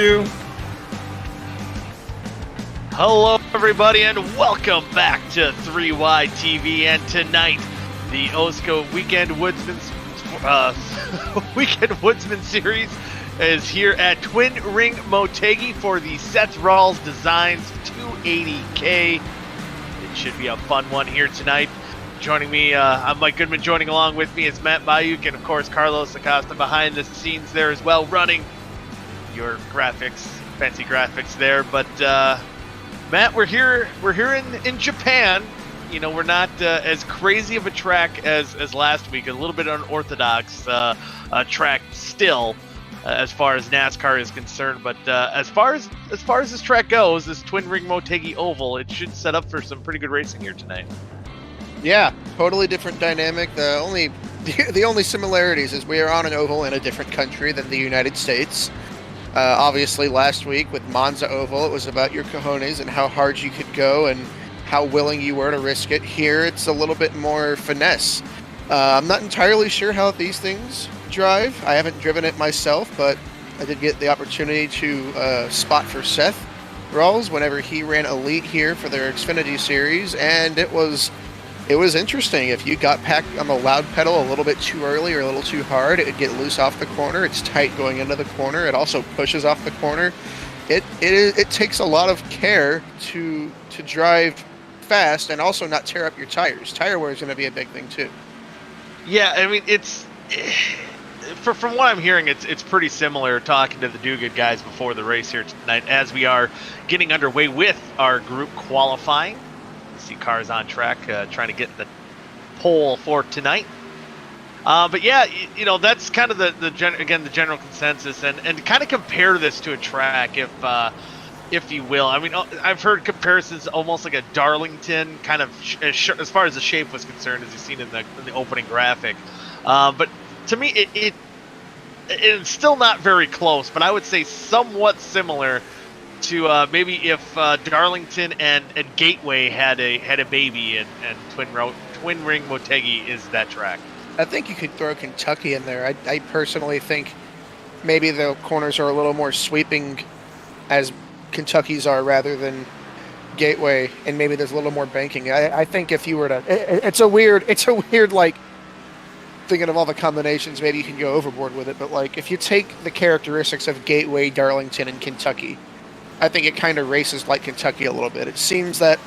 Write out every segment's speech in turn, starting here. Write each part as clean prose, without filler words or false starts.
you. Hello, everybody, and welcome back to 3Y TV. And tonight, the OSCA Weekend Woodsman Series is here at Twin Ring Motegi for the Seth Rawls Designs 280K. It should be a fun one here tonight. Joining me, I'm Mike Goodman. Joining along with me is Matt Bayuk and, of course, Carlos Acosta behind the scenes there as well, running your graphics, fancy graphics there. But Matt, we're here in Japan. You know, we're not as crazy of a track as last week. A little bit unorthodox track still, as far as NASCAR is concerned. But as far as this track goes, this Twin Ring Motegi Oval, it should set up for some pretty good racing here tonight. Yeah, totally different dynamic. The only similarities is we are on an oval in a different country than the United States. Obviously, last week with Monza Oval, it was about your cojones and how hard you could go and how willing you were to risk it. Here, it's a little bit more finesse. I'm not entirely sure how these things drive. I haven't driven it myself, but I did get the opportunity to spot for Seth Rawls whenever he ran Elite here for their Xfinity Series, and it was interesting. If you got packed on the loud pedal a little bit too early or a little too hard, it would get loose off the corner. It's tight going into the corner. It also pushes off the corner. It takes a lot of care to drive fast and also not tear up your tires. Tire wear is going to be a big thing too. Yeah, I mean, from what I'm hearing, it's pretty similar. Talking to the Do Good guys before the race here tonight, as we are getting underway with our group qualifying. See cars on track trying to get the pole for tonight. But yeah, you know, that's kind of the general consensus, and to kind of compare this to a track, if you will. I mean, I've heard comparisons almost like a Darlington kind of as far as the shape was concerned, as you've seen in the opening graphic. But to me, it's still not very close, but I would say somewhat similar to maybe if Darlington and Gateway had a baby, and Twin Ring Motegi is that track. I think you could throw Kentucky in there. I personally think maybe the corners are a little more sweeping as Kentucky's are rather than Gateway, and maybe there's a little more banking. I think if you were to, it's a weird like thinking of all the combinations, maybe you can go overboard with it. But like if you take the characteristics of Gateway, Darlington, and Kentucky, I think it kind of races like Kentucky a little bit. It seems that,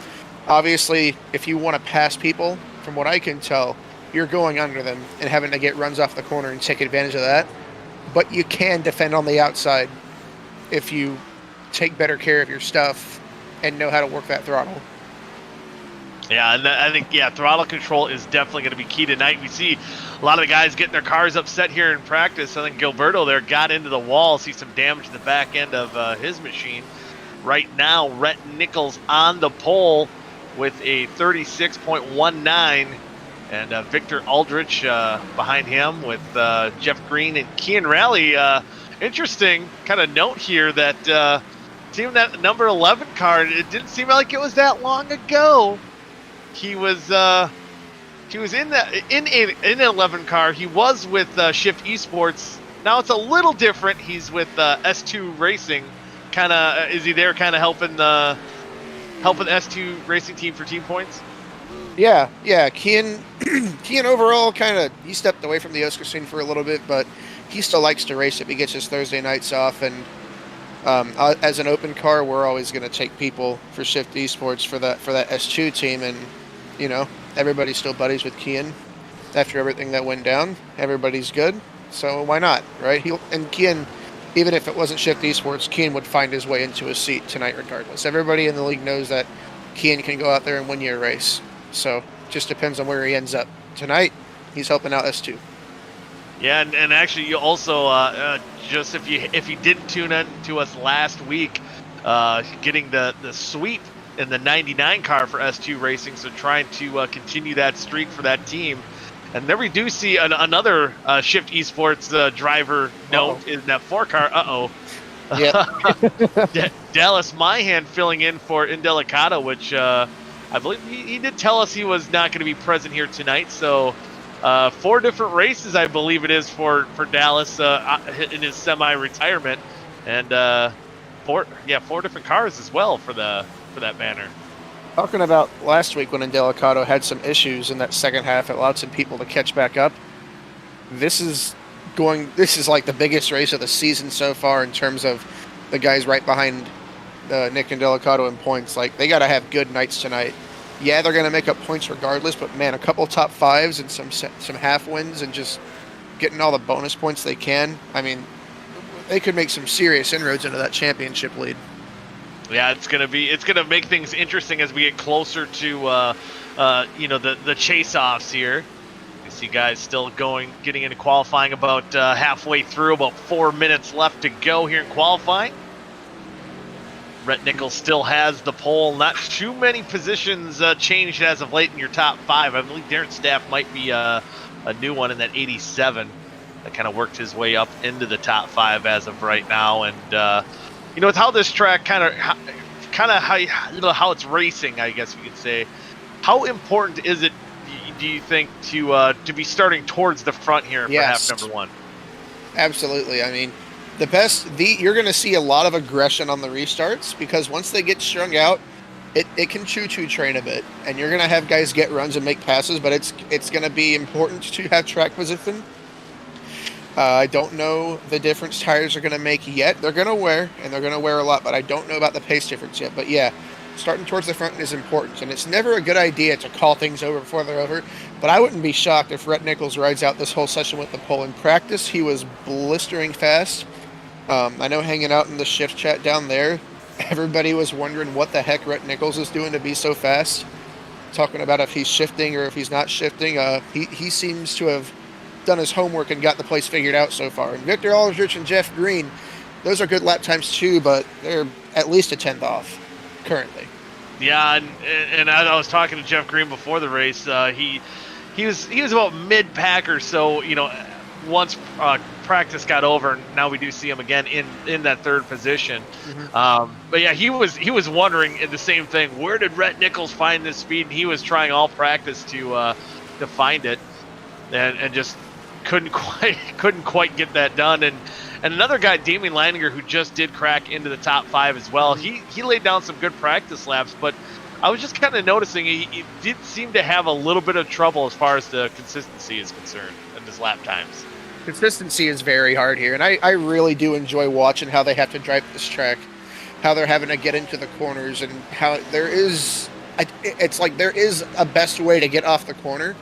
obviously, if you want to pass people, from what I can tell, you're going under them and having to get runs off the corner and take advantage of that. But you can defend on the outside if you take better care of your stuff and know how to work that throttle. Yeah, and I think, throttle control is definitely going to be key tonight. We see a lot of the guys getting their cars upset here in practice. I think Gilberto there got into the wall, see some damage to the back end of his machine. Right now, Rhett Nichols on the pole with a 36.19, and Victor Aldrich behind him with Jeff Green and Kian Raleigh. Interesting kind of note here that seeing that number 11 car, it didn't seem like it was that long ago. He was in an 11 car. He was with Shift Esports. Now it's a little different. He's with S2 Racing. Is he there kind of helping the S2 Racing team for team points? Yeah. Kian overall he stepped away from the OSCA scene for a little bit, but he still likes to race if he gets his Thursday nights off. And as an open car, we're always going to take people for Shift Esports for that S2 team, and you know, everybody's still buddies with Kian after everything that went down. Everybody's good, so why not, right? And Kian, even if it wasn't Shift Esports, Kian would find his way into a seat tonight regardless. Everybody in the league knows that Kian can go out there and win you a race. So just depends on where he ends up. Tonight, he's helping out S2. Yeah, and actually, you also just if you didn't tune in to us last week, getting the sweep in the 99 car for S2 Racing, so trying to continue that streak for that team. And then we do see another Shift Esports driver note in that 4 car. Yeah. Dallas Myhan filling in for Indelicado, which I believe he did tell us he was not going to be present here tonight. So 4 different races, I believe it is, for Dallas in his semi-retirement. And four different cars as well for that banner. Talking about last week when Indelicato had some issues in that second half, it allowed some people to catch back up. This is like the biggest race of the season so far in terms of the guys right behind Nick Indelicato in points. Like, they got to have good nights tonight. Yeah, they're going to make up points regardless, but man, a couple top fives and some half wins and just getting all the bonus points they can. I mean, they could make some serious inroads into that championship lead. Yeah, it's gonna make things interesting as we get closer to the chase-offs here. You see guys still getting into qualifying about halfway through, about 4 minutes left to go here in qualifying. Rhett Nichols still has the pole. Not too many positions changed as of late in your top 5. I believe Darren Staff might be a new one in that 87 that kind of worked his way up into the top 5 as of right now. And with how this track kind of how it's racing, I guess you could say, how important is it, do you think, to be starting towards the front here for half number 1? Absolutely. I mean, you're going to see a lot of aggression on the restarts, because once they get strung out, it can choo-choo train a bit, and you're going to have guys get runs and make passes, but it's going to be important to have track position. I don't know the difference tires are going to make yet. They're going to wear, and they're going to wear a lot, but I don't know about the pace difference yet. But yeah, starting towards the front is important, and it's never a good idea to call things over before they're over. But I wouldn't be shocked if Rhett Nichols rides out this whole session with the pole. In practice, he was blistering fast. I know, hanging out in the shift chat down there, everybody was wondering what the heck Rhett Nichols is doing to be so fast. Talking about if he's shifting or if he's not shifting. He seems to have done his homework and got the place figured out so far. And Victor Aldrich and Jeff Green, those are good lap times too, but they're at least a 10th off currently. Yeah, and I was talking to Jeff Green before the race. He was about mid-pack or so, once practice got over. Now we do see him again in that third position. Mm-hmm. But yeah, he was wondering the same thing. Where did Rhett Nichols find this speed? And he was trying all practice to find it, and just couldn't quite get that done. And another guy, Damian Leininger, who just did crack into the top 5 as well. He laid down some good practice laps, but I was just kind of noticing he did seem to have a little bit of trouble as far as the consistency is concerned in his lap times. Consistency is very hard here, and I really do enjoy watching how they have to drive this track, how they're having to get into the corners, and how it's like there is a best way to get off the corner,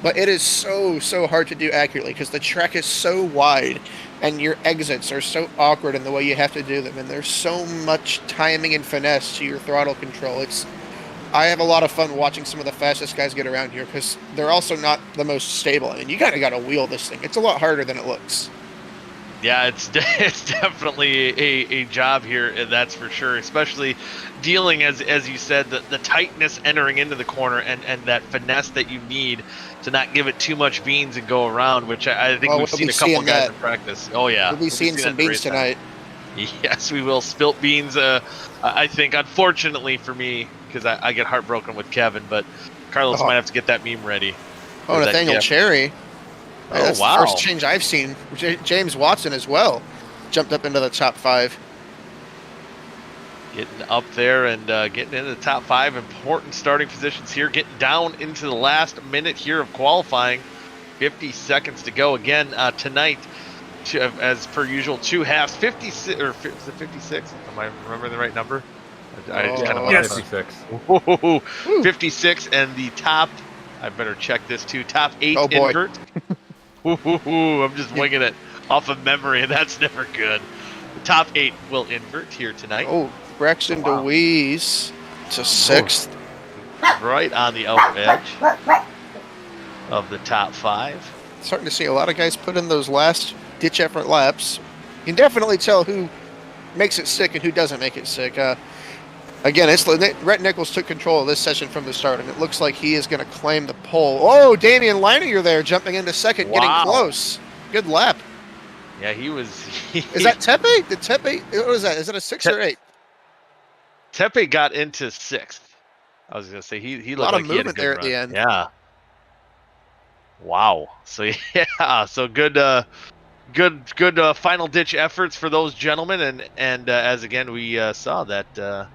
but it is so hard to do accurately because the track is so wide and your exits are so awkward in the way you have to do them, and there's so much timing and finesse to your throttle control. I have a lot of fun watching some of the fastest guys get around here because they're also not the most stable. I mean, you kind of got to wheel this thing. It's a lot harder than it looks. Yeah, it's definitely a job here, that's for sure, especially dealing, as you said, the tightness entering into the corner and that finesse that you need to not give it too much beans and go around, which I think we've seen a couple guys in practice. Oh, yeah. We'll be seeing some beans tonight. Yes, we will. Spilt beans, I think, unfortunately for me, because I get heartbroken with Kevin, but Carlos might have to get that meme ready. Oh, Nathaniel Cherry. That's wow. the first change I've seen. James Watson as well jumped up into the top 5. Getting up there and getting into the top 5. Important starting positions here. Getting down into the last minute here of qualifying. 50 seconds to go again tonight. As per usual, 2 halves. 56 or is it 56? Am I remembering the right number? Yes. 56. 56, and the top. I better check this too. Top 8 boy. invert. I'm just winging it off of memory, and that's never good. The top 8 will invert here tonight. Oh, Braxton DeWeese to 6th. Right on the outer edge of the top 5. Starting to see a lot of guys put in those last ditch effort laps. You can definitely tell who makes it sick and who doesn't make it sick. Again, Rhett Nichols took control of this session from the start, and it looks like he is going to claim the pole. Oh, Damian Leininger there jumping into second, getting close. Good lap. Yeah, he was. Is that Tepe? Did Tepe? What was that? Is it a 6 or 8? Tepe got into 6th. I was going to say he looked a lot like of he had a movement good there run. at the end. Yeah. Wow. So yeah. So good. good final ditch efforts for those gentlemen, and as again we saw that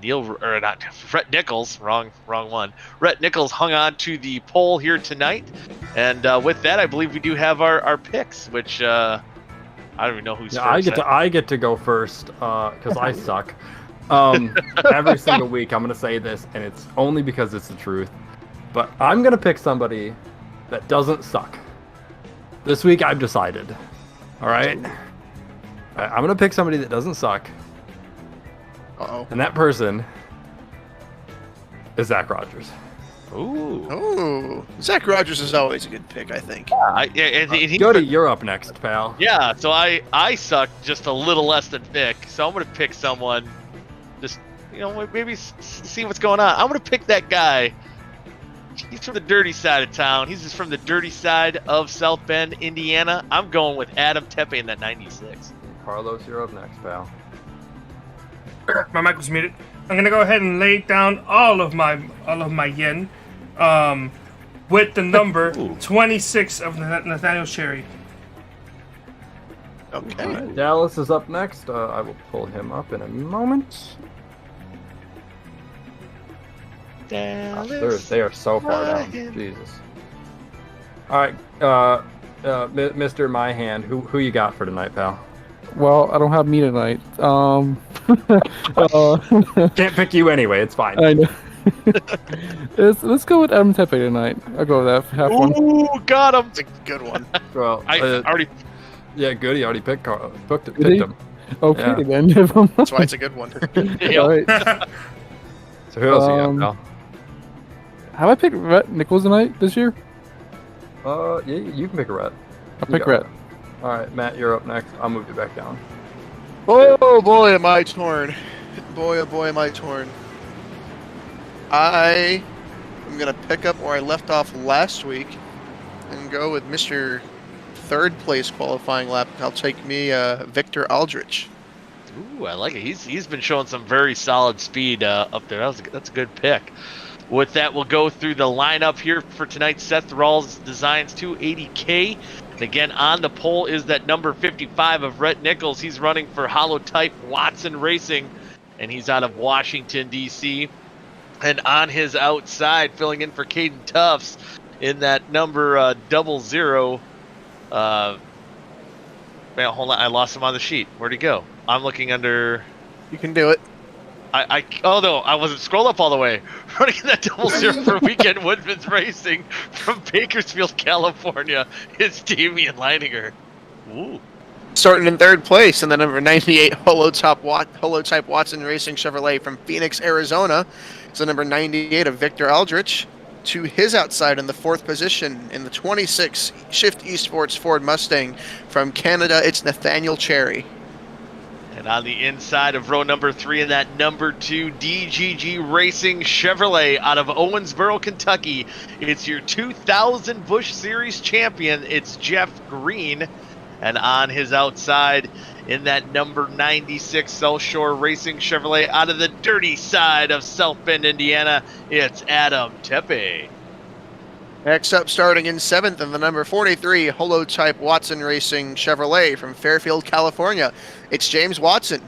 Rhett Nichols, wrong one. Rhett Nichols hung on to the pole here tonight, and with that, I believe we do have our picks, which I don't even know who's first. I get to go first because I suck. Every single week I'm gonna say this, and it's only because it's the truth. But I'm gonna pick somebody that doesn't suck. This week I've decided. All right, I'm gonna pick somebody that doesn't suck. And that person is Zach Rogers. Ooh. Zach Rogers is always a good pick, I think. Goody, you're up next, pal. Yeah, so I suck just a little less than Vic, so I'm going to pick someone, just, maybe see what's going on. I'm going to pick that guy. He's from the dirty side of town. He's just from the dirty side of South Bend, Indiana. I'm going with Adam Tepe in that 96. Carlos, you're up next, pal. My mic was muted. I'm gonna go ahead and lay down all of my yen, with the number 26 of Nathaniel Cherry. Okay. Right, Dallas is up next. I will pull him up in a moment. Dallas, they are so far down. Jesus. All right, Mr. My Hand, who you got for tonight, pal? Well, I don't have me tonight. Can't pick you anyway. It's fine. I know. let's go with Adam Tepe tonight. I'll go with that. Half one. Ooh, got him. It's a good one. Well, I already. Yeah, Goody already picked Did him. Okay, Yeah. then. That's why it's a good one. All right. So who else you got, pal? Have I picked Rhett Nichols tonight this year? Yeah, you can pick a rat. I'll pick Rhett. All right, Matt, you're up next. I'll move you back down. Oh boy, am I torn. Boy, oh boy, am I torn. I am going to pick up where I left off last week and go with Mr. Third place qualifying lap. I'll take me Victor Aldrich. Ooh, I like it. He's been showing some very solid speed up there. That's a good pick. With that, we'll go through the lineup here for tonight. Seth Rawls Designs 280K. And again, on the pole is that number 55 of Rhett Nichols. He's running for Holotype Watson Racing, and he's out of Washington, D.C. And on his outside, filling in for Caden Tufts in that number 00. Man, hold on, I lost him on the sheet. Where'd he go? I'm looking under. You can do it. Oh no, I wasn't scroll up all the way. Running that 00 for Weekend Woodsmen's Racing from Bakersfield, California. It's Damian Leininger. Ooh. Starting in third place in the number 98 Holotype Watson Racing Chevrolet from Phoenix, Arizona. It's the number 98 of Victor Aldrich. To his outside in the fourth position in the 26 Shift Esports Ford Mustang from Canada, it's Nathaniel Cherry. And on the inside of row number 3 in that number 2 DGG Racing Chevrolet out of Owensboro, Kentucky, it's your 2000 Busch Series champion. It's Jeff Green. And on his outside in that number 96 South Shore Racing Chevrolet out of the dirty side of South Bend, Indiana, it's Adam Tepe. Next up, starting in 7th in the number 43 Holotype Watson Racing Chevrolet from Fairfield, California, it's James Watson.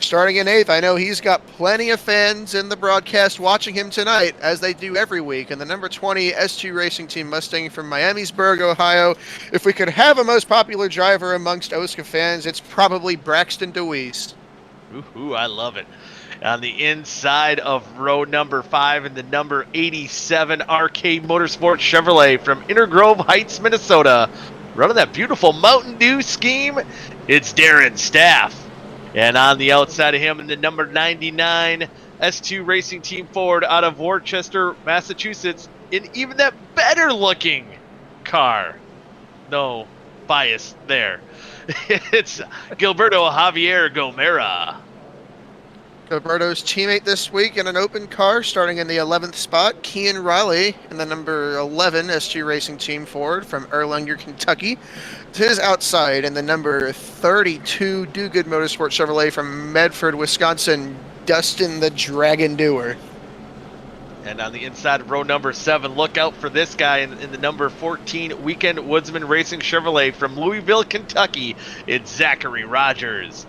Starting in 8th, I know he's got plenty of fans in the broadcast watching him tonight, as they do every week, in the number 20 S2 Racing Team Mustang from Miamisburg, Ohio. If we could have a most popular driver amongst OSCA fans, it's probably Braxton DeWeese. Ooh, I love it. On the inside of row number 5 in the number 87 Arcade Motorsports Chevrolet from Inner Grove Heights, Minnesota, running that beautiful Mountain Dew scheme, it's Darren Staff. And on the outside of him in the number 99 S2 Racing Team Ford out of Worcester, Massachusetts, in even that better looking car. No bias there. It's Gilberto Javier Gomera. Gilberto's teammate this week in an open car, starting in the 11th spot, Kean Riley in the number 11 SG Racing Team Ford from Erlanger, Kentucky. To his outside in the number 32 Do Good Motorsport Chevrolet from Medford, Wisconsin, Dustin the Dragon Doer. And on the inside of row number 7, look out for this guy in the number 14 Weekend Woodsman Racing Chevrolet from Louisville, Kentucky. It's Zachary Rogers.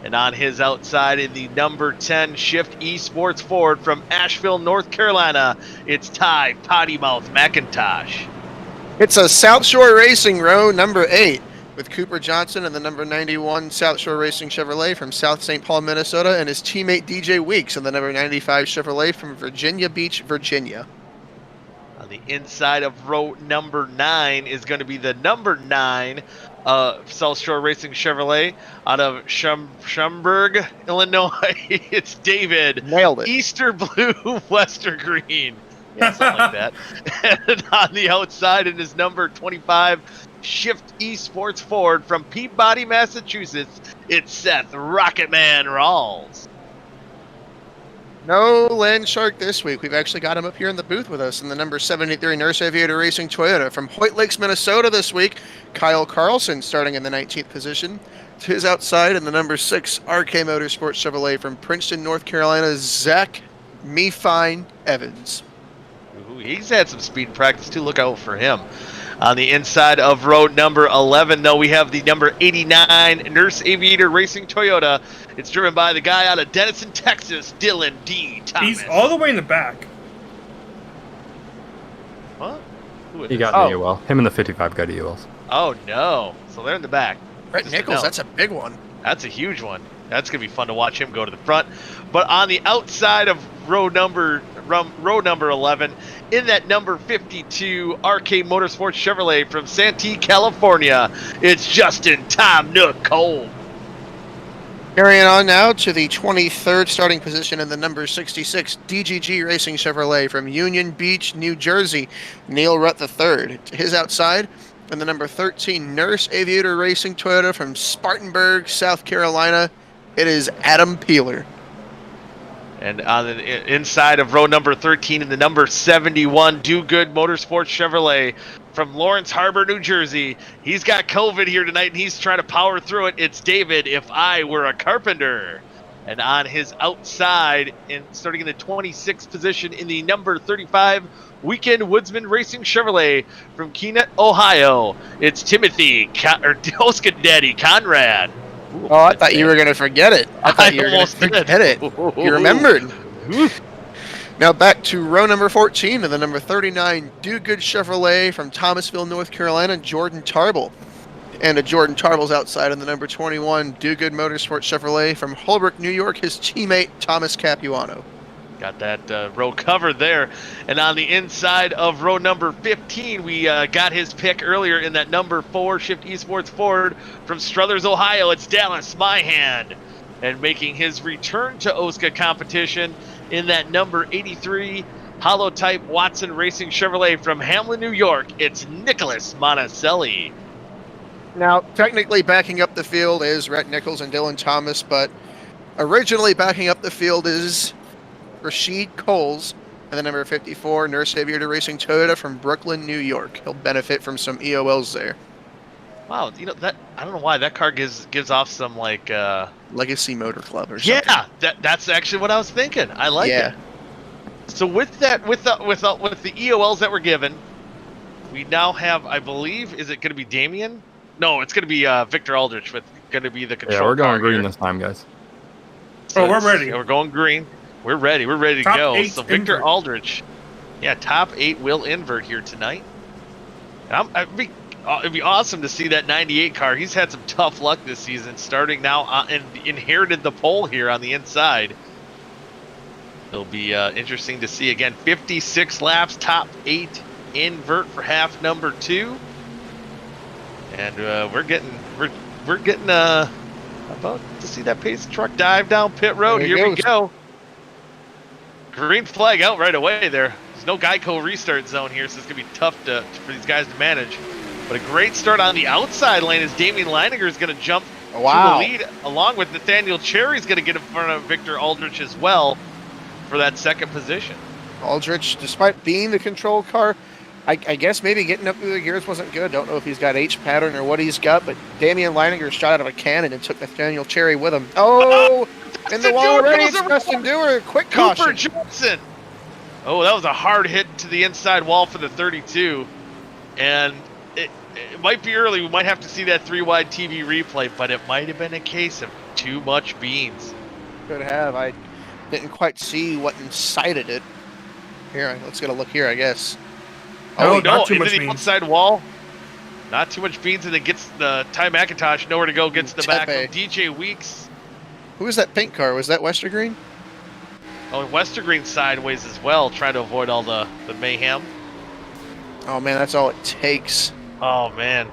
And on his outside in the number 10 Shift Esports Ford from Asheville, North Carolina, it's Ty Pottymouth McIntosh. It's a South Shore Racing row number 8 with Cooper Johnson and the number 91 South Shore Racing Chevrolet from South St. Paul, Minnesota, and his teammate DJ Weeks and the number 95 Chevrolet from Virginia Beach, Virginia. On the inside of row number 9 is going to be the number 9 South Shore Racing Chevrolet out of Schaumburg, Illinois. It's David. Nailed it. Easter Blue, Western Green. Yeah, something like that. And on the outside in his number 25 Shift Esports Ford from Peabody, Massachusetts, it's Seth Rocketman Rawls. No Land Shark this week. We've actually got him up here in the booth with us in the number 73 Nurse Aviator Racing Toyota from Hoyt Lakes, Minnesota this week. Kyle Carlson starting in the 19th position. To his outside in the number 6 RK Motorsports Chevrolet from Princeton, North Carolina, Zach Me Fine Evans. Ooh, he's had some speed in practice too. Look out for him. On the inside of row number 11, though, we have the number 89 Nurse Aviator Racing Toyota. It's driven by the guy out of Denison, Texas, Dylan D. Thomas. He's all the way in the back. What? Who is He this? got an EOL. Him and the 55 got EOLs. Oh, no. So they're in the back. Brett Just to Nichols, know. that's a big one. That's a huge one. That's going to be fun to watch him go to the front. But on the outside of row number 11, in that number 52 RK Motorsports Chevrolet from Santee, California, it's Justin Tom Nook Cole. Carrying on now to the 23rd starting position in the number 66 DGG Racing Chevrolet from Union Beach, New Jersey, Neil Rutt III. To his outside, in the number 13 Nurse Aviator Racing Toyota from Spartanburg, South Carolina, it is Adam Peeler. And on the inside of row number 13 in the number 71 Do Good Motorsports Chevrolet from Lawrence Harbor, New Jersey. He's got COVID here tonight, and he's trying to power through it. It's David, If I Were a Carpenter. And on his outside, starting in the 26th position in the number 35 Weekend Woodsman Racing Chevrolet from Keenet, Ohio, it's Timothy, OSCA Daddy Conrad. Ooh, Oh, I thought you were going to forget it. I thought you were going to almost did. forget it. You remembered. Now back to row number 14 of the number 39 Do Good Chevrolet from Thomasville, North Carolina, Jordan Tarble. And a Jordan Tarble's outside in the number 21 Do Good Motorsports Chevrolet from Holbrook, New York, his teammate Thomas Capuano. Got that row covered there. And on the inside of row number 15, we got his pick earlier in that number 4 Shift Esports Ford from Struthers, Ohio. It's Dallas Myhand. And making his return to OSCA competition in that number 83 Holotype Watson Racing Chevrolet from Hamlin, New York, it's Nicholas Monticelli. Now, technically backing up the field is Rhett Nichols and Dylan Thomas, but originally backing up the field is Rashid Coles and the number 54 Nurse Aviator Racing Toyota from Brooklyn, New York. He'll benefit from some EOLs there. Wow, you know that I don't know why that car gives off some like Legacy Motor Club or something. yeah, that's actually what I was thinking. I like it. So with that, with the EOLs that were given, we now have, I believe, is it going to be Damien? No, it's going to be Victor Aldrich with going to be the control. Yeah, we're going car green here. this time, guys. So Oh, we're ready. yeah, we're going green. We're ready. We're ready to Top go. 8 So Victor invert. Aldrich, yeah, top 8 will invert here tonight. And it'd be awesome to see that 98 car. He's had some tough luck this season, starting now and inherited the pole here on the inside. It'll be interesting to see again. 56 laps, top 8 invert for half number 2, and we're getting about to see that pace truck dive down pit road. There he Here we goes. go. Green flag out right away there. There's no Geico restart zone here, so it's gonna be tough for these guys to manage. But a great start on the outside lane as Damian Leininger is going to jump Wow. to the lead, along with Nathaniel Cherry's going to get in front of Victor Aldrich as well for that second position. Aldrich, despite being the control car, I guess maybe getting up through the gears wasn't good. Don't know if he's got H pattern or what he's got, but Damian Leininger shot out of a cannon and took Nathaniel Cherry with him. Oh, in the wall already, it's Dustin Dewar. Quick Cooper caution. Johnson. Oh, that was a hard hit to the inside wall for the 32. And it might be early. We might have to see that 3-wide TV replay, but it might have been a case of too much beans. Could have. I didn't quite see what incited it. Here, let's get a look here, I guess. Oh, Oh, no, not too into much the beans. outside wall. Not too much beans, and it gets the Ty McIntosh nowhere to go, gets the back of Tepe. DJ Weeks. Who was that pink car? Was that Westergreen? Oh, Westergreen sideways as well, trying to avoid all the mayhem. Oh man, that's all it takes. Oh, man.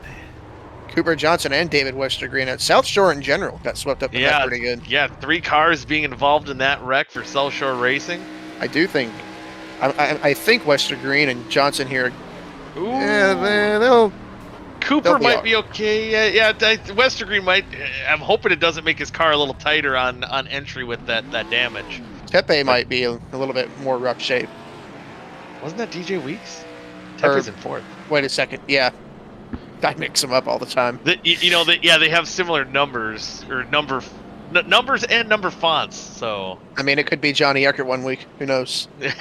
Cooper Johnson and David Westergreen at South Shore in general got swept up in that pretty good. Yeah, 3 cars being involved in that wreck for South Shore Racing. I do think, I think Westergreen and Johnson here. Ooh. Yeah, they'll. Cooper be might all- be okay. Yeah, Westergreen might. I'm hoping it doesn't make his car a little tighter on entry with that damage. Tepe might be a little bit more rough shape. Wasn't that DJ Weeks? Or- Tepe's in 4th. Wait a second. Yeah, I mix them up all the time. They have similar numbers or numbers and number fonts. So I mean, it could be Johnny Eckert one week. Who knows? yeah,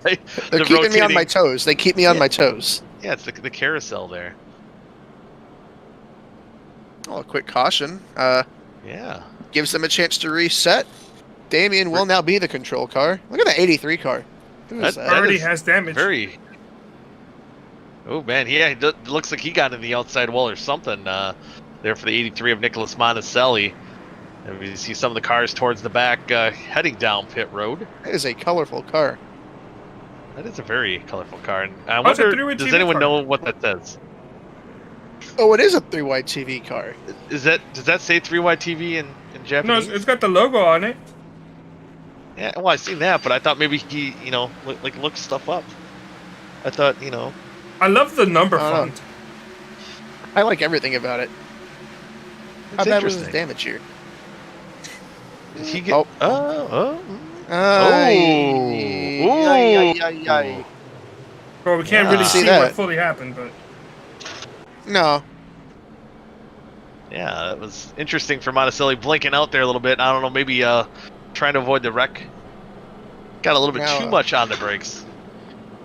right. They're The keeping me on my rotating- toes. They keep me on my toes. Yeah, it's the carousel there. Oh, a quick caution. Yeah. Gives them a chance to reset. Damien will now be the control car. Look at that 83 car. Who is that? Already is has damage. Very. Oh man, yeah, it looks like he got in the outside wall or something there for the 83 of Nicholas Monticelli. And we see some of the cars towards the back heading down pit road. That is a colorful car. That is a very colorful car. And I Oh, it's a wonder, three-way does TV anyone car. know what that says? Oh, it is a 3-wide TV car. Does that say 3-wide TV in No, Japanese? it's got the logo on it. Yeah, well, I seen that, but I thought maybe he, looked stuff up. I thought, I love the number Oh. font. I like everything about it. How it's bad was his interesting. damage here? Did he get? Oh. Oh. Well, we can't Yeah. really See see that. what fully happened, but No. Yeah, that was interesting for Monticelli blinking out there a little bit. I don't know, maybe trying to avoid the wreck. Got a little bit Now, too much on the brakes.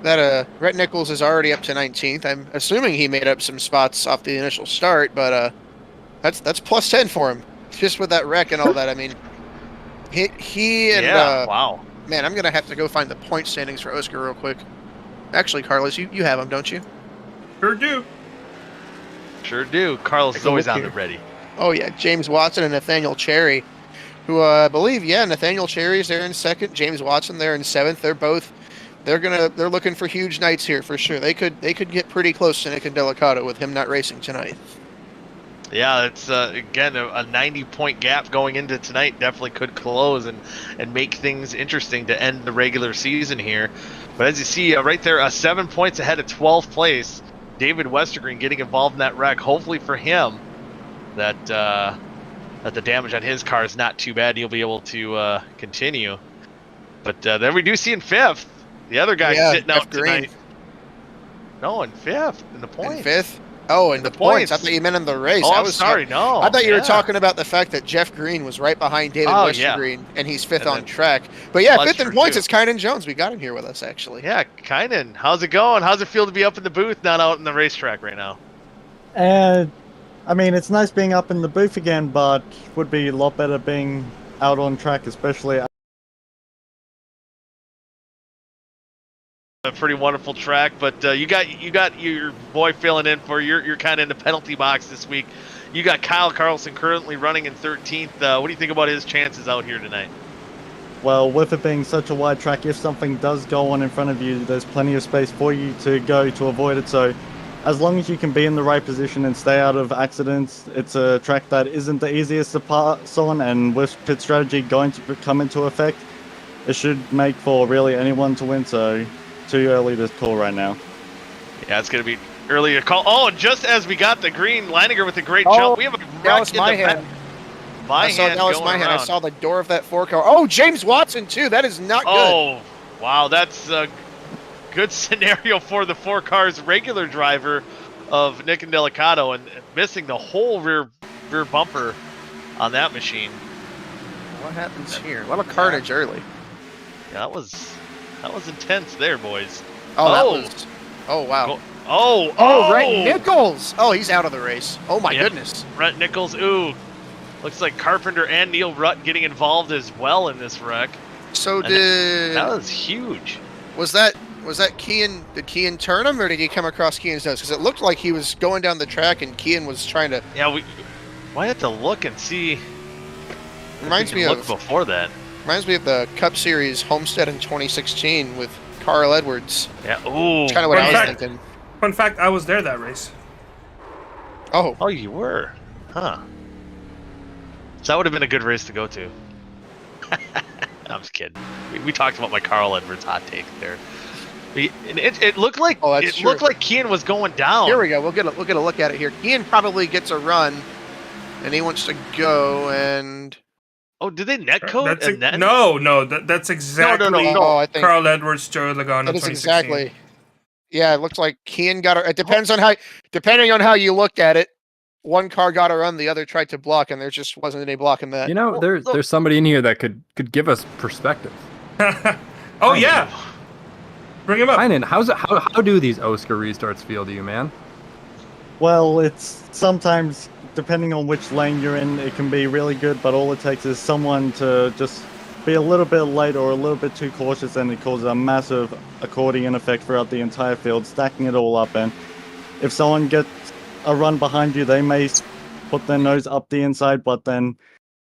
That Rhett Nichols is already up to 19th. I'm assuming he made up some spots off the initial start, but that's plus 10 for him. Just with that wreck and all that. I mean, he and Wow. man, I'm gonna have to go find the point standings for OSCA real quick. Actually, Carlos, you have them, don't you? sure do. Sure do. Carlos is Take a always look on here. the ready. Oh yeah, James Watson and Nathaniel Cherry, who I believe, Nathaniel Cherry's there in 2nd, James Watson there in 7th. They're looking for huge nights here for sure. They could get pretty close to Nick and Delicato with him not racing tonight. Yeah, it's again a 90-point gap going into tonight. Definitely could close and make things interesting to end the regular season here. But as you see right there, 7 points ahead of 12th place. David Westergreen getting involved in that wreck. Hopefully for him, that the damage on his car is not too bad. He'll be able to continue. But then we do see in 5th, the other guy sitting Jeff out Green. tonight. No, in 5th, in the points. In 5th? Oh, in the points. I thought you meant in the race. Oh, I I'm was sorry. No, I thought you were yeah. talking about the fact that Jeff Green was right behind David Oh, yeah. Westergreen, and he's 5th And on then- track. But yeah, Well, that's 5th in true, points too. is Kynan Jones. We got him here with us, actually. Yeah, Kynan. How's it going? How's it feel to be up in the booth, not out in the racetrack right now? I mean, it's nice being up in the booth again, but would be a lot better being out on track, especially. A pretty wonderful track, but you got your boy filling in for you're kind of in the penalty box this week. You got Kyle Carlson currently running in 13th. What do you think about his chances out here tonight? Well, with it being such a wide track, if something does go on in front of you, there's plenty of space for you to go to avoid it. So as long as you can be in the right position and stay out of accidents, it's a track that isn't the easiest to pass on, and with pit strategy going to come into effect, it should make for really anyone to win. So too early to call right now. Yeah, it's going to be early to call. Oh, and just as we got the green, Leininger with a great Oh, jump. We have a Dallas wreck in the Myhan. back. I saw Dallas going Myhan. I around. saw the door of that 4-car. Oh, James Watson, too. That is not good. Oh, wow, that's a good scenario for the 4 cars regular driver of Nick and Delicato, and missing the whole rear bumper on that machine. What happens here? A lot of carnage early. Yeah, that was That was intense there, boys. Oh, that Oh. was. Oh wow. Oh, Brett Nichols. Oh, he's out of the race. Oh my Yep. goodness. Brett Nichols. Ooh, looks like Carpenter and Neil Rutt getting involved as well in this wreck. So And did That was huge. was that Kean? Did Kean turn him, or did he come across Kean's nose? Because it looked like he was going down the track, and Kean was trying to. Yeah, we might have to look and see. Reminds me look of before that. the Cup Series Homestead in 2016 with Carl Edwards. Yeah. Ooh. Kind of what I was Fun thinking. Fun fact, I was there that race. Oh, Oh, you were, huh? So that would have been a good race to go to. I'm just kidding. We talked about my Carl Edwards hot take there. It looked like looked like Kean was going down. here we go. We'll get a look at it here. Kean probably gets a run, and he wants to go and. Oh, did they net code? That's And then? no, that's exactly Oh, I think Carl Edwards, Joe Logano, that is 2016. exactly. Yeah, it looks like Kean got a. It depends on how you looked at it. One car got a run, the other tried to block, and there just wasn't any blocking that. You know, there's somebody in here that could give us perspective. Oh yeah, bring him up. Heinen, how do these OSCA restarts feel to you, man? Well, it's sometimes, depending on which lane you're in, it can be really good, but all it takes is someone to just be a little bit late or a little bit too cautious, and it causes a massive accordion effect throughout the entire field, stacking it all up. And if someone gets a run behind you, they may put their nose up the inside, but then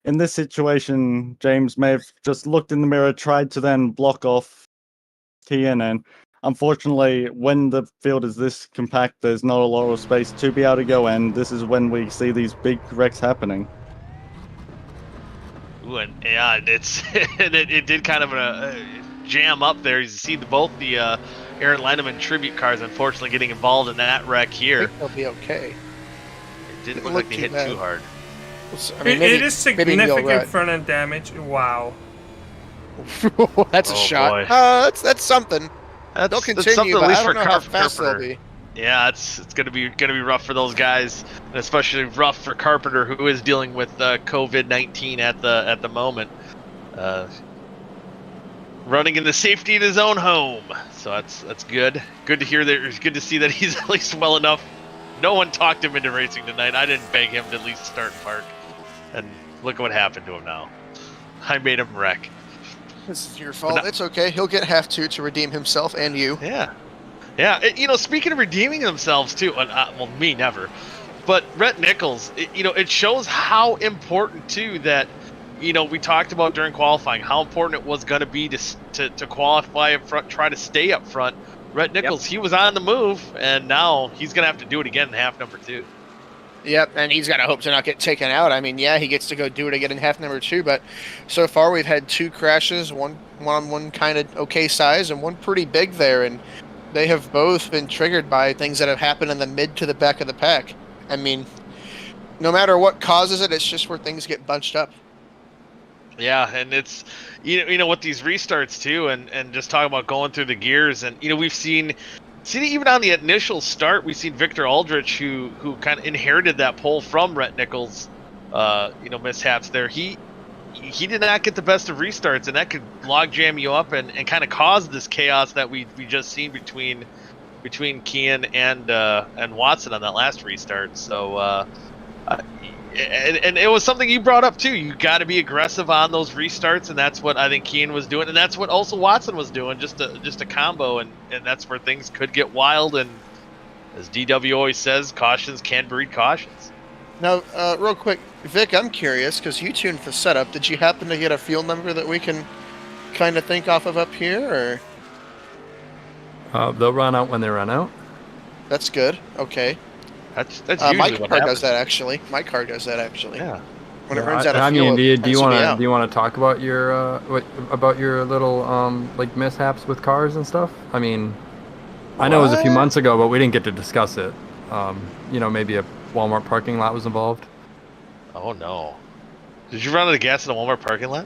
in this situation, James may have just looked in the mirror, tried to then block off Kean, and unfortunately, when the field is this compact, there's not a lot of space to be able to go, and this is when we see these big wrecks happening. Ooh, and yeah, it's it did kind of jam up there. You see both the Aaron Leinemann tribute cars, unfortunately, getting involved in that wreck I here. think they'll be okay. It didn't Didn't look look like they too hit bad. too hard. I mean, It is maybe Neil significant Rutt. front end damage. Wow. That's a Oh, shot. boy. That's something. They'll That's continue, something, but at least I don't know for how fast they'll Carpenter. be. Yeah, it's gonna be rough for those guys, and especially rough for Carpenter, who is dealing with COVID-19 at the moment, running in the safety in his own home. So that's good. Good to hear that. It's good to see that he's at least well enough. No one talked him into racing tonight. I didn't beg him to at least start and park, and look at what happened to him now. I made him wreck. This is your fault. It's okay. He'll get half to redeem himself and you. Yeah. Yeah, speaking of redeeming themselves too, well, me never, but Brett Nichols, it shows how important too that, we talked about during qualifying how important it was going to be to qualify up front, try to stay up front. Brett Nichols, He was on the move, and now he's going to have to do it again in half number 2. Yep, and he's got to hope to not get taken out. I mean, yeah, he gets to go do it again in half number 2, but so far we've had 2 crashes, one kind of okay size and one pretty big there, and they have both been triggered by things that have happened in the mid to the back of the pack. I mean, no matter what causes it, it's just where things get bunched up. Yeah, and it's with these restarts too, and just talking about going through the gears, and we've seen even on the initial start, we've seen Victor Aldrich, who kind of inherited that pole from Brett Nichols, mishaps there. He did not get the best of restarts, and that could log jam you up and kind of cause this chaos that we just seen between Kean and Watson on that last restart. So and it was something you brought up too. You got to be aggressive on those restarts, and that's what I think Kean was doing, and that's what also Watson was doing, just a combo, and that's where things could get wild. And as DW always says, cautions can breed cautions. Now, real quick, Vic, I'm curious, because you tuned the setup. Did you happen to get a field number that we can kind of think off of up here, or? They'll run out when they run out. That's good. Okay. That's My usually what car happens. does that actually. My car does that actually. Yeah. When it runs out of I fuel, mean, it do you tends to be want out. to talk about your little like mishaps with cars and stuff? I mean, I know it was a few What? months ago, but we didn't get to discuss it. Maybe a Walmart parking lot was involved. Oh no! Did you run out of gas in a Walmart parking lot?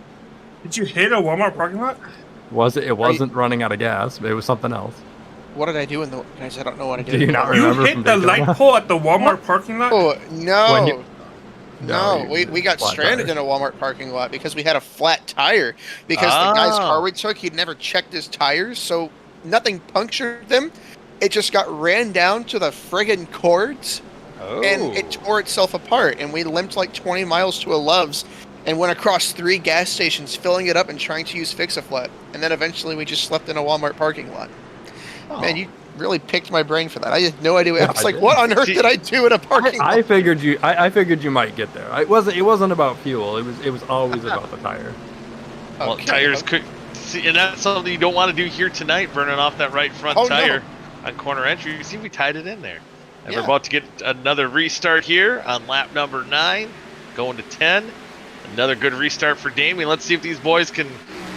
Did you hit a Walmart parking lot? It wasn't running out of gas. It was something else. What did I do in the? Guys, I don't know what I did. Do you in the- not You remember hit from the Daytona? light pole at the Walmart parking lot? Oh no! No, we got flat stranded tire. in a Walmart parking lot because we had a flat tire. Because the guy's car we took, he'd never checked his tires, so nothing punctured them. It just got ran down to the friggin' cords, and it tore itself apart. And we limped like 20 miles to a Love's and went across 3 gas stations, filling it up and trying to use Fix-A-Flat. And then eventually we just slept in a Walmart parking lot. Man, you really picked my brain for that. I had no idea. I was like, what on earth did I do in a parking lot? I figured you might get there. It wasn't about fuel. It was always about the tire. Well, tires could see, and that's something you don't want to do here tonight, burning off that right front tire on corner entry. You see, we tied it in there. And we're about to get another restart here on lap number 9, going to 10. Another good restart for Damien. Let's see if these boys can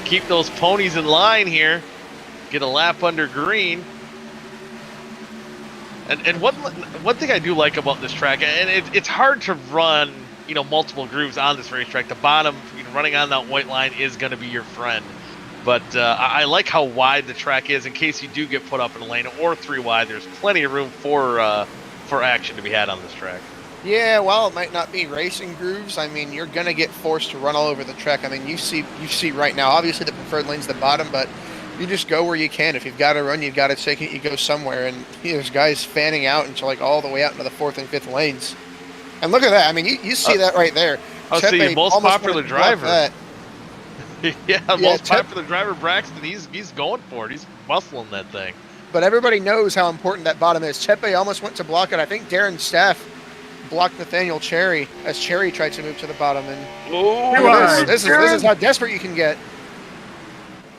keep those ponies in line here. Get a lap under green. And one thing I do like about this track, and it's hard to run, multiple grooves on this racetrack. The bottom, running on that white line is going to be your friend. But I like how wide the track is in case you do get put up in a lane or 3 wide. There's plenty of room for action to be had on this track. Yeah, well, it might not be racing grooves. I mean, you're going to get forced to run all over the track. I mean, you see right now, obviously the preferred lane's the bottom, but you just go where you can. If you've got to run, you've got to take it, you go somewhere. And there's guys fanning out into like all the way out into the 4th and 5th lanes. And look at that. I mean, you see that right there. I'll see your most popular driver. Most Tep- popular driver, Braxton, he's going for it. He's muscling that thing. But everybody knows how important that bottom is. Chepe almost went to block it. I think Darren Staff blocked Nathaniel Cherry as Cherry tried to move to the bottom. And this is how desperate you can get.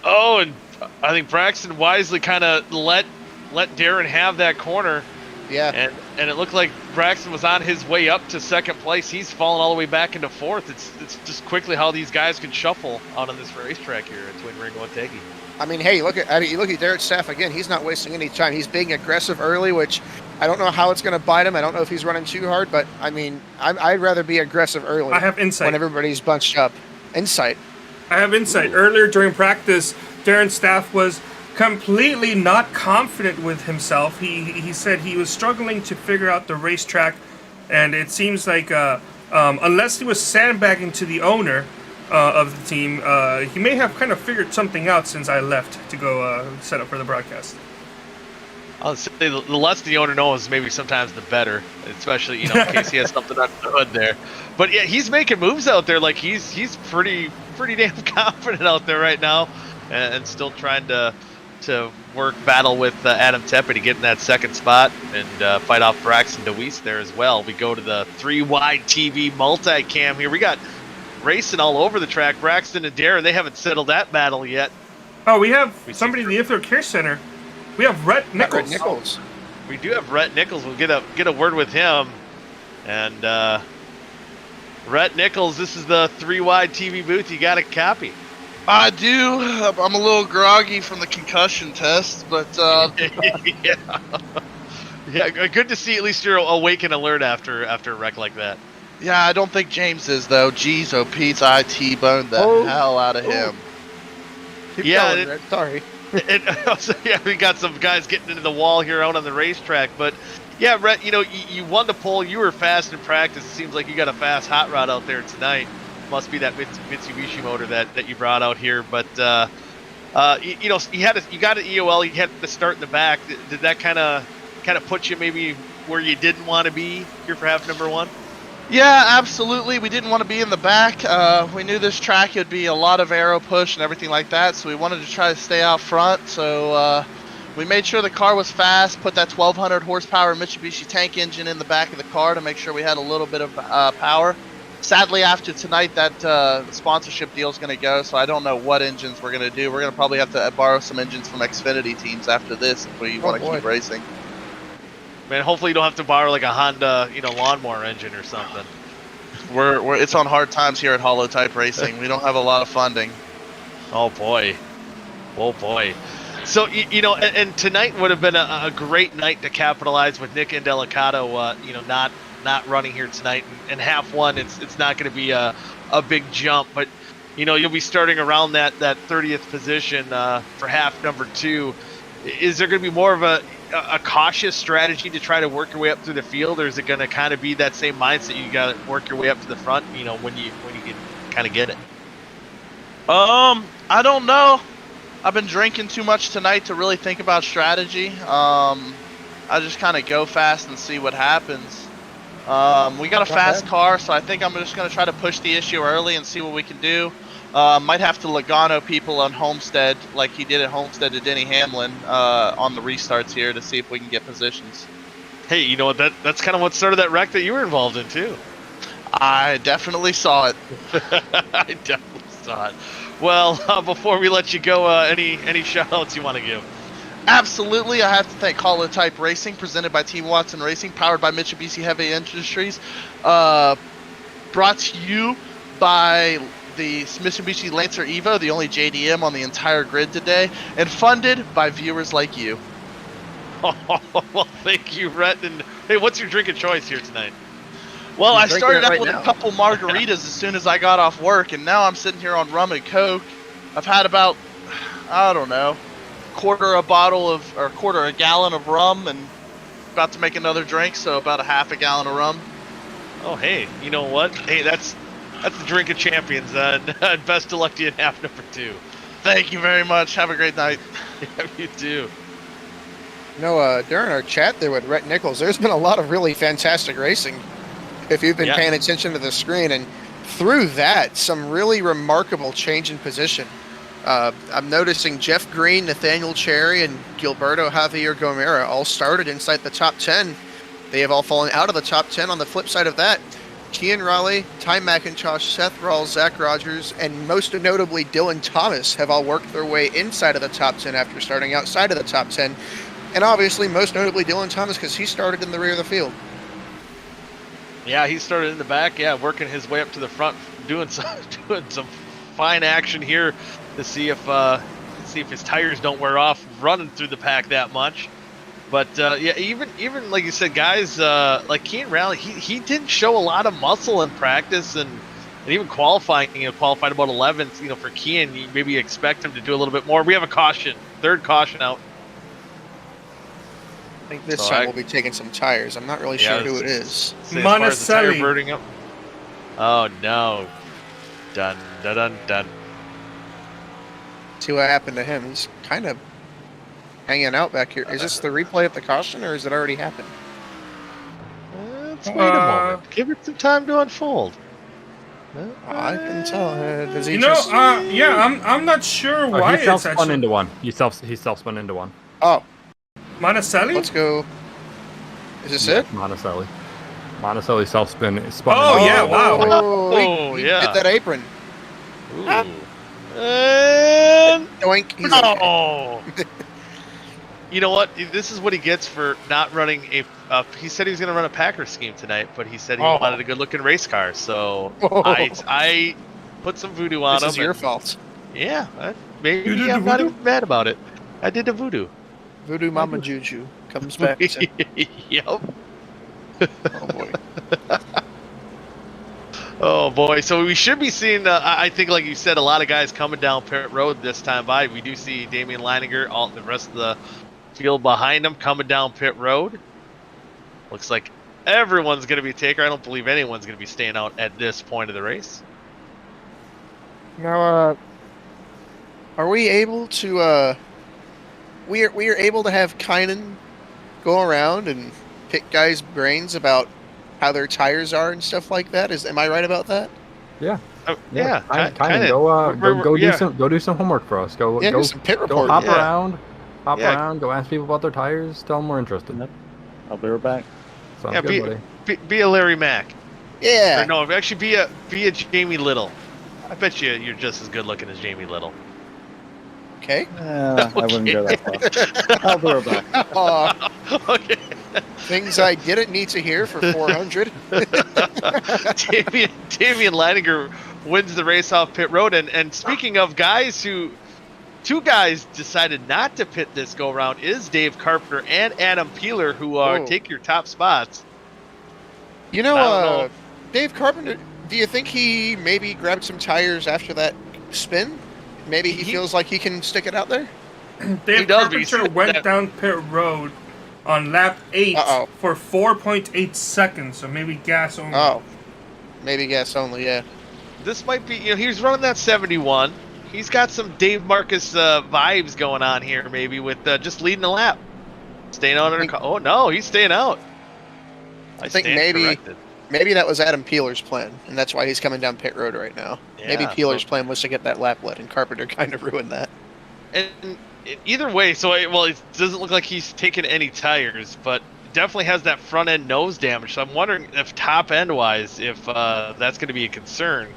Oh, and I think Braxton wisely kind of let Darren have that corner. Yeah. And it looked like Braxton was on his way up to 2nd place. He's fallen all the way back into 4th. It's just quickly how these guys can shuffle out on this racetrack here at Twin Ringo and Teggy. I mean, hey, you look at Darren Staff again. He's not wasting any time. He's being aggressive early, which I don't know how it's going to bite him. I don't know if he's running too hard, but I mean, I'd rather be aggressive early. I have insight. When everybody's bunched up. Insight. I have insight. Earlier during practice, Darren Staff was completely not confident with himself. He said he was struggling to figure out the racetrack, and it seems like unless he was sandbagging to the owner of the team, he may have kind of figured something out since I left to go set up for the broadcast. I'll say the less the owner knows, maybe sometimes the better, especially in case he has something under the hood there. But yeah, he's making moves out there. Like he's pretty damn confident out there right now, and still trying to battle with Adam Tepe to get in that 2nd spot and fight off Braxton DeWeese there as well. We go to the 3-wide TV multicam here. We got racing all over the track. Braxton and Darren, they haven't settled that battle yet. Oh, we have somebody in the Infield Care Center. We have Rhett Nichols. We do have Rhett Nichols. We'll get a word with him. And Rhett Nichols, this is the 3-wide TV booth. You got a copy. I do. I'm a little groggy from the concussion test, but yeah, good to see at least you're awake and alert after a wreck like that. Yeah, I don't think James is though. Jeez, oh Pete's I T-boned the hell out of him. Keep going, Red. Sorry. We got some guys getting into the wall here out on the racetrack, but yeah, Rhett, you won the pole. You were fast in practice. It seems like you got a fast hot rod out there tonight. Must be that Mitsubishi motor that you brought out here, but you got an EOL. You had to start in the back. Did that kind of put you maybe where you didn't want to be here for half number 1? Yeah, absolutely. We didn't want to be in the back. We knew this track would be a lot of aero push and everything like that, so we wanted to try to stay out front. So we made sure the car was fast, put that 1200 horsepower Mitsubishi tank engine in the back of the car to make sure we had a little bit of power. Sadly, after tonight, that sponsorship deal is going to go, so I don't know what engines we're going to do. We're going to probably have to borrow some engines from Xfinity teams after this if we want to keep racing. Man, hopefully you don't have to borrow like a Honda, lawnmower engine or something. It's on hard times here at Holotype Racing. We don't have a lot of funding. Oh boy. So and tonight would have been a great night to capitalize with Nick Indelicato, not running here tonight, and half 1. It's not going to be a big jump, but you'll be starting around that 30th position for half number 2. Is there going to be more of a a cautious strategy to try to work your way up through the field, or is it going to kind of be that same mindset you got to work your way up to the front? When you can kind of get it. I don't know. I've been drinking too much tonight to really think about strategy. I just kind of go fast and see what happens. We got a fast car, so I think I'm just going to try to push the issue early and see what we can do. Might have to Logano people on Homestead, like he did at Homestead to Denny Hamlin on the restarts here to see if we can get positions. Hey, you know what? That's kind of what started that wreck that you were involved in, too. I definitely saw it. I definitely saw it. Well, before we let you go, any shout-outs you want to give? Absolutely. I have to thank Hollow Type Racing, presented by Team Watson Racing, powered by Mitsubishi Heavy Industries, brought to you by the Mitsubishi Lancer Evo, the only JDM on the entire grid today, and funded by viewers like you. Well, thank you, Rhett. And hey, what's your drink of choice here tonight? Well, I started out with a couple margaritas as soon as I got off work, and now I'm sitting here on rum and Coke. I've had about, I don't know, quarter a gallon of rum, and about to make another drink, so about a half a gallon of rum. Oh, hey, you know what? Hey, that's the drink of champions. Best of luck to you in half number 2. Thank you very much. Have a great night. Yeah, you too. During our chat there with Rhett Nichols, there's been a lot of really fantastic racing. If you've been paying attention to the screen, and through that, some really remarkable change in position. I'm noticing Jeff Green, Nathaniel Cherry, and Gilberto Javier Gomera all started inside the top 10. They have all fallen out of the top 10. On the flip side of that, Kian Raleigh, Ty McIntosh, Seth Rawls, Zach Rogers, and most notably Dylan Thomas have all worked their way inside of the top 10 after starting outside of the top 10. And obviously, most notably Dylan Thomas, because he started in the rear of the field. Yeah, he started in the back, working his way up to the front, doing some fine action here to see if his tires don't wear off running through the pack that much. But even like you said, guys, like Kian Raleigh, he didn't show a lot of muscle in practice, and even qualifying, qualified about 11th. For Kian, you maybe expect him to do a little bit more. We have a caution, third caution out. I think this time we'll be taking some tires. I'm not really sure who it is. Monticelli. Burning up. Oh no! Dun dun dun dun. See what happened to him. He's kind of hanging out back here. Is this the replay of the caution, or has it already happened? Let's wait a moment. Give it some time to unfold. I can tell. Does he I'm not sure why he self-spun into one. He self-spun into one. Oh. Monticelli? Let's go. Is this it? Monticelli self-spin spun. Oh, yeah, wow. He hit that apron. Ooh. And Doink. He's okay. You know what? This is what he gets for not running he said he was going to run a Packer scheme tonight, but he said he wanted a good-looking race car. So I put some voodoo on him. This is your fault. Yeah, maybe I'm not even mad about it. I did the voodoo. Voodoo Mama Juju comes back. Yep. Oh boy. Oh boy. So we should be seeing, I think, like you said, a lot of guys coming down pit road this time by. We do see Damian Leininger, all the rest of the field behind him coming down pit road. Looks like everyone's going to be a taker. I don't believe anyone's going to be staying out at this point of the race. Now, are we able to? We are able to have Kynan go around and pick guys' brains about how their tires are and stuff like that. Am I right about that? Yeah. Yeah. Kind of. Go do some homework for us. Go some pit report. Go hop around. Go ask people about their tires. Tell them we're interested. Yep. I'll be right back. Sounds good, buddy. Be a Larry Mack. Yeah. Or no, actually be a Jamie Little. I bet you're just as good looking as Jamie Little. Okay. I wouldn't go that far. I'll be right back. Okay. Things I didn't need to hear for 400. Damian Leininger wins the race off pit road. And speaking of guys two guys decided not to pit this go round is Dave Carpenter and Adam Peeler, who take your top spots. You know, Dave Carpenter, do you think he maybe grabbed some tires after that spin? Maybe he feels like he can stick it out there? Dave Carpenter went down pit road on lap 8 Uh-oh. for 4.8 seconds. So maybe gas only. Oh, maybe gas only. Yeah. This might be, he's running that 71. He's got some Dave Marcus vibes going on here, maybe with just leading the lap, staying out under. Oh no, he's staying out. I think maybe that was Adam Peeler's plan, and that's why he's coming down pit road right now. Yeah, maybe Peeler's plan was to get that lap led, and Carpenter kind of ruined that. And either way, it doesn't look like he's taking any tires, but definitely has that front end nose damage. So I'm wondering if top end wise, if that's going to be a concern.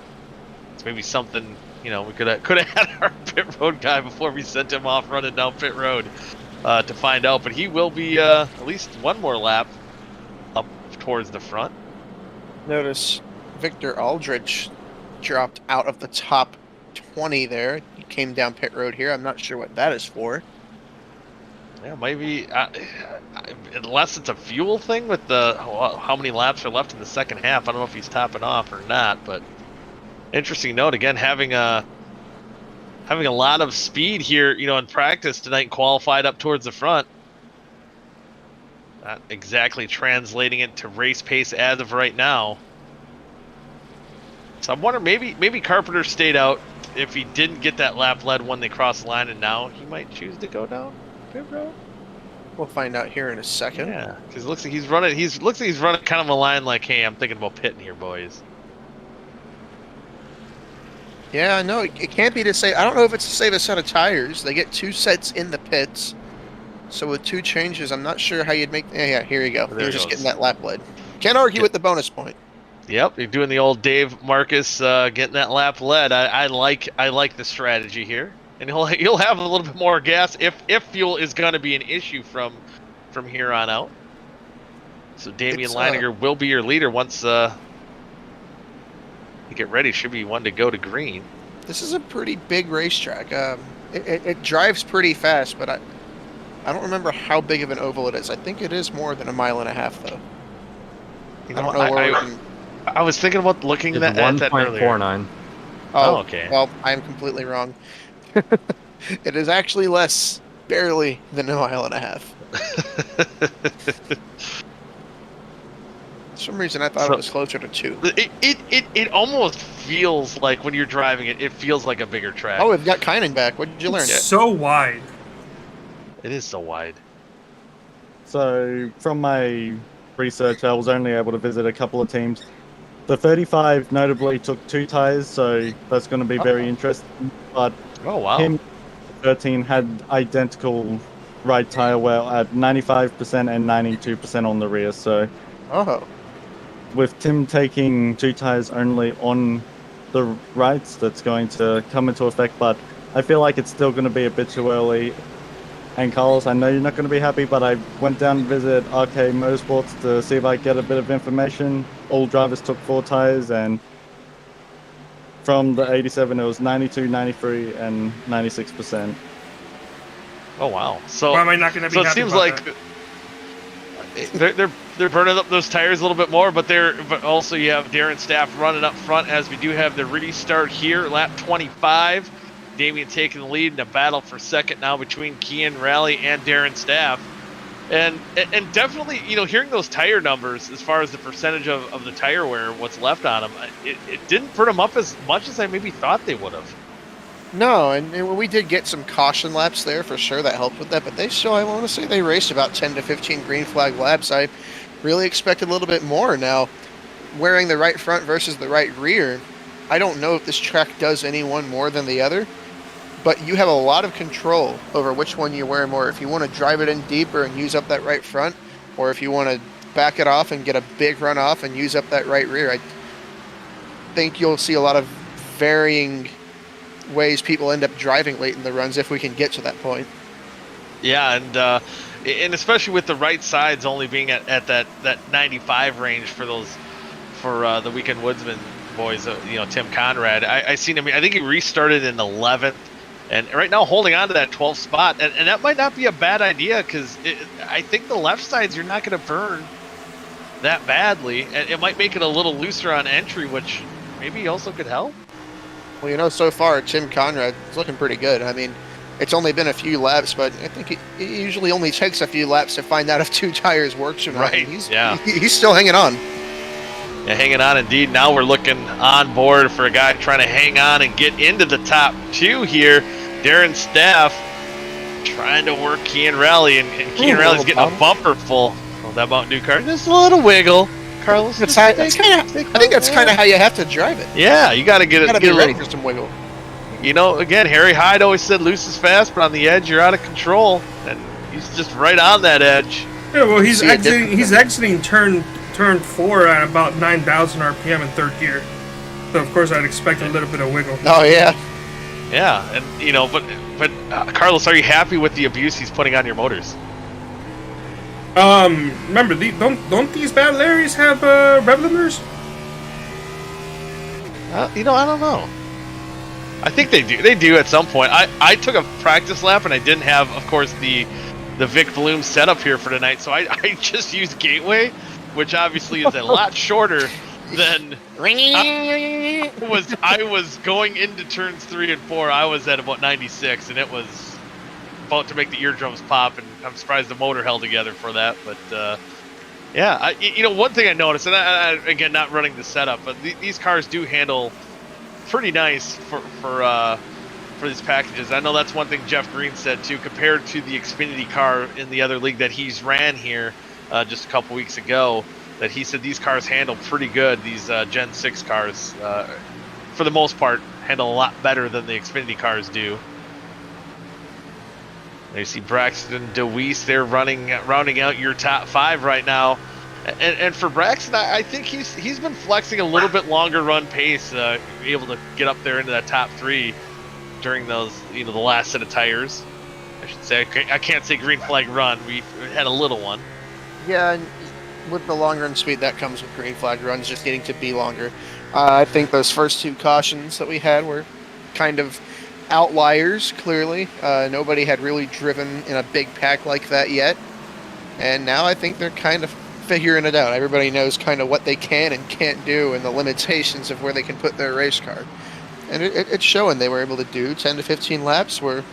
It's maybe something, we could have had our pit road guy before we sent him off running down pit road to find out. But he will be at least one more lap up towards the front. Notice Victor Aldrich dropped out of the top 20 there. He came down pit road here. I'm not sure what that is for. Yeah, maybe unless it's a fuel thing with how many laps are left in the second half. I don't know if he's topping off or not, but interesting note again, having a lot of speed here, in practice tonight and qualified up towards the front. Not exactly translating it to race pace as of right now. So I'm wondering maybe Carpenter stayed out if he didn't get that lap led when they crossed the line, and now he might choose to go down pit road. We'll find out here in a second. Yeah, because it looks like he's running kind of a line like, hey, I'm thinking about pitting here, boys. Yeah, no, it can't be to save. I don't know if it's to save a set of tires. They get 2 sets in the pits. So with 2 changes, I'm not sure how you'd make. Yeah, here you go. You're just getting that lap led. Can't argue with the bonus point. Yep, you're doing the old Dave Marcus getting that lap led. I like the strategy here, and he'll have a little bit more gas if fuel is going to be an issue from here on out. So Damian Leininger will be your leader once you get ready. Should be one to go to green. This is a pretty big racetrack. It drives pretty fast, but I don't remember how big of an oval it is. I think it is more than 1.5 miles, though. I don't know where I was thinking about looking at that earlier. 1.49. Oh, okay. Well, I'm completely wrong. It is actually less, barely, than 1.5 miles. For some reason, I thought it was closer to 2. It almost feels like when you're driving it feels like a bigger track. Oh, we've got Kynan back. What did you learn? It's so wide. It is so wide. So, from my research, I was only able to visit a couple of teams. The 35 notably took 2 tires, so that's going to be very interesting. But oh wow, him 13 had identical right tire wear at 95% and 92% on the rear. So, with Tim taking 2 tires only on the rights, that's going to come into effect. But I feel like it's still going to be a bit too early. And Carlos, I know you're not going to be happy, but I went down to visit RK Motorsports to see if I could get a bit of information. All drivers took 4 tires, and from the 87, it was 92, 93, and 96%. Oh wow! So why am I not going to be? So it happy seems about like they're burning up those tires a little bit more, but also you have Darren Staff running up front as we do have the restart here, lap 25. Damian taking the lead in a battle for second now between Kian Raleigh and Darren Staff. And definitely, hearing those tire numbers as far as the percentage of the tire wear, what's left on them, it didn't burn them up as much as I maybe thought they would have. No, and we did get some caution laps there for sure. That helped with that, but they still, I want to say they raced about 10 to 15 green flag laps. I really expected a little bit more. Now, wearing the right front versus the right rear, I don't know if this track does any one more than the other. But you have a lot of control over which one you wear more. If you want to drive it in deeper and use up that right front, or if you want to back it off and get a big run off and use up that right rear, I think you'll see a lot of varying ways people end up driving late in the runs if we can get to that point. Yeah, and especially with the right sides only being at that 95 range for the Weekend Woodsman boys, Tim Conrad. I seen him. I think he restarted in 11th. And right now holding on to that 12th spot, and that might not be a bad idea because I think the left sides you're not going to burn that badly, and it might make it a little looser on entry, which maybe also could help. Well, so far Tim Conrad is looking pretty good. I mean, it's only been a few laps, but I think it usually only takes a few laps to find out if 2 tires works or not. Right, And yeah. He's still hanging on. Yeah, hanging on indeed. Now we're looking on board for a guy trying to hang on and get into the top 2 here. Darren Staff trying to work Kean Rally, and Kean Rally's getting a bumper full of that Mountain Dew car. Just a little wiggle. Carlos, I think that's kind of how you have to drive it. Yeah, you got to get it. You got to be ready for some wiggle. You know, again, Harry Hyde always said loose is fast, but on the edge you're out of control, and he's just right on that edge. Yeah, well, he's exiting turn 4 at about 9,000 RPM in 3rd gear. So of course I'd expect a little bit of wiggle. Oh yeah. Yeah, and you know, but Carlos, are you happy with the abuse he's putting on your motors? Remember, don't these bad Larrys have rev limiters? You know, I don't know. I think they do. They do at some point. I took a practice lap and I didn't have, of course, the Vic Bloom setup here for tonight, so I just used Gateway, which obviously is a lot shorter than I was going into turns 3 and 4. I was at about 96, and it was about to make the eardrums pop, and I'm surprised the motor held together for that. But yeah, you know, one thing I noticed, and I again, not running the setup, but these cars do handle pretty nice for these packages. I know that's one thing Jeff Green said too, compared to the Xfinity car in the other league that he's ran here just a couple weeks ago, that he said these cars handle pretty good. These Gen 6 cars, for the most part, handle a lot better than the Xfinity cars do. There you see Braxton DeWeese there rounding out your top 5 right now. And for Braxton, I think he's been flexing a little bit longer run pace, able to get up there into that top 3 during those, you know, the last set of tires. I should say, I can't say green flag run. We had a little one. Yeah, and with the long run speed that comes with green flag runs, just needing to be longer. I think those first 2 cautions that we had were kind of outliers, clearly. Nobody had really driven in a big pack like that yet. And now I think they're kind of figuring it out. Everybody knows kind of what they can and can't do and the limitations of where they can put their race car. And it's showing. They were able to do 10 to 15 laps where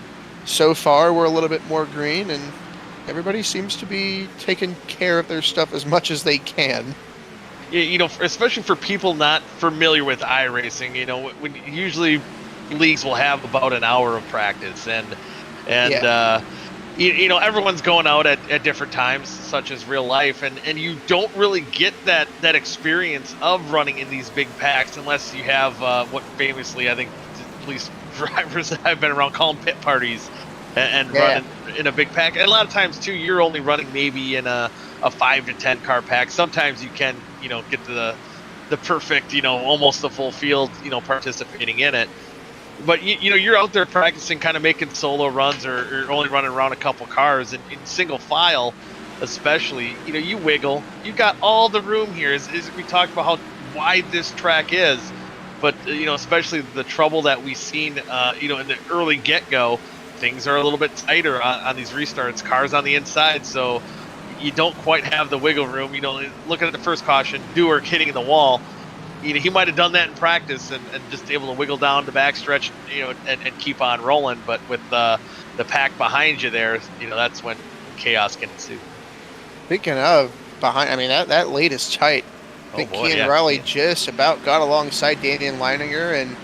so far we're a little bit more green, and everybody seems to be taking care of their stuff as much as they can. You know, especially for people not familiar with iRacing, you know, when usually leagues will have about an hour of practice, and yeah. You know, everyone's going out at different times, such as real life, and you don't really get that experience of running in these big packs unless you have what famously I think police drivers that I've been around call them pit parties, and running in a big pack. And a lot of times too, you're only running maybe in a 5 to 10 car pack. Sometimes you can, you know, get to the perfect, you know, almost the full field, you know, participating in it. But you know, you're out there practicing, kind of making solo runs or only running around a couple cars, and in single file especially, you know, you wiggle. You got all the room here. As we talked about how wide this track is, but you know, especially the trouble that we've seen, you know, in the early get-go, things are a little bit tighter on these restarts. Cars on the inside, so you don't quite have the wiggle room. You know, looking at the first caution, Dewar hitting the wall. You know, he might have done that in practice and just able to wiggle down the backstretch, you know, and keep on rolling. But with the pack behind you there, you know, that's when chaos can ensue. Speaking of behind, I mean, that lead is tight. I think Kean Riley just about got alongside Damian Leininger, and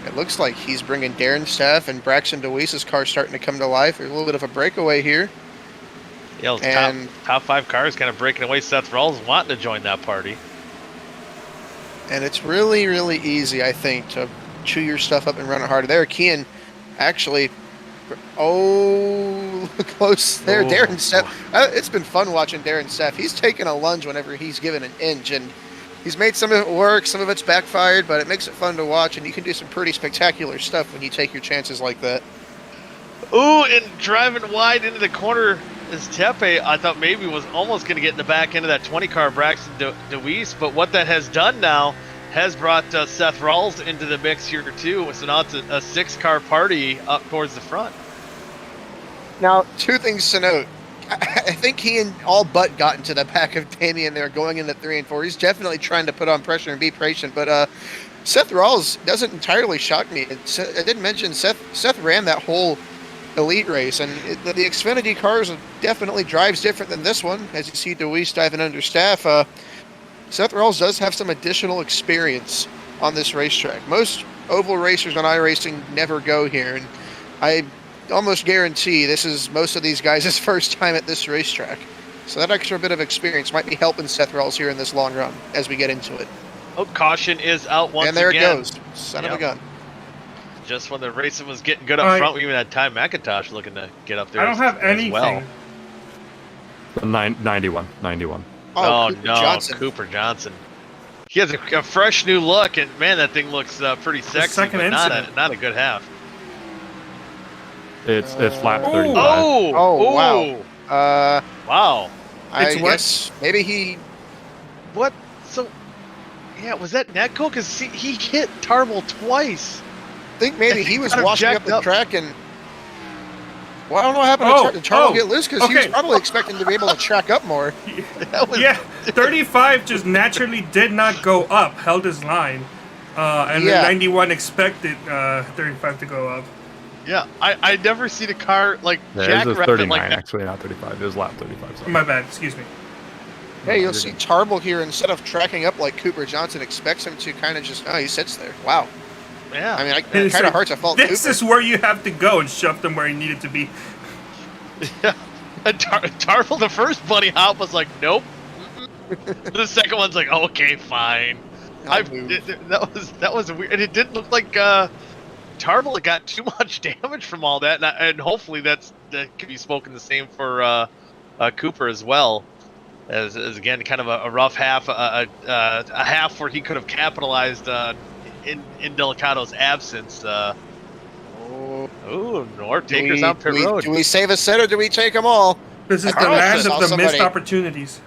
it looks like he's bringing Darren Steff and Braxton DeWeese's car starting to come to life. There's a little bit of a breakaway here. Yeah, and top 5 cars kind of breaking away. Seth Rawls wanting to join that party. And it's really, really easy, I think, to chew your stuff up and run it harder. There, Kean actually, close there. Oh, Darren Steff. It's been fun watching Darren Steff. He's taken a lunge whenever he's given an inch, and he's made some of it work, some of it's backfired, but it makes it fun to watch, and you can do some pretty spectacular stuff when you take your chances like that. Ooh, and driving wide into the corner is Tepe. I thought maybe was almost going to get in the back end of that 20 car Braxton DeWeese, but what that has done now has brought Seth Rawls into the mix here too. So now it's a 6-car party up towards the front. Now, 2 things to note. I think he and all but got into the back of Damian there going into 3 and 4. He's definitely trying to put on pressure and be patient, but Seth Rawls doesn't entirely shock me. I didn't mention Seth ran that whole elite race, and the Xfinity cars definitely drives different than this one. As you see Deweese diving under staff, Seth Rawls does have some additional experience on this racetrack. Most oval racers on iRacing never go here, and I almost guarantee this is most of these guys' first time at this racetrack. So that extra bit of experience might be helping Seth Rawls here in this long run as we get into it. Oh, caution is out once again. And there it goes. Son of a gun. Just when the racing was getting good up front, we even had Ty McIntosh looking to get up there. I don't have anything. Well. 91. Oh, Cooper no, Johnson. Cooper Johnson. He has a fresh new look, and man, that thing looks pretty sexy, but not a good half. It's lap 35. Oh, wow. Wow. I guess maybe he... What? So, yeah, was that Netco? Because he hit Tarble twice. I think maybe he was kind of washing up jacked the up. track and... Well, I don't know what happened to Tarble get loose because he was probably expecting to be able to track up more. Yeah, 35 just naturally did not go up, held his line. And then 91 expected 35 to go up. Yeah, I never seen a car like It was jackrabbit 39, like that. actually, not 35. It was lap 35. Sorry. My bad, excuse me. Hey, you'll see Tarble here, instead of tracking up like Cooper Johnson expects him to, kind of just, he sits there. Wow. Yeah. I mean, it kind of hurts to fault This Cooper. is where you have to go and shove them where he needed to be. Yeah. And Tarble, the first bunny hop was like, nope. The second one's like, okay, fine. That was weird, and it didn't look like Tarble got too much damage from all that, and hopefully that can be spoken the same for Cooper as well, as again kind of a rough half, a half where he could have capitalized in Delicato's absence. North takers on pit road. Do we save a set or do we take them all? This is the Carlson land saw of the somebody. missed opportunities.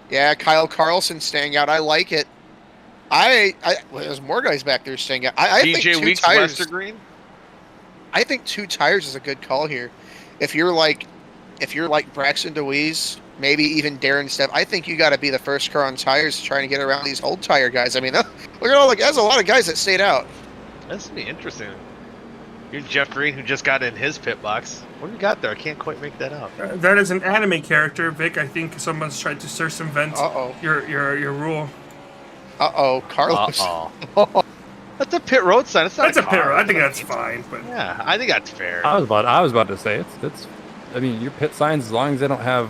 Yeah, Kyle Carlson staying out. I like it. There's more guys back there staying out. I think DJ two Weeks, tires. Westergreen. I think 2 tires is a good call here. If you're like Braxton Deweese, maybe even Darren Stepp, I think you got to be the first car on tires trying to get around these old tire guys. I mean, look at all there's a lot of guys that stayed out. That's gonna be interesting. Here's Jeff Green, who just got in his pit box. What do you got there? I can't quite make that out. That is an anime character, Vic. I think someone's tried to circumvent your rule. Carlos. That's a pit road sign. That's a pit road. I think that's fine. But yeah, I think that's fair. I was about to say it's. I mean, your pit signs, as long as they don't have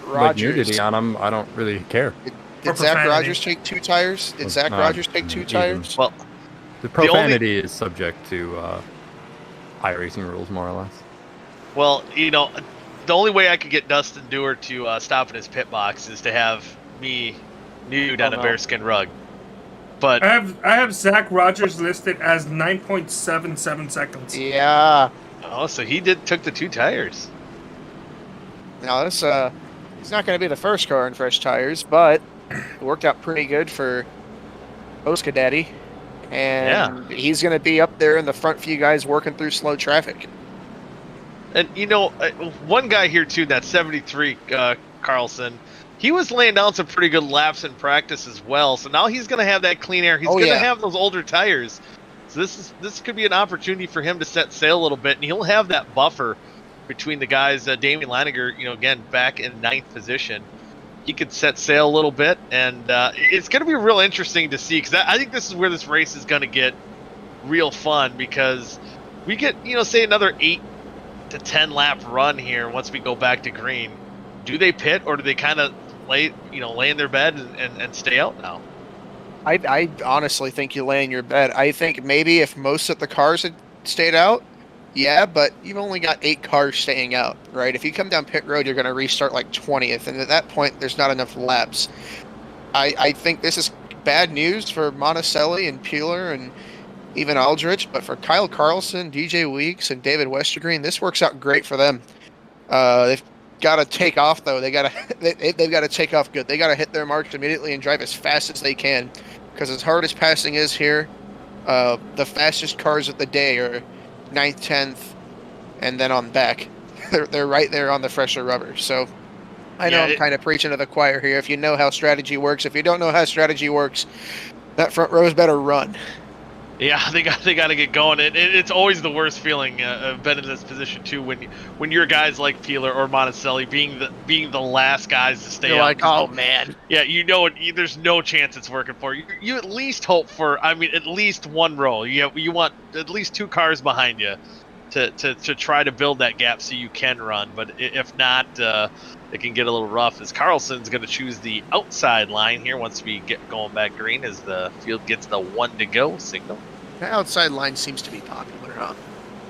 like nudity on them, I don't really care. Did Zach Rogers take 2 tires? Did Zach Rogers take 2 tires? Well, the profanity is subject to iRacing rules, more or less. Well, the only way I could get Dustin Dewar to stop in his pit box is to have me nude on a bearskin rug. But I have Zach Rogers listed as 9.77 seconds. Yeah. Oh, so he took the 2 tires. Now this he's not going to be the first car in fresh tires, but it worked out pretty good for OSCA Daddy, and he's going to be up there in the front few guys working through slow traffic. And one guy here too, that 73 Carlson, he was laying down some pretty good laps in practice as well. So now he's going to have that clean air. He's going to have those older tires. So this could be an opportunity for him to set sail a little bit, and he'll have that buffer between the guys. Damian Leininger, again back in 9th position, he could set sail a little bit, and it's going to be real interesting to see, because I think this is where this race is going to get real fun, because we get say another 8 to 10 lap run here once we go back to green. Do they pit, or do they kind of lay in their bed and stay out now? I honestly think you lay in your bed. I think maybe if most of the cars had stayed out, yeah, but you've only got 8 cars staying out, right? If you come down pit road, you're going to restart like 20th, and at that point, there's not enough laps. I think this is bad news for Monticelli and Peeler and even Aldrich, but for Kyle Carlson, DJ Weeks, and David Westergreen, this works out great for them. They've got to take off though. They've got to take off good. They got to hit their marks immediately and drive as fast as they can, because as hard as passing is here, the fastest cars of the day are 9th, 10th, and then on back. They're right there on the fresher rubber. So I know I'm kind of preaching to the choir here. If you know how strategy works, if you don't know how strategy works, that front row's better run. Yeah, they got to get going. It's always the worst feeling been in this position too when you're guys like Peeler or Monticelli being the last guys to stay You're up. like, oh man. Yeah, there's no chance it's working for you. You at least hope for, I mean, at least one row. You want at least 2 cars behind you to try to build that gap so you can run. But if not, it can get a little rough. As Carlson's going to choose the outside line here once we get going back green as the field gets the 1 to go signal. The outside line seems to be popular, huh?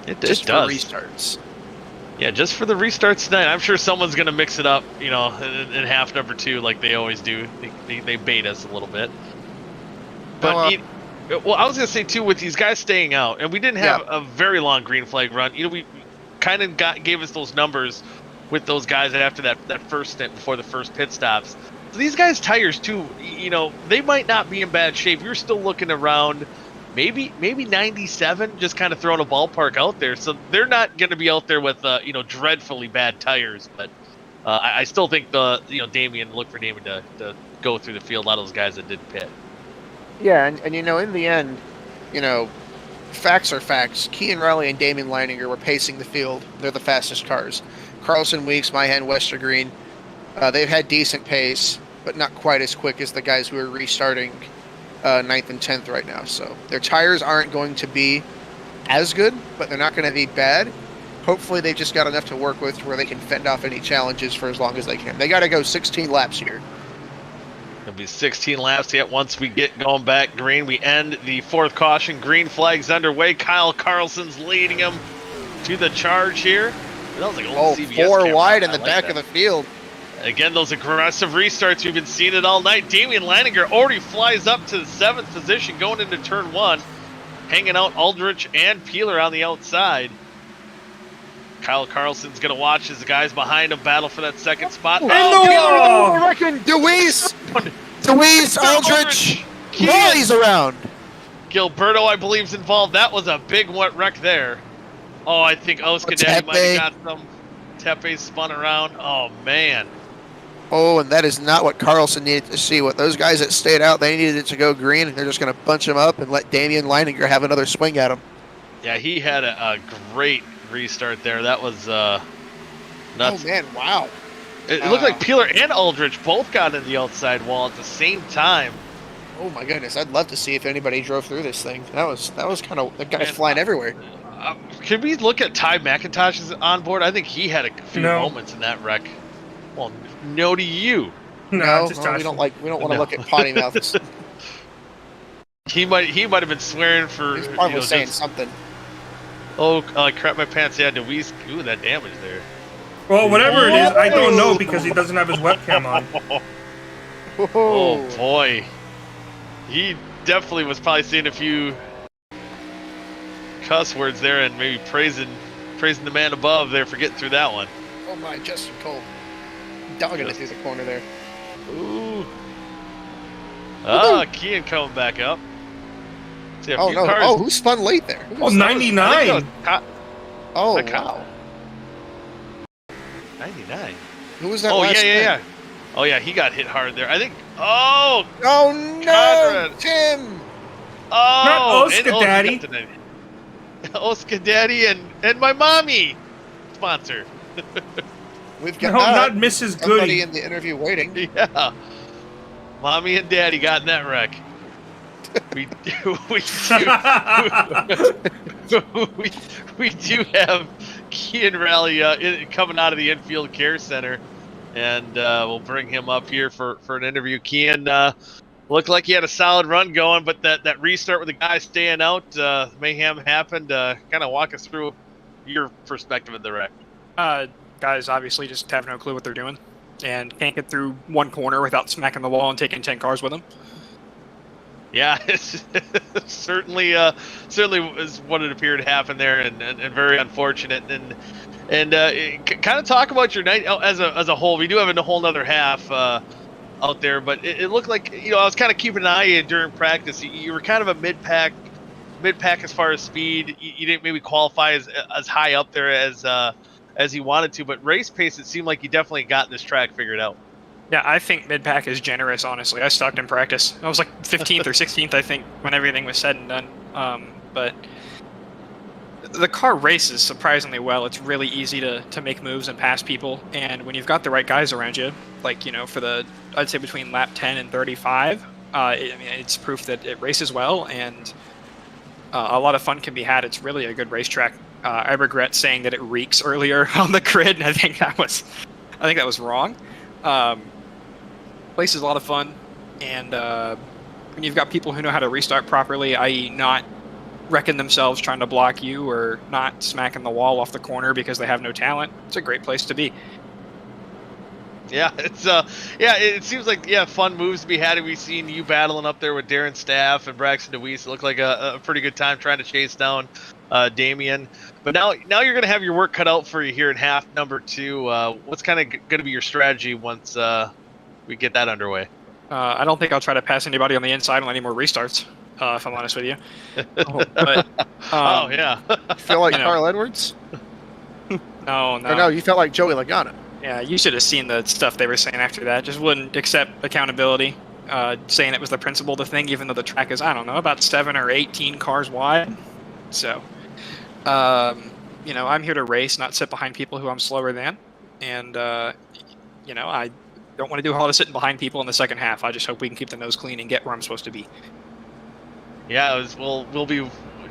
It Just does. for restarts. Yeah, just for the restarts tonight. I'm sure someone's going to mix it up, in half number 2 like they always do. They bait us a little bit. But, well, I was going to say, too, with these guys staying out, and we didn't have a very long green flag run. We kind of gave us those numbers with those guys after that first stint before the first pit stops. So these guys' tires, too, they might not be in bad shape. You're still looking around maybe 97, just kind of throwing a ballpark out there. So they're not going to be out there with dreadfully bad tires. But I still think Damien, look for Damien to go through the field. A lot of those guys that did pit. Yeah, and in the end, facts are facts. Kean Riley and Damien Leininger were pacing the field. They're the fastest cars. Carlson, Weeks, Myhan, Westergreen, they've had decent pace, but not quite as quick as the guys who are restarting 9th and 10th right now. So their tires aren't going to be as good, but they're not going to be bad. Hopefully they've just got enough to work with where they can fend off any challenges for as long as they can. They got to go 16 laps here. It'll be 16 laps yet. Once we get going back green, we end the 4th caution. Green flag's underway. Kyle Carlson's leading him to the charge here. That was like an old CBS 4 camera. wide in I the like back that. of the field. Again, those aggressive restarts, we've been seeing it all night. Damien Leininger already flies up to the 7th position going into turn 1, hanging out Aldrich and Peeler on the outside. Kyle Carlson's going to watch as the guys behind him battle for that 2nd spot. Deweese, Aldrich, Wally's around. Gilberto, I believe, is involved. That was a big wreck there. Oh, I think OSCA Daddy might have got some. Tepe spun around. Oh, man. Oh, and that is not what Carlson needed to see. What those guys that stayed out, they needed it to go green, and they're just going to bunch him up and let Damien Leininger have another swing at him. Yeah, he had a great restart there. That was nuts. Oh, man, wow. It looked like Peeler and Aldrich both got in the outside wall at the same time. Oh, my goodness. I'd love to see if anybody drove through this thing. That was kind of, the guy's flying everywhere. Can we look at Ty McIntosh's on board? I think he had a few moments in that wreck. Well, no to you. No, we don't want to look at potty mouths. He might have been swearing for. He's probably saying something. Oh, crap my pants! Yeah, Deweese. Ooh, that damage there. Well, whatever it is, I don't know because he doesn't have his webcam on. Oh boy, he definitely was probably seeing a few cuss words there and maybe praising the man above there for getting through that one. Oh my, Justin Cole. Dogging it through the corner there. Ooh. Ah, Kean coming back up. See, oh, no. cars. Oh, who spun late there? Oh, 99. Oh, wow. 99. Who was that? Oh, last yeah. Oh, yeah, he got hit hard there. I think. Oh! Oh, no! Conrad. Tim! Oh! Not OSCA Daddy. OSCA Daddy and my mommy sponsor. We've got not Mrs. somebody Goody. in the interview waiting. Yeah. Mommy and Daddy got in that wreck. we do have Kean Raleigh coming out of the infield care center, and we'll bring him up here for an interview. Kean looked like he had a solid run going, but that restart with the guy staying out, mayhem happened. Kind of walk us through your perspective of the wreck. Guys obviously just have no clue what they're doing and can't get through one corner without smacking the wall and taking 10 cars with them. Yeah, it's certainly is what it appeared to happen there, and very unfortunate. And kind of talk about your night as a whole. We do have a whole nother half out there, but it looked like I was kind of keeping an eye on you during practice. You were kind of a mid pack as far as speed. You didn't maybe qualify as high up there as you wanted to, but race pace, it seemed like you definitely got this track figured out. Yeah, I think mid-pack is generous, honestly. I sucked in practice. I was like 15th or 16th, I think, when everything was said and done. But the car races surprisingly well. It's really easy to make moves and pass people, and when you've got the right guys around you, like, you know, for the, I'd say between lap 10 and 35, it's proof that it races well, and a lot of fun can be had. It's really a good racetrack. I regret saying that it reeks earlier on the grid, and I think that was wrong. Place is a lot of fun, and when you've got people who know how to restart properly, i.e. not wrecking themselves trying to block you or not smacking the wall off the corner because they have no talent, it's a great place to be. Yeah, it's it seems like fun moves to be had. We've seen you battling up there with Darren Staff and Braxton DeWeese. It looked like a pretty good time trying to chase down Damien. But now you're going to have your work cut out for you here in half number 2. What's kind of going to be your strategy once we get that underway? I don't think I'll try to pass anybody on the inside on any more restarts, if I'm honest with you. But, oh, yeah. You feel like Carl Edwards? No. Or no, you felt like Joey Logano. Yeah, you should have seen the stuff they were saying after that. Just wouldn't accept accountability, saying it was the principal to thing, even though the track is, I don't know, about 7 or 18 cars wide. So, I'm here to race, not sit behind people who I'm slower than. And, I don't want to do a whole lot of sitting behind people in the second half. I just hope we can keep the nose clean and get where I'm supposed to be. Yeah, we'll be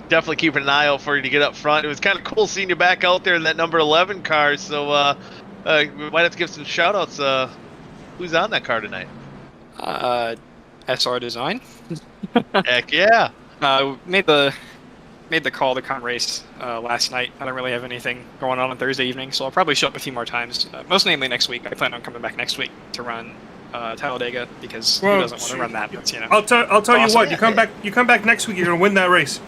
definitely keeping an eye out for you to get up front. It was kind of cool seeing you back out there in that number 11 car, so we might have to give some shout-outs. Who's on that car tonight? SR Design. Heck yeah. Made the call to come race last night. I don't really have anything going on Thursday evening, so I'll probably show up a few more times. Most namely next week. I plan on coming back next week to run Talladega, because who doesn't want to run that? That's, I'll tell awesome. you what. You come back next week. You're gonna win that race.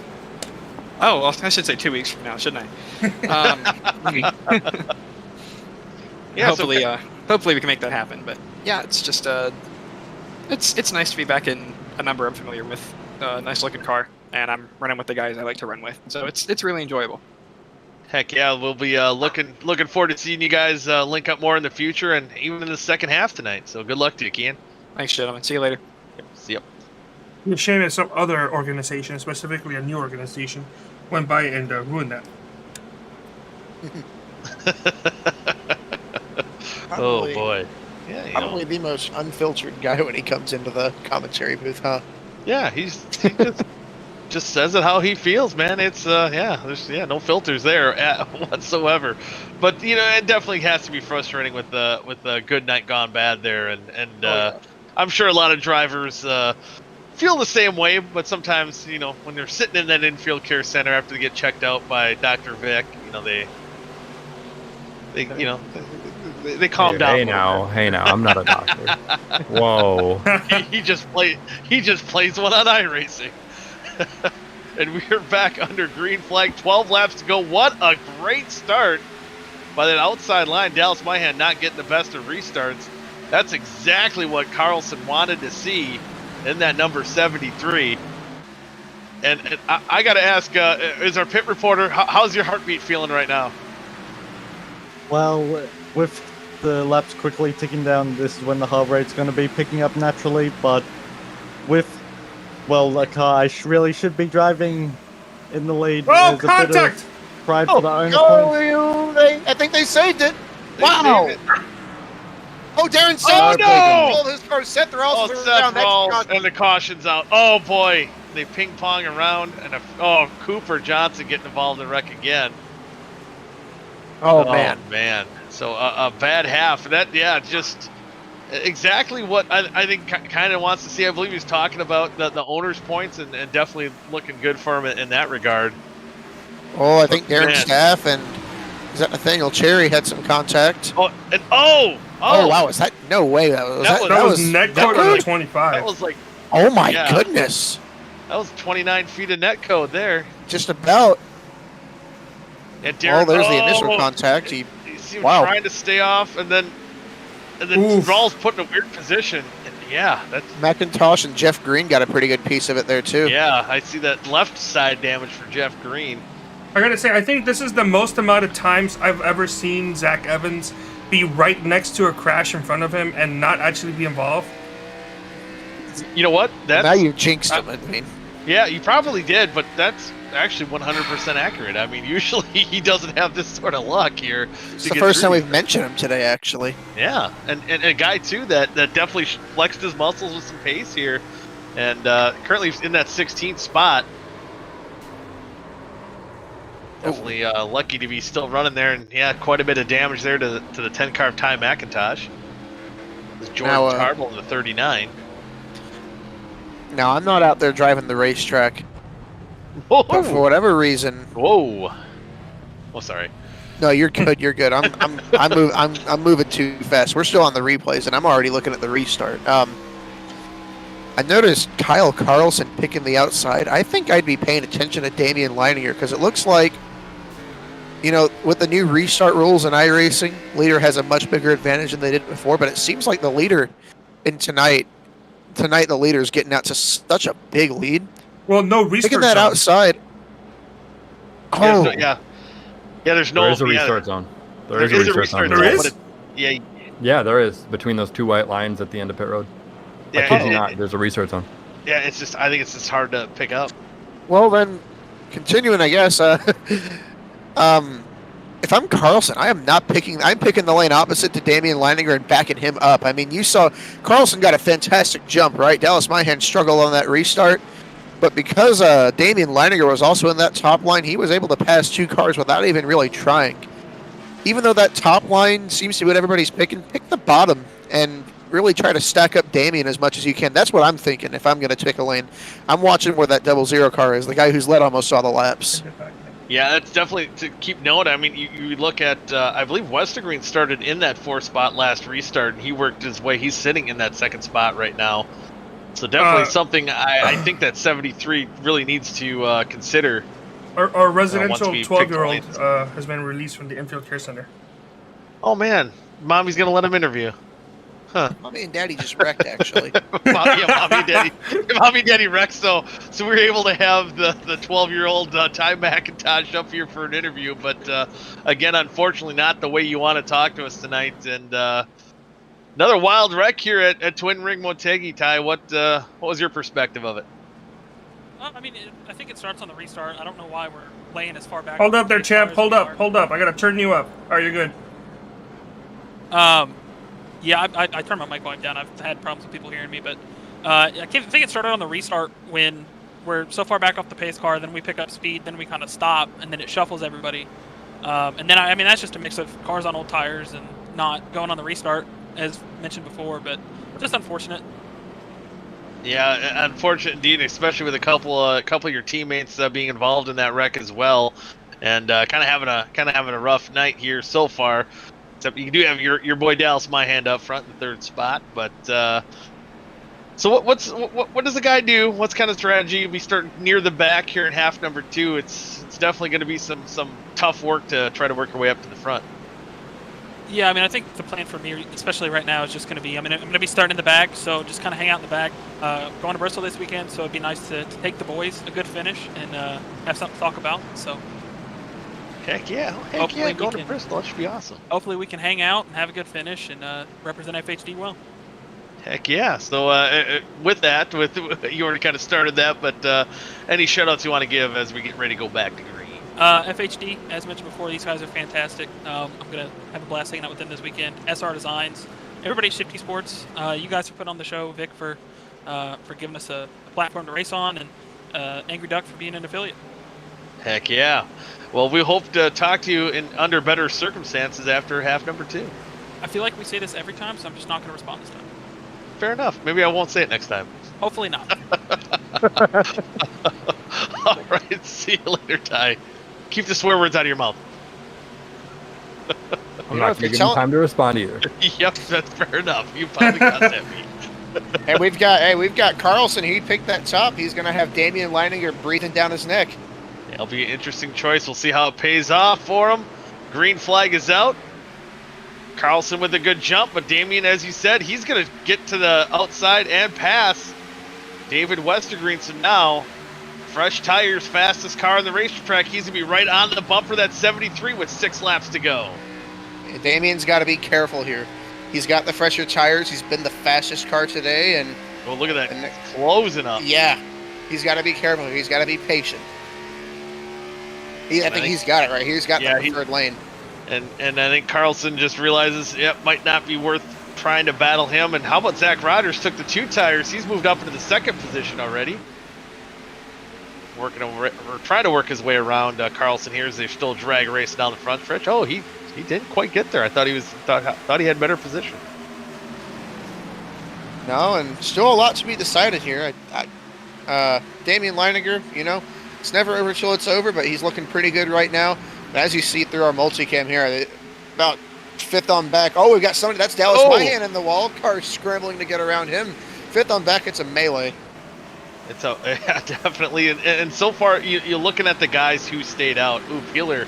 Oh, well, I should say 2 weeks from now, shouldn't I? Yeah. Hopefully we can make that happen. But yeah, it's just it's nice to be back in a number I'm familiar with, a nice looking car, and I'm running with the guys I like to run with. So it's really enjoyable. Heck yeah, we'll be looking forward to seeing you guys link up more in the future and even in the second half tonight. So good luck to you, Kian. Thanks, gentlemen. See you later. See ya. It's a shame that some other organization, specifically a new organization, went by and ruined that. Oh boy. Yeah, Probably the most unfiltered guy when he comes into the commentary booth, huh? Yeah, he just says it how he feels, man. It's there's no filters there whatsoever. But it definitely has to be frustrating with the good night gone bad there, and I'm sure a lot of drivers feel the same way. But sometimes when they're sitting in that infield care center after they get checked out by Dr. Vic, they calm down. Hey now, I'm not a doctor. Whoa. he just plays one on iRacing. And we're back under green flag. 12 laps to go. What a great start by that outside line. Dallas Myhan not getting the best of restarts. That's exactly what Carlson wanted to see in that number 73. And I got to ask, is our pit reporter, how's your heartbeat feeling right now? Well, with the laps quickly ticking down, this is when the heart rate's going to be picking up naturally, but with, a car I really should be driving in the lead. Oh, There's a bit contact! of pride for the owner points. I think they saved it. They Wow! saved it. Oh, Darren Oh, Seth! no! Oh, this car's Seth Rawls Oh, is Seth down. Rawls, and the caution's out. Oh, boy. They ping-pong around, and Cooper Johnson getting involved in the wreck again. Oh, man. Man. So a bad half. That, just exactly what I think kind of wants to see. I believe he's talking about the owner's points, and definitely looking good for him in that regard. Oh, I think Darren Man. Staff and is that Nathaniel Cherry had some contact. Oh, wow! Is that no way? That That was net code on the 25. That was like, oh my goodness! that was 29 feet of net code there. Just about. And Darren, there's the initial contact. You see him trying to stay off, and then Rawls put in a weird position. And that's McIntosh and Jeff Green got a pretty good piece of it there too. Yeah, I see that left side damage for Jeff Green. I gotta say, I think this is the most amount of times I've ever seen Zach Evans be right next to a crash in front of him and not actually be involved. You know what? Now you jinxed him. I mean, Yeah, you probably did, but that's actually 100% accurate. I mean, usually he doesn't have this sort of luck here. It's the first time we've mentioned him today, actually. Yeah, and a guy too that definitely flexed his muscles with some pace here, and currently in that 16th spot. Definitely lucky to be still running there, and yeah, quite a bit of damage there to the 10 car of Ty McIntosh. Jordan Tarbell in the 39. Now I'm not out there driving the racetrack, Whoa. but for whatever reason. Whoa. Oh, sorry. No, you're good. You're good. I'm moving too fast. We're still on the replays, and I'm already looking at the restart. I noticed Kyle Carlson picking the outside. I think I'd be paying attention to Damian Leininger because it looks like, you know, with the new restart rules in iRacing, leader has a much bigger advantage than they did before. But it seems like the leader in tonight the leader's getting out to such a big lead. Well, no restart Picking that zone. outside. Oh, yeah. There's no. There is a restart zone. There is a restart zone. There is? Yeah, there is between those two white lines at the end of pit road. Yeah, I kid you not, there's a restart zone. Yeah, it's just I think it's just hard to pick up. Well, then, continuing, I guess. If I'm Carlson, I'm picking the lane opposite to Damian Leininger and backing him up. I mean, you saw Carlson got a fantastic jump, right? Dallas Myhan struggled on that restart, but because Damian Leininger was also in that top line, he was able to pass two cars without even really trying. Even though that top line seems to be what everybody's picking, pick the bottom and really try to stack up Damian as much as you can. That's what I'm thinking if I'm going to pick a lane. I'm watching where that 00 car is, the guy who's led almost all the laps. Yeah, that's definitely to keep note. I mean, you look at, I believe Westergreen started in that 4th spot last restart, and he worked his way. He's sitting in that 2nd spot right now. So definitely something I think that 73 really needs to consider. Our residential 12-year-old has been released from the infield care center. Oh, man. Mommy's going to let him interview. Huh. Mommy and Daddy just wrecked, actually. Mommy and Daddy wrecked, so we were able to have the 12-year-old Ty McIntosh up here for an interview, but again, unfortunately, not the way you want to talk to us tonight. And another wild wreck here at Twin Ring Motegi. Ty, what was your perspective of it? I mean, I think it starts on the restart. I don't know why we're laying as far back. Hold up there, champ. Hold up. I gotta turn you up. Are you good? Yeah, I turned my mic volume down. I've had problems with people hearing me, but I think it started on the restart when we're so far back off the pace car, then we pick up speed, then we kind of stop, and then it shuffles everybody. And then, I mean, that's just a mix of cars on old tires and not going on the restart, as mentioned before, but just unfortunate. Yeah, unfortunate indeed, especially with a couple of your teammates being involved in that wreck as well, and kind of having a rough night here so far. Except you do have your boy Dallas Myhan up front in the 3rd spot, but so what does the guy do? What's kind of strategy? We start near the back here in half number 2. It's definitely going to be some tough work to try to work your way up to the front. Yeah, I mean, I think the plan for me, especially right now, is just going to be, I mean, I'm going to be starting in the back, so just kind of hang out in the back. Going to Bristol this weekend, so it'd be nice to take the boys a good finish and have something to talk about. So. Heck yeah, going to Bristol, that should be awesome. Hopefully we can hang out and have a good finish and represent FHD well. Heck yeah. So with that, you already kind of started that, but any shout-outs you want to give as we get ready to go back to green? FHD, as mentioned before, these guys are fantastic. I'm going to have a blast hanging out with them this weekend. SR Designs, everybody at Shifty Sports. You guys have put on the show, Vic, for giving us a platform to race on, and Angry Duck for being an affiliate. Heck yeah. Well, we hope to talk to you under better circumstances after half number 2. I feel like we say this every time, so I'm just not going to respond this time. Fair enough. Maybe I won't say it next time. Hopefully not. All right. See you later, Ty. Keep the swear words out of your mouth. I'm not going to give him time to respond either. Yep, that's fair enough. You probably got that beat. And we've got Carlson. He picked that top. He's going to have Damian Leininger breathing down his neck. It'll be an interesting choice. We'll see how it pays off for him. Green flag is out. Carlson with a good jump, but Damian, as you said, he's going to get to the outside and pass David Westergreen. So now, fresh tires, fastest car on the racetrack. He's going to be right on the bumper, that 73 with 6 laps to go. Damian's got to be careful here. He's got the fresher tires. He's been the fastest car today, and oh, look at that, closing up. Yeah, He's got to be careful. He's got to be patient. I think he's got it right. He's got the preferred lane. And I think Carlson just realizes it might not be worth trying to battle him. And how about Zach Rogers took the 2 tires? He's moved up into the 2nd position already. Working over, or trying to work his way around Carlson here as they still drag racing down the front stretch. Oh, he didn't quite get there. I thought thought he had better position. No, and still a lot to be decided here. Damian Leininger, it's never over till it's over, but he's looking pretty good right now. But as you see through our multicam here, about 5th on back. Oh, we've got somebody. That's Dallas Mahan in the wall. Car scrambling to get around him. 5th on back, it's a melee. It's definitely. And so far, you're looking at the guys who stayed out. Ooh, Peeler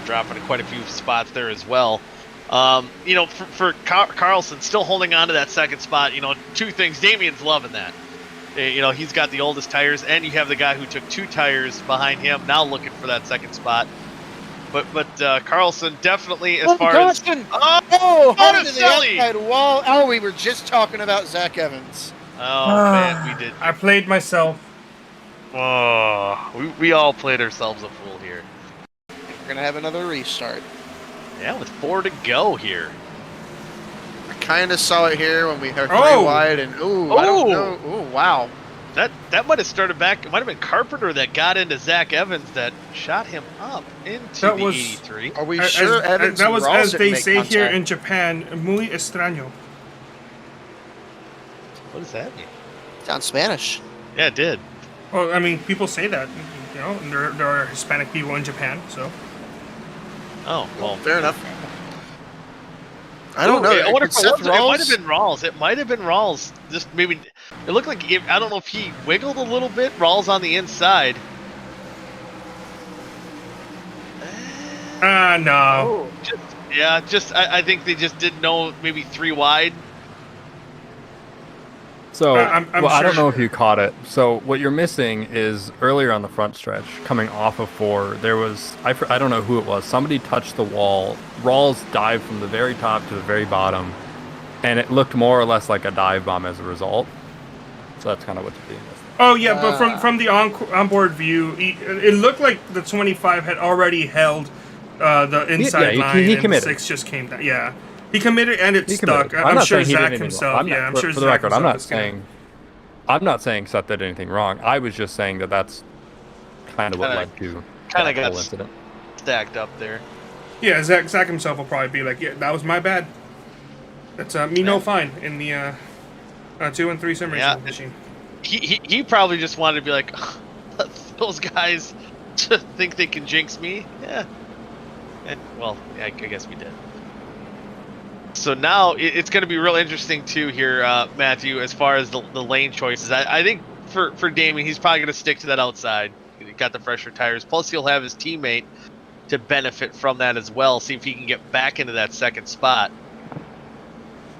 dropping quite a few spots there as well. For Carlson, still holding on to that 2nd spot. 2 things. Damian's loving that. He's got the oldest tires, and you have the guy who took 2 tires behind him, now looking for that 2nd spot. But Carlson definitely, as far as into the Monticelli! outside wall. Oh, we were just talking about Zach Evans. Oh man, we did. I played myself. Oh, we all played ourselves a fool here. We're gonna have another restart. Yeah, with 4 to go here. I kind of saw it here when we heard 3 wide, and I don't know. Ooh, wow. That might have started back. It might have been Carpenter that got into Zach Evans that shot him up into the 83. Are we sure Evans that was, as they say here in Japan, muy extraño. What does that mean? Sounds Spanish. Yeah, it did. Well, I mean, people say that, and there are Hispanic people in Japan, so. Oh, well. Fair enough. I don't know. I wonder if it might have been Rawls. It might have been Rawls. Just maybe. It looked like, I don't know if he wiggled a little bit. Rawls on the inside. No. I think they just didn't know, maybe 3 wide. So, I'm I sure. don't know if you caught it. So, what you're missing is earlier on the front stretch, coming off of 4, there was, I don't know who it was, somebody touched the wall. Rawls dived from the very top to the very bottom, and it looked more or less like a dive bomb as a result. So, that's kind of what you're missing. Oh, yeah, but from the onboard view, it looked like the 25 had already held the inside line, he and committed. the 6 just came down. Yeah. He committed and it stuck. Committed. I'm not sure saying he did Zach anything himself. wrong. I'm sure for Zach the record, himself I'm not saying Seth did anything wrong. I was just saying that's kind of what led to that whole incident. Stacked up there. Yeah, Zach himself will probably be like, yeah, that was my bad. That's me no fine in the 2 and 3 sim racing machine. He probably just wanted to be like, those guys think they can jinx me. Yeah. And, well, I guess we did. So now it's going to be real interesting too here, Matthew, as far as the lane choices. I think for Damien, he's probably going to stick to that outside. He got the fresher tires. Plus, he'll have his teammate to benefit from that as well. See if he can get back into that 2nd spot.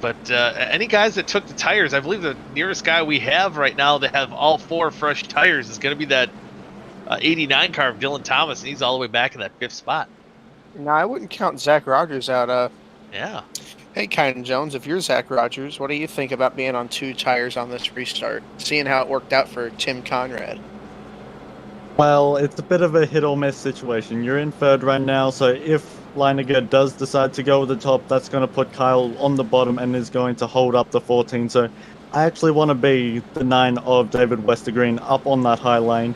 But any guys that took the tires, I believe the nearest guy we have right now that have all 4 fresh tires is going to be that 89 car of Dylan Thomas, and he's all the way back in that 5th spot. No, I wouldn't count Zach Rogers out. Yeah. Hey, Kynan Jones, if you're Zach Rogers, what do you think about being on 2 tires on this restart? Seeing how it worked out for Tim Conrad. Well, it's a bit of a hit or miss situation. You're in 3rd right now, so if Leininger does decide to go with the top, that's going to put Kyle on the bottom and is going to hold up the 14. So I actually want to be the 9 of David Westergreen up on that high line.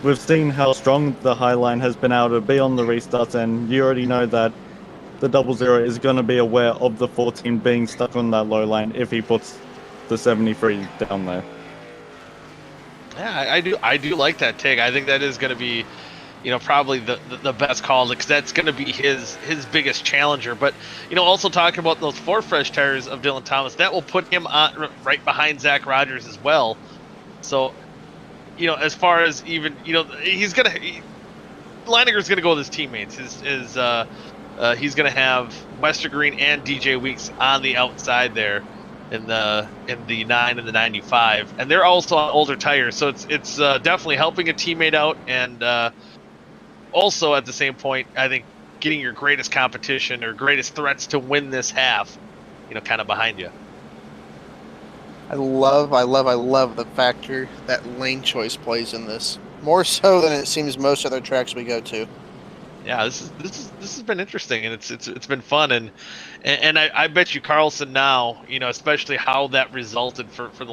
We've seen how strong the high line has been able to be on the restarts, and you already know that the 00 is going to be aware of the 14 being stuck on that low line if he puts the 73 down there. Yeah, I do like that take. I think that is going to be, probably the best call, because that's going to be his biggest challenger. But, also talking about those 4 fresh tires of Dylan Thomas, that will put him on right behind Zach Rogers as well. So, as far as even, Leininger's going to go with his teammates. He's going to have Westergreen and DJ Weeks on the outside there in the 9 and the 95, and they're also on older tires, so it's definitely helping a teammate out, and also at the same point, I think getting your greatest competition or greatest threats to win this half, kind of behind you. I love the factor that lane choice plays in this. More so than it seems most other tracks we go to. Yeah, this has been interesting, and it's been fun, and I bet you Carlson now, especially how that resulted for the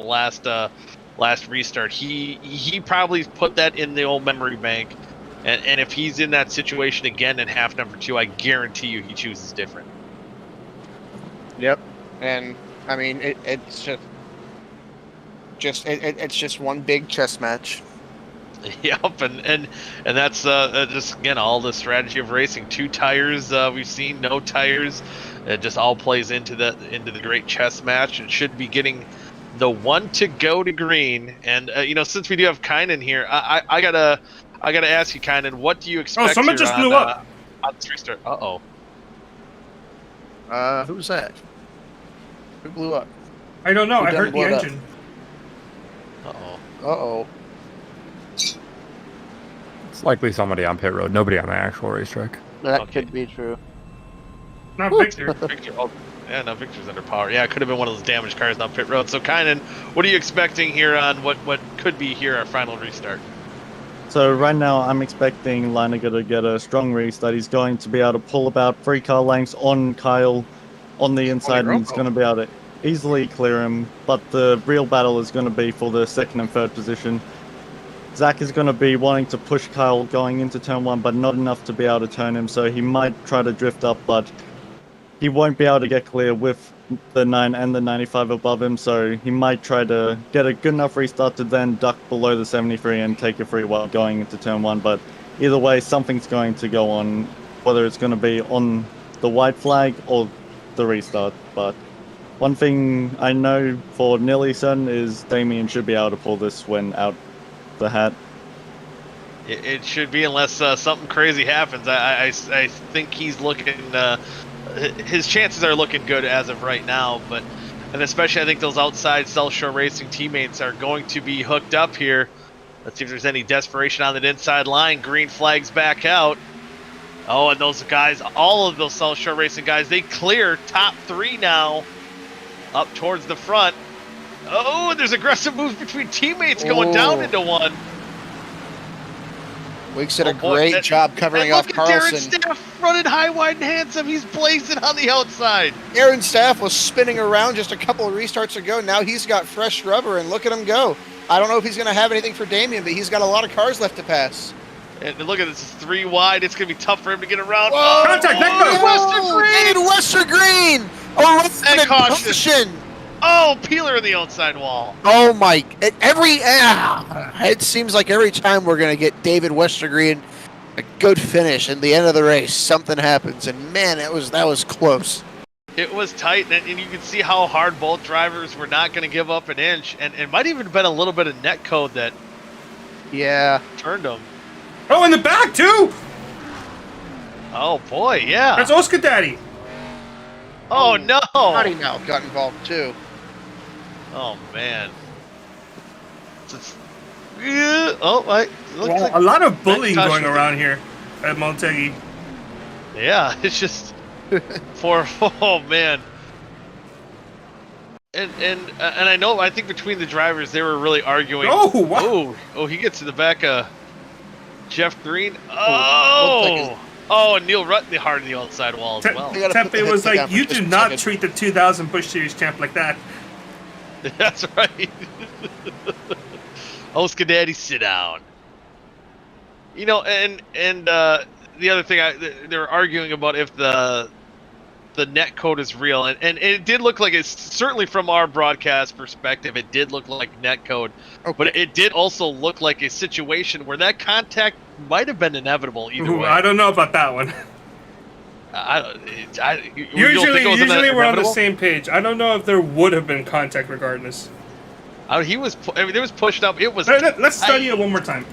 last restart, he probably put that in the old memory bank, and if he's in that situation again in half number 2, I guarantee you he chooses different. Yep. And I mean, it's it's just one big chess match. Yep, and that's just again all the strategy of racing. 2 tires we've seen, no tires. It just all plays into the great chess match, and should be getting the one to go to green. And since we do have Kynan here, I gotta ask you, Kynan, what do you expect? someone here just on, blew up. On this restart? Who's that? Who blew up? I don't know. Who I done heard the blowed up? engine. Uh-oh. It's likely somebody on pit road, nobody on the actual racetrack. That could be true. Not Victor. Victor, yeah, no, Victor's under power. Yeah, it could have been one of those damaged cars on pit road. So, Kynan, what are you expecting here on what could be here our final restart? So right now I'm expecting Leinemann to get a strong restart. He's going to be able to pull about 3 car lengths on Kyle on the inside, and he's going to be able to easily clear him. But the real battle is going to be for the 2nd and 3rd position. Zach is going to be wanting to push Kyle going into turn 1, but not enough to be able to turn him, so he might try to drift up, but he won't be able to get clear with the 9 and the 95 above him, so he might try to get a good enough restart to then duck below the 73 and take a free while going into turn 1. But either way, something's going to go on, whether it's going to be on the white flag or the restart. But one thing I know for nearly certain is Damien should be able to pull this when out the hat. It should be, unless something crazy happens. I think he's looking. His chances are looking good as of right now, and especially I think those outside South Shore Racing teammates are going to be hooked up here. Let's see if there's any desperation on that inside line. Green flags back out. Oh, and those guys, all of those South Shore Racing guys, they clear top 3 now, up towards the front. Oh, and there's aggressive moves between teammates going down into one. Weeks did a great job covering off Carlson. Darren Staff running high, wide, and handsome. He's blazing on the outside. Aaron Staff was spinning around just a couple of restarts ago. Now he's got fresh rubber, and look at him go. I don't know if he's going to have anything for Damien, but he's got a lot of cars left to pass. And look at this, it's 3 wide. It's going to be tough for him to get around. Whoa! Contact, David Westergreen! Oh, caution! Oh, Peeler in the outside wall. Oh my! It seems like every time we're gonna get David Westergreen a good finish, and the end of the race, something happens, and man, that was close. It was tight, and you can see how hard both drivers were not going to give up an inch, and it might even have been a little bit of net code that turned them. Oh, in the back too. Oh boy, yeah. That's OSCA Daddy. Oh no! Scotty now got involved too. Oh man. A lot of bullying going around here at Montegi. Yeah, it's just oh man. And I think between the drivers they were really arguing. Oh wow! Oh, he gets to the back of Jeff Green. Oh, and Neil Rutten hard on the outside wall as well. Tempe was like, "You do not treat the 2000 Busch Series champ like that." That's right. OSCA Daddy, sit down. And the other thing they were arguing about if the net code is real, and it did look like, it's certainly from our broadcast perspective, it did look like net code, but it did also look like a situation where that contact might have been inevitable either way. I don't know about that one. Usually we're on the same page. I don't know if there would have been contact regardless. It was pushed up. It was. Let's study it one more time.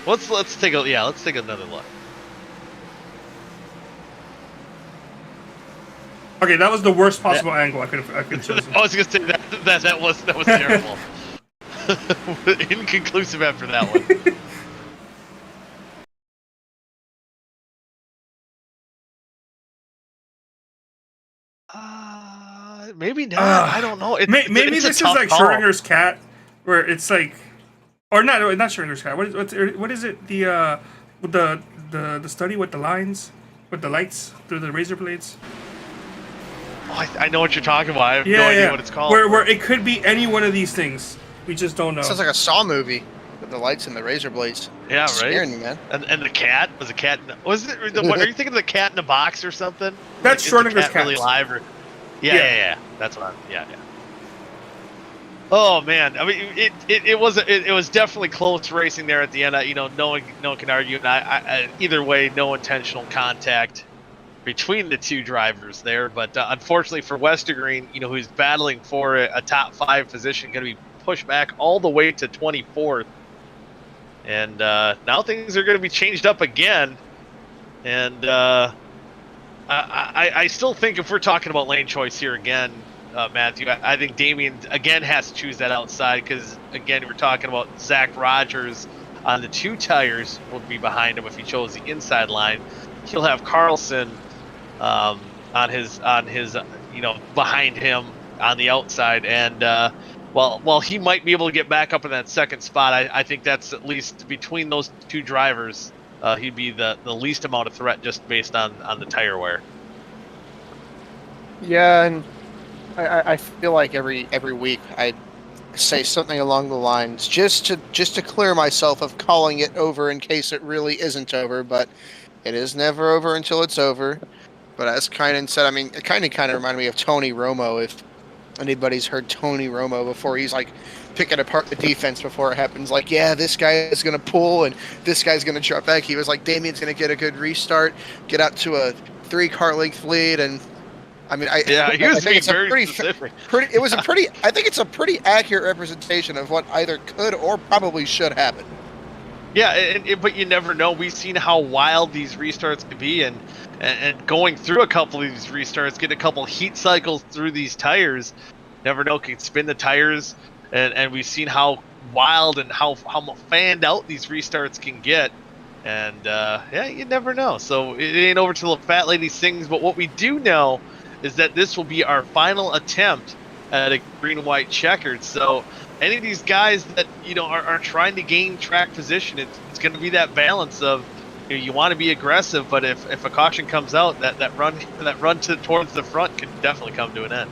Let's take another look. Okay, that was the worst possible angle I could have chosen. I was gonna say that was terrible. Inconclusive after that one. maybe not. I don't know. Maybe it's a this is tough like call. Schrodinger's cat, where it's like, or not Schrodinger's cat. What is it? The study with the lines, with the lights through the razor blades. Oh, I know what you're talking about. I have no idea what it's called. Where it could be any one of these things. We just don't know. Sounds like a Saw movie with the lights and the razor blades. Yeah, It's right. scaring me, man. And the cat was a cat. Was it? What, are you thinking of the cat in the box or something? That's Like, Schrodinger's cat. Really cat. live? Or, yeah. That's what. Yeah. Oh man, I mean, it was definitely close racing there at the end. No one can argue. I either way, no intentional contact between the two drivers there. But unfortunately for Westergreen, who's battling for a top 5 position, going to be pushed back all the way to 24th. And now things are going to be changed up again. And I still think if we're talking about lane choice here again, Matthew, I think Damien again has to choose that outside because, again, we're talking about Zach Rogers on the 2 tires would be behind him if he chose the inside line. He'll have Carlson on his behind him on the outside, and while he might be able to get back up in that second spot, I think that's at least between those 2 drivers, he'd be the least amount of threat just based on the tire wear. Yeah, and I feel like every week I say something along the lines just to clear myself of calling it over in case it really isn't over, but it is never over until it's over. But as Kynan said, I mean, it kind of reminded me of Tony Romo. If anybody's heard Tony Romo before, he's like picking apart the defense before it happens. Like, yeah, this guy is going to pull and this guy's going to drop back. He was like, Damien's going to get a good restart, get out to a 3-car length lead, and I mean, I think it's very specific. I think it's a pretty accurate representation of what either could or probably should happen. Yeah, but you never know. We've seen how wild these restarts can be, and going through a couple of these restarts, getting a couple heat cycles through these tires, never know, can spin the tires, and we've seen how wild and how fanned out these restarts can get, and you never know. So it ain't over till the fat lady sings, but what we do know is that this will be our final attempt at a green-white checkered. So any of these guys that are trying to gain track position, it's going to be that balance of you want to be aggressive, but if a caution comes out, that run towards the front can definitely come to an end.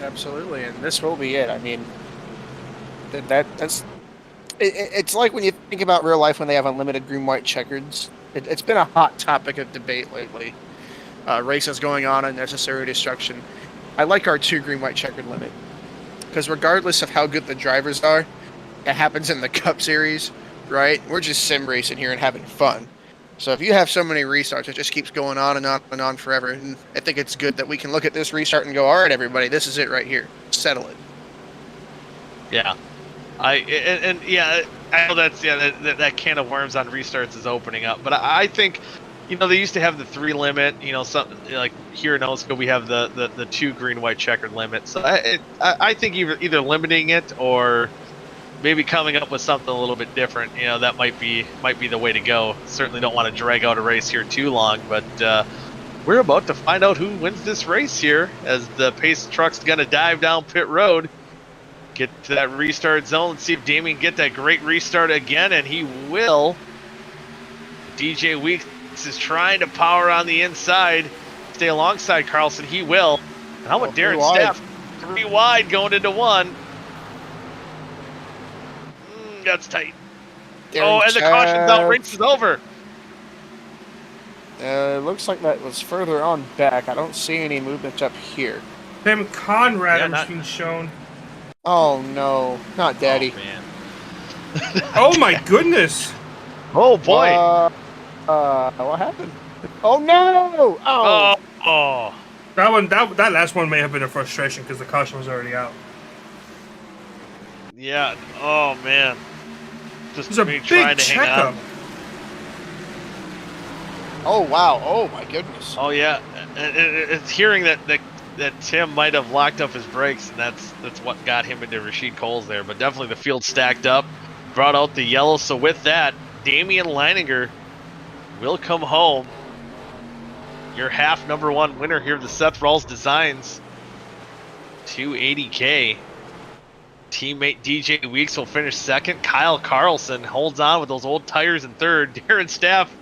Absolutely, and this will be it. I mean, that's it's like when you think about real life when they have unlimited green-white checkers. It's been a hot topic of debate lately. Races going on, unnecessary destruction. I like our 2 green-white checkered limit because regardless of how good the drivers are, it happens in the Cup Series, right? We're just sim racing here and having fun. So if you have so many restarts, it just keeps going on and on and on forever. And I think it's good that we can look at this restart and go, all right, everybody, this is it right here. Settle it. Yeah. I know that can of worms on restarts is opening up, but I think they used to have the 3 limit. Something like here in OSCA we have the 2 green-white checkered limit. So I think either limiting it or maybe coming up with something a little bit different. That might be the way to go. Certainly don't want to drag out a race here too long, but we're about to find out who wins this race here as the pace truck's gonna dive down pit road, get to that restart zone, and see if Damien can get that great restart again, and he will. DJ Weeks is trying to power on the inside, stay alongside Carlson. He will. And how about Darren Staff? 3 wide going into 1. That's tight. And the caution's out. Race is over. Looks like that was further on back. I don't see any movement up here. Tim Conrad was being shown. Oh no, not Daddy. Oh, man. Oh my goodness. Oh boy. What happened? Oh no! Oh. That last one may have been a frustration because the caution was already out. Yeah. Oh man. Just It was a me big trying to hang checkup. on. Oh wow! Oh my goodness! Oh yeah. It's hearing that Tim might have locked up his brakes, and that's what got him into Rashid Coles there. But definitely the field stacked up, brought out the yellow. So with that, Damian Leininger will come home. Your half number 1 winner here of the Seth Rawls Designs 280K. Teammate DJ Weeks will finish second. Kyle Carlson holds on with those old tires in third. Darren Staff,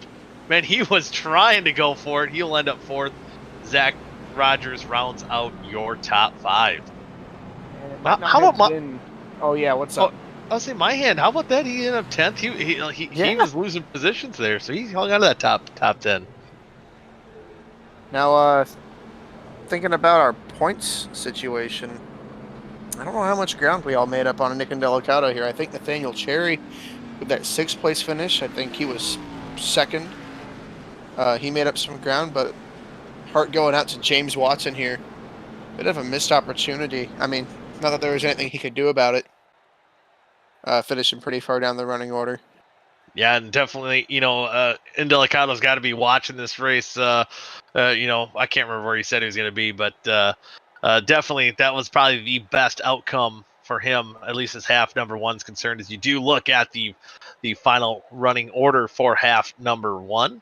man, he was trying to go for it. He'll end up fourth. Zach Rogers rounds out your top 5. How about my? Oh yeah, what's up? I'll say my hand. How about that? He ended up 10th. He was losing positions there, so he hung on to that top 10. Now, thinking about our points situation, I don't know how much ground we all made up on Nick and Delicato here. I think Nathaniel Cherry, with that 6th place finish, I think he was second. He made up some ground, but heart going out to James Watson here. Bit of a missed opportunity. I mean, not that there was anything he could do about it. Finishing pretty far down the running order. Yeah, and definitely, Indelicato's got to be watching this race. I can't remember where he said he was going to be, but definitely that was probably the best outcome for him, at least as half number 1's concerned. As you do look at the final running order for half number 1,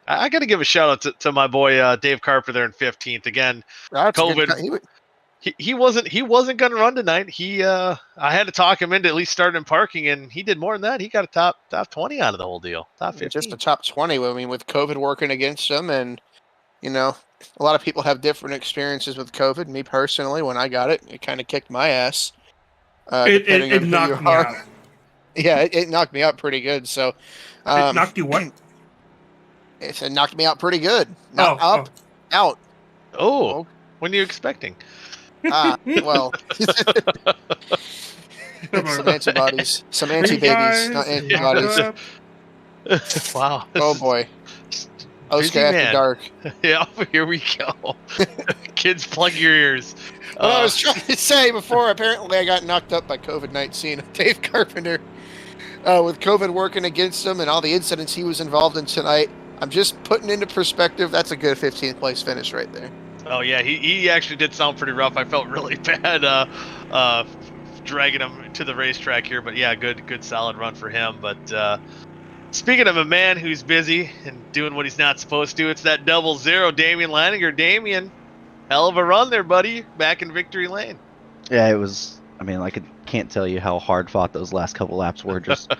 I got to give a shout out to my boy Dave Carper there in 15th again. That's COVID. He wasn't going to run tonight. I had to talk him into at least starting in parking, and he did more than that. He got a top 20 out of the whole deal. Top 15. Just a top 20. I mean, with COVID working against him, and a lot of people have different experiences with COVID. Me personally, when I got it, it kind of kicked my ass. It knocked me out. Yeah, it knocked me out pretty good. So, it knocked you what? It knocked me out pretty good. Not out. Oh, when are you expecting? Well, some antibodies, some anti-babies, not antibodies. Wow. Oh boy. OSCA after dark. Yeah, here we go. Kids, plug your ears. What I was trying to say before, apparently I got knocked up by COVID-19. Dave Carpenter, with COVID working against him and all the incidents he was involved in tonight, I'm just putting into perspective, that's a good 15th place finish right there. Oh yeah, he actually did sound pretty rough. I felt really bad dragging him to the racetrack here, but yeah, good solid run for him. But speaking of a man who's busy and doing what he's not supposed to, it's that 00 Damian Leininger. Damian, hell of a run there, buddy, back in victory lane. Yeah, it was. I mean, can't tell you how hard fought those last couple laps were. Just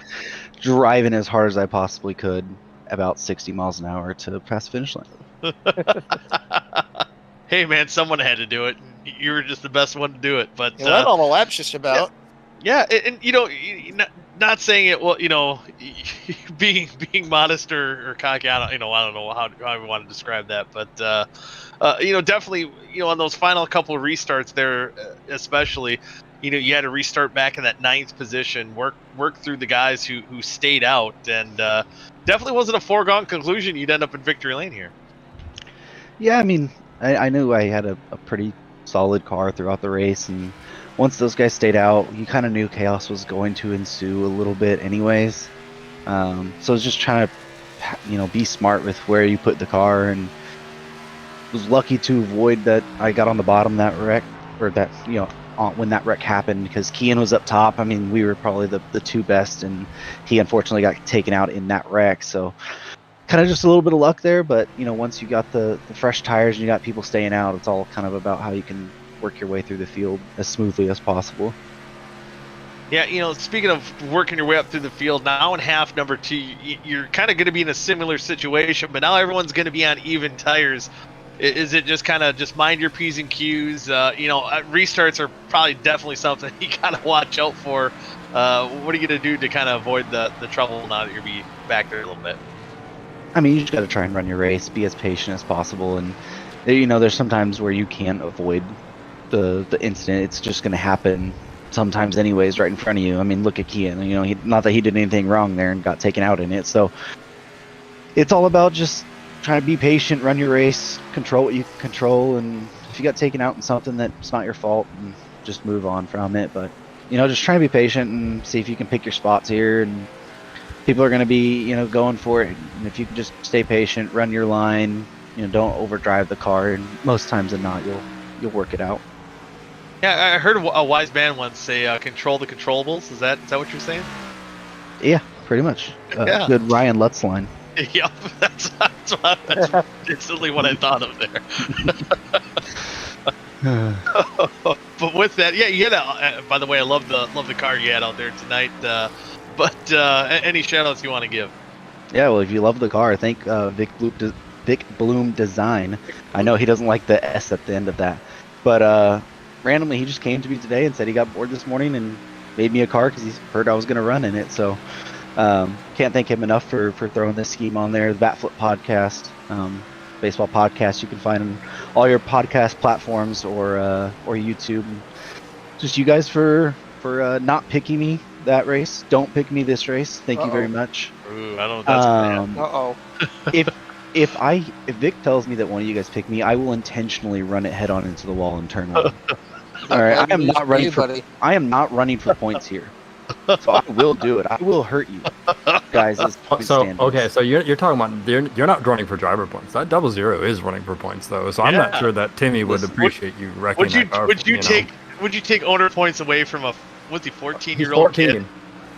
driving as hard as I possibly could, about 60 miles an hour to pass the finish line. Hey man, someone had to do it. You were just the best one to do it. But you led all the laps just about. Yeah, and not saying it. Well, being modest or cocky. I don't know how we want to describe that. But definitely, on those final couple of restarts there, especially, you had to restart back in that 9th position, work through the guys who stayed out, and definitely wasn't a foregone conclusion you'd end up in victory lane here. Yeah, I mean, I knew I had a pretty solid car throughout the race, and once those guys stayed out, you kind of knew chaos was going to ensue a little bit anyways. So I was just trying to, be smart with where you put the car, and was lucky to avoid that. I got on the bottom of that wreck, or that, when that wreck happened, because Kian was up top. I mean, we were probably the 2 best, and he unfortunately got taken out in that wreck, so kind of just a little bit of luck there. But once you got the fresh tires and you got people staying out, it's all kind of about how you can work your way through the field as smoothly as possible. Yeah, speaking of working your way up through the field, now in half number 2, you're kind of going to be in a similar situation, but now everyone's going to be on even tires. Is it just kind of just mind your P's and Q's? Restarts are probably definitely something you got to watch out for. What are you going to do to kind of avoid the trouble now that you'll be back there a little bit? I mean, you just got to try and run your race, be as patient as possible, and there's sometimes where you can't avoid the incident. It's just going to happen sometimes anyways, right in front of you. I mean, look at Kian. Not that he did anything wrong there and got taken out in it. So it's all about just trying to be patient, run your race, control what you can control, and if you got taken out in something that's not your fault, and just move on from it. But just try to be patient and see if you can pick your spots here, and people are going to be, going for it. And if you can just stay patient, run your line, don't overdrive the car, and most times than not, you'll work it out. Yeah, I heard a wise man once say, "Control the controllables." Is that what you're saying? Yeah, pretty much. Yeah. Good Ryan Lutz line. Yep, that's instantly what I thought of there. But with that, yeah, you had a. By the way, I love the car you had out there tonight. But any shout outs you want to give? Yeah, well, if you love the car, thank Vic Bloom Design. I know he doesn't like the S at the end of that, but randomly he just came to me today and said he got bored this morning and made me a car because he heard I was going to run in it. So can't thank him enough for throwing this scheme on there. The Batflip Podcast, baseball podcast, you can find on all your podcast platforms or YouTube. Just you guys for not picking me that race. Don't pick me this race. Thank you very much. Ooh, I don't know what that's if Vic tells me that one of you guys pick me, I will intentionally run it head on into the wall and turn one. All right, I am not running for points here. So I will do it. I will hurt you guys. So you're talking about you're not running for driver points. That 00 is running for points though. So I'm not sure that Timmy would appreciate you wrecking that car. Would you take owner points away from a 14-year-old kid?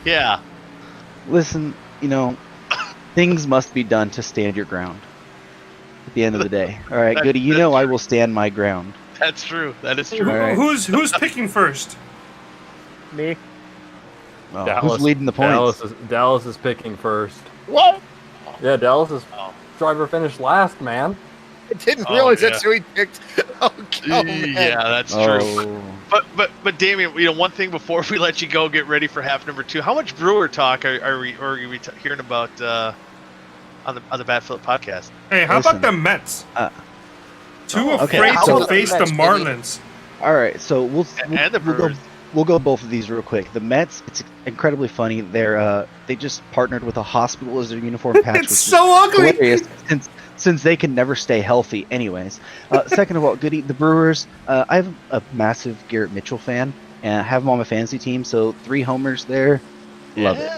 Yeah. Listen, things must be done to stand your ground. At the end of the day, all right, Goody. I will stand my ground. That's true. That is true. Right. Who's picking first? Me. Oh, who's leading the points? Dallas is picking first. What? Yeah, Dallas' driver finished last, man. I didn't realize that's who he picked. Man. Yeah, that's true. But Damien, one thing before we let you go, get ready for half number 2. How much Brewer talk are we hearing about on the Batflip podcast? Hey, how about the Mets? Too afraid to face the Marlins. All right, so we'll go both of these real quick. The Mets, it's incredibly funny. They just partnered with a hospital as their uniform patch. It's so ugly. Hilarious, since they can never stay healthy, anyways. Second of all, Goody, the Brewers. I have a massive Garrett Mitchell fan, and I have him on my fantasy team. So 3 homers there. Love it.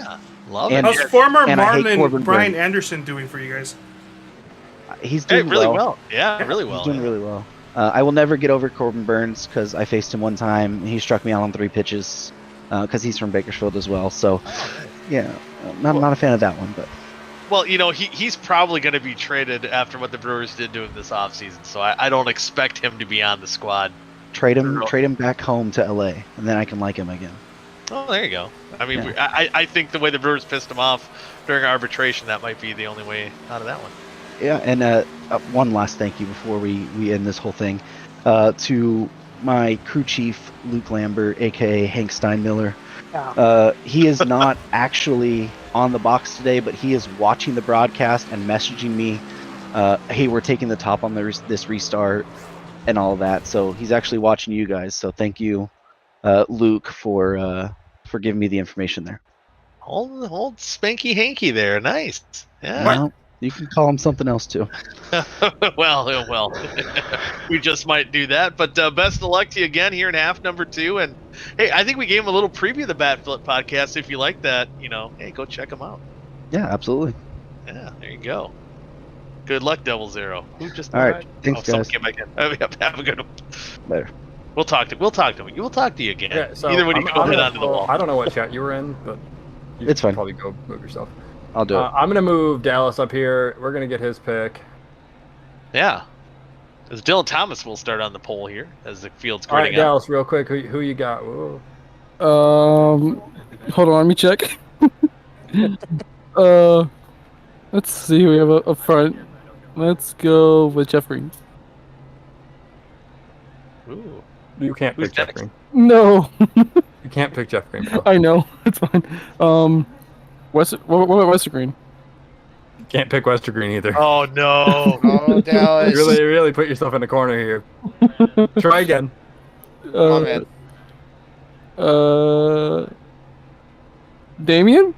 Love it. How's former Marlin Brian Anderson doing for you guys? He's doing really well. Yeah, really well. He's doing really well. I will never get over Corbin Burns because I faced him one time. He struck me out on 3 pitches because he's from Bakersfield as well. So, yeah, not a fan of that one. But well, he's probably going to be traded after what the Brewers did to him this offseason. So I don't expect him to be on the squad. Trade him back home to LA, and then I can like him again. Oh, there you go. I mean, I think the way the Brewers pissed him off during arbitration, that might be the only way out of that one. Yeah, and one last thank you before we end this whole thing to my crew chief, Luke Lambert, a.k.a. Hank Steinmiller. He is not actually on the box today, but he is watching the broadcast and messaging me, hey, we're taking the top on this restart and all that. So he's actually watching you guys. So thank you, Luke, for giving me the information there. Old Spanky Hanky there. Nice. Yeah. Well, you can call him something else too. well, we just might do that. But best of luck to you again here in half number 2. And hey, I think we gave him a little preview of the Batflip podcast. If you like that, hey, go check him out. Yeah, absolutely. Yeah, there you go. Good luck, 00. Who just all right? Thanks, guys. Came back in. Have a good one. Later. We'll talk to you. We'll talk to you again. Yeah, so either when you go head onto the wall. I don't know what chat you were in, but it's fine. Probably go move yourself. I'll do it. I'm going to move Dallas up here. We're going to get his pick. Yeah. As Dylan Thomas will start on the poll here as the field's grading. All right, Dallas, real quick, who you got? Whoa. Hold on, let me check. Let's see who we have up front. Let's go with Jeff Green. Ooh. You can't pick Jeff Green. No. You can't pick Jeff Green. Bro. I know. It's fine. What about Wester Green? You can't pick Wester Green either. Oh no! Oh, Dallas! You really put yourself in a corner here. Try again. Man. Damien?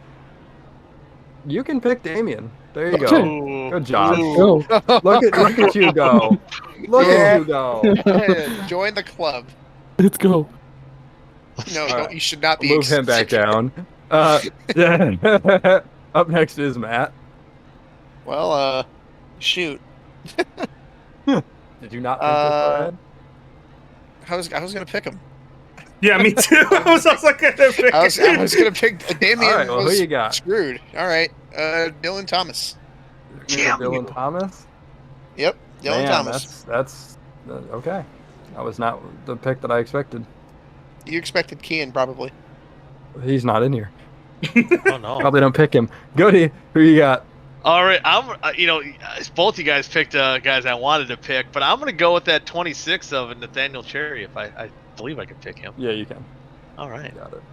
You can pick Damien. There you go. Okay. Good job. Go. Look at you go. Look at you go. Join the club. Let's go. No, you should not be. Move him back down. Up next is Matt. Well, shoot. Did you not think this ahead? I was gonna pick him. Yeah, me too. I was gonna pick Damien. All right, well, who you got? Screwed. All right, Dylan Thomas. Dylan Thomas. Yep, Dylan Thomas. That's okay. That was not the pick that I expected. You expected Kian, probably. He's not in here. Oh no. Probably don't pick him. Goody, who you got? All right, both you guys picked guys I wanted to pick, but I'm gonna go with that 26 of Nathaniel Cherry. If I believe I can pick him. Yeah, you can. All right. Got it.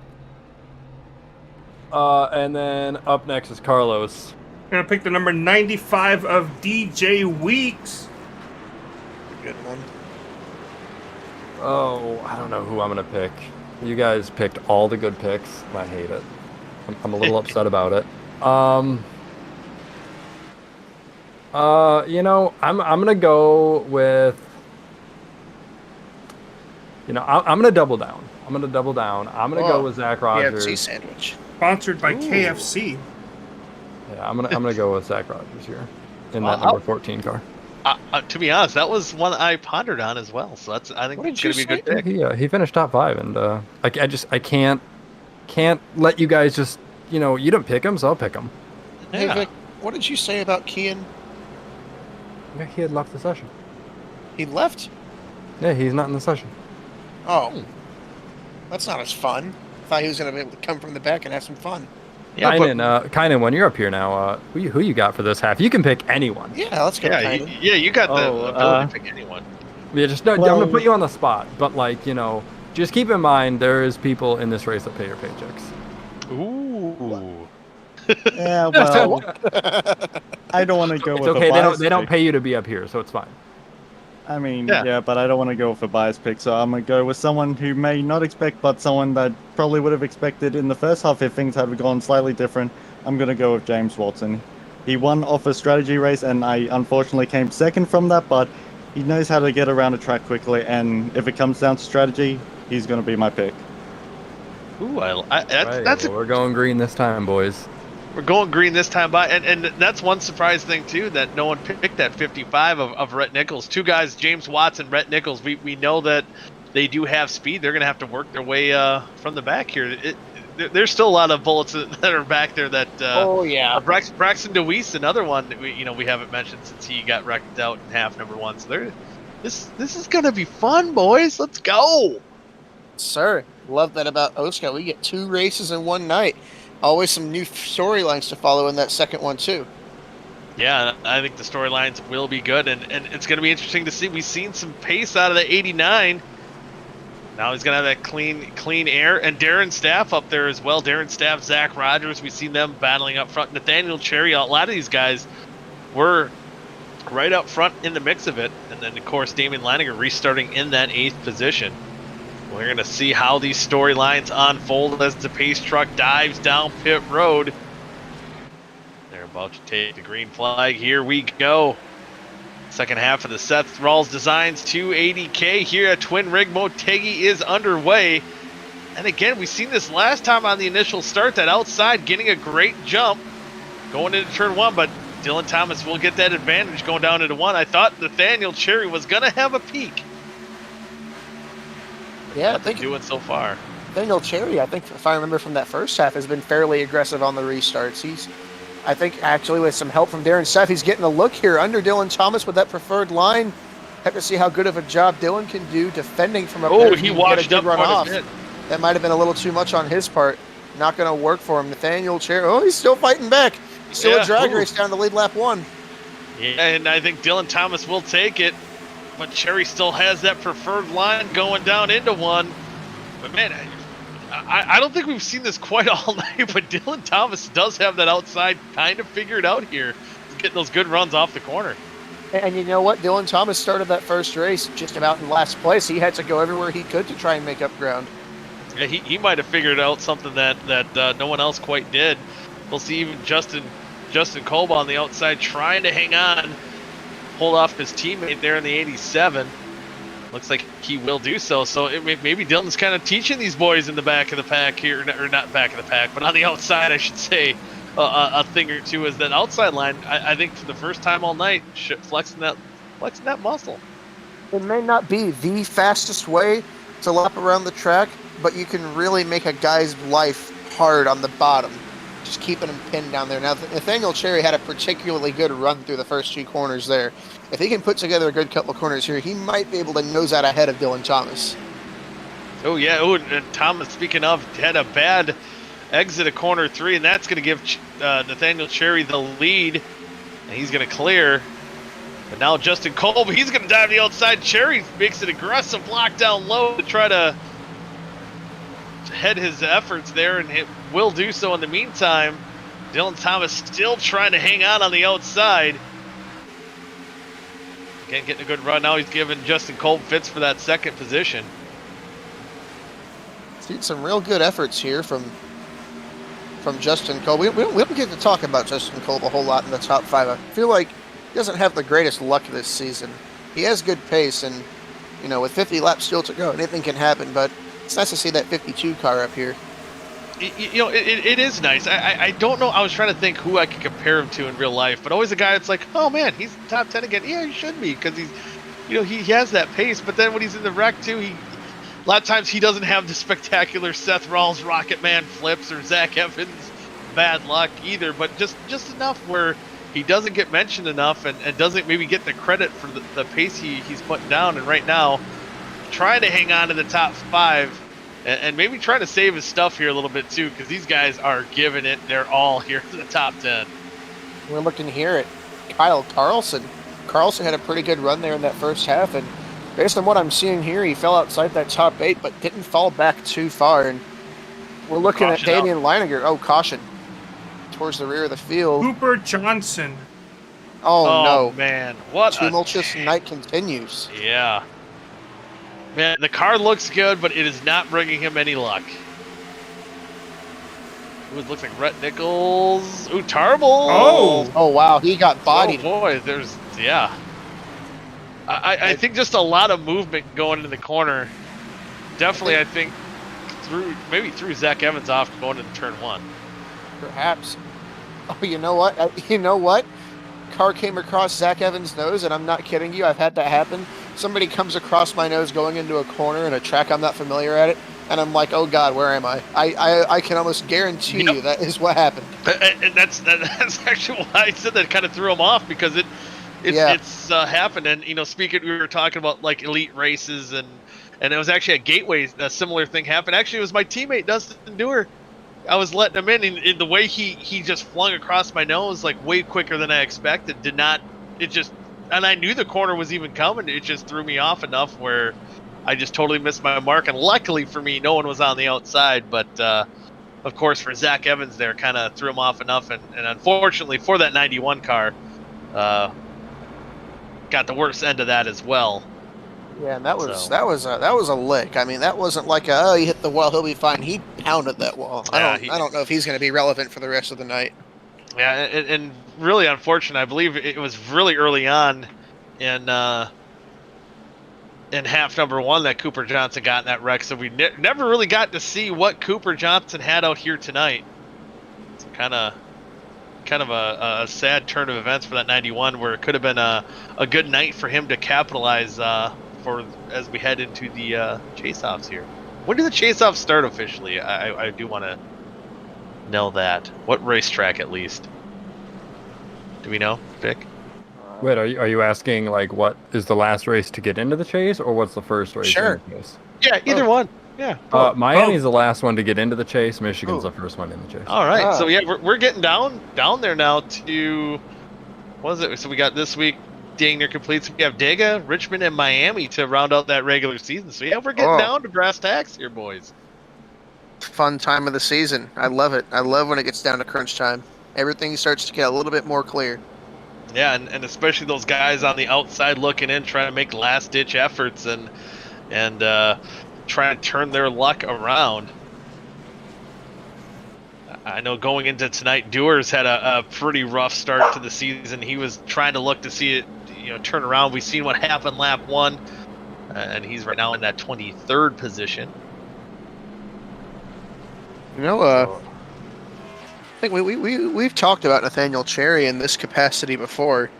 And then up next is Carlos. I'm gonna pick the number 95 of DJ Weeks. Good one. Oh, I don't know who I'm gonna pick. You guys picked all the good picks, and I hate it. I'm a little upset about it. I'm gonna go with. I'm gonna double down. I'm gonna go with Zach Rogers. KFC sandwich. Sponsored by KFC. Yeah, I'm gonna go with Zach Rogers here in that number 14 car. To be honest, that was one I pondered on as well. So I think it's gonna be a good pick. He finished top 5, and I can't let you guys just you didn't pick him, so I'll him. Hey Vic, what did you say about Kian? Yeah, he had left the session. He left? Yeah, he's not in the session. Oh, that's not as fun. Thought he was gonna be able to come from the back and have some fun. Yeah, Kynan, when you're up here now, who you got for this half? You can pick anyone. Yeah, let's go. You got the ability to pick anyone. Yeah, I'm gonna put you on the spot, but just keep in mind there is people in this race that pay your paychecks. Ooh. Yeah, well, I don't want to go It's with okay. a bias They don't pick. pay you to be up here, so it's fine. I mean, yeah, but I don't want to go with a bias pick, so I'm going to go with someone who may not expect, but someone that probably would have expected in the first half if things had gone slightly different. I'm going to go with James Watson. He won off a strategy race, and I unfortunately came second from that, but he knows how to get around a track quickly, and if it comes down to strategy, he's going to be my pick. Ooh, we're going green this time, boys. We're going green this time, and that's one surprise thing too, that no one picked that 55 of Rhett Nichols. Two guys, James Watson, Rhett Nichols. We know that they do have speed. They're going to have to work their way from the back here. There's still a lot of bullets that are back there. That Braxton DeWeese, another one that we haven't mentioned since he got wrecked out in half number 1. So this is going to be fun, boys. Let's go. Sir, love that about OSCA. We get 2 races in one night. Always some new storylines to follow in that second one, too. Yeah, I think the storylines will be good, and it's going to be interesting to see. We've seen some pace out of the 89. Now he's going to have that clean air. And Darren Staff up there as well. Darren Staff, Zach Rogers, we've seen them battling up front. Nathaniel Cherry, a lot of these guys were right up front in the mix of it. And then, of course, Damian Leininger restarting in that 8th position. We're going to see how these storylines unfold as the pace truck dives down pit road. They're about to take the green flag. Here we go. Second half of the Seth Rawls Designs 280K here at Twin Rig Motegi is underway. And again, we've seen this last time on the initial start, that outside getting a great jump going into turn 1, but Dylan Thomas will get that advantage going down into 1. I thought Nathaniel Cherry was going to have a peak. Yeah, I think doing so far. Nathaniel Cherry, I think, if I remember from that first half, has been fairly aggressive on the restarts. I think, actually, with some help from Darren Staff, he's getting a look here under Dylan Thomas with that preferred line. Have to see how good of a job Dylan can do defending from up there. Oh, he washed up run off. Bit. That might have been a little too much on his part. Not going to work for him. Nathaniel Cherry, he's still fighting back. He's still a drag race down to lead lap 1. Yeah, and I think Dylan Thomas will take it. But Cherry still has that preferred line going down into 1. But man, I don't think we've seen this quite all night, but Dylan Thomas does have that outside kind of figured out here. He's getting those good runs off the corner. And you know what? Dylan Thomas started that first race just about in last place. He had to go everywhere he could to try and make up ground. Yeah, he might have figured out something that no one else quite did. We'll see even Justin Kolb on the outside trying to hang on, hold off his teammate there in the 87. Looks like he will do so. So maybe Dylan's kind of teaching these boys in the back of the pack here, or not back of the pack, but on the outside, I should say, a thing or two. Is that outside line? I think for the first time all night, flexing that muscle. It may not be the fastest way to lap around the track, but you can really make a guy's life hard on the bottom just keeping him pinned down there. Now, Nathaniel Cherry had a particularly good run through the first 2 corners there. If he can put together a good couple of corners here, he might be able to nose out ahead of Dylan Thomas. Oh, yeah. Oh, and Thomas, speaking of, had a bad exit of corner 3, and that's going to give Nathaniel Cherry the lead. And he's going to clear. But now Justin Kolb, he's going to dive the outside. Cherry makes an aggressive block down low to try to head his efforts there, and it will do so in the meantime. Dylan Thomas still trying to hang on the outside. Again, getting a good run. Now he's giving Justin Kolb fits for that second position. Seen some real good efforts here from Justin Kolb. We don't get to talk about Justin Kolb a whole lot in the top 5. I feel like he doesn't have the greatest luck this season. He has good pace, and with 50 laps still to go, anything can happen. But it's nice to see that 52 car up here. It is nice. I don't know. I was trying to think who I could compare him to in real life, but always a guy that's like, oh man, he's top 10 again. Yeah, he should be, because he's, he has that pace. But then when he's in the wreck too, a lot of times he doesn't have the spectacular Seth Rawls Rocket Man flips or Zach Evans bad luck either. But just enough where he doesn't get mentioned enough and doesn't maybe get the credit for the pace he's putting down. And right now, trying to hang on to the top 5. And maybe trying to save his stuff here a little bit too, because these guys are giving it their all here in the top 10. We're looking here at Kyle Carlson. Carlson had a pretty good run there in that first half, and based on what I'm seeing here, he fell outside that top 8, but didn't fall back too far. And we're looking at Damian Leininger. Oh, caution. Towards the rear of the field. Cooper Johnson. Oh no. Man. What tumultuous night continues. Yeah. Man, the car looks good, but it is not bringing him any luck. Ooh, it looks like Rhett Nichols. Ooh, Tarble. Oh, wow. He got bodied. Oh, boy. Yeah. I think just a lot of movement going into the corner. Definitely, I think, threw Zach Evans off going into turn 1. Perhaps. Oh, you know what? Car came across Zach Evans' nose, and I'm not kidding you. I've had that happen. Somebody comes across my nose going into a corner in a track I'm not familiar at it, and I'm like, oh God, where am I? I can almost guarantee you that is what happened. And that's actually why I said that kind of threw him off, because it's happened. And speaking, we were talking about like elite races, and it was actually at Gateway a similar thing happened. Actually, it was my teammate Dustin Dewar. I was letting him in the way he just flung across my nose like way quicker than I expected. And I knew the corner was even coming. It just threw me off enough where I just totally missed my mark. And luckily for me, no one was on the outside. But, of course, for Zach Evans there, kind of threw him off enough. And unfortunately for that 91 car, got the worst end of that as well. Yeah, and that was a lick. I mean, that wasn't like he hit the wall, he'll be fine. He pounded that wall. I don't know if he's going to be relevant for the rest of the night. Yeah, and really unfortunate. I believe it was really early on in half number 1 that Cooper Johnson got in that wreck, so we never really got to see what Cooper Johnson had out here tonight. It's kind of a sad turn of events for that 91, where it could have been a good night for him to capitalize as we head into the chase-offs here. When do the chase-offs start officially? I do want to know that. What racetrack, at least? Do we know, Vic? Wait, are you asking like what is the last race to get into the chase, or what's the first race? Sure. In the chase? Yeah, either one. Yeah. Miami's the last one to get into the chase. Michigan's the first one in the chase. All right. So yeah, we're getting down there now to what is it? So we got this week dang near complete. So we have Dega, Richmond, and Miami to round out that regular season. So yeah, we're getting down to brass tacks here, boys. Fun time of the season. I love it. I love when it gets down to crunch time. Everything starts to get a little bit more clear. Yeah, and especially those guys on the outside looking in, trying to make last-ditch efforts and trying to turn their luck around. I know going into tonight, Dewar's had a pretty rough start to the season. He was trying to look to see it, turn around. We've seen what happened lap 1, and he's right now in that 23rd position. I think we've talked about Nathaniel Cherry in this capacity before.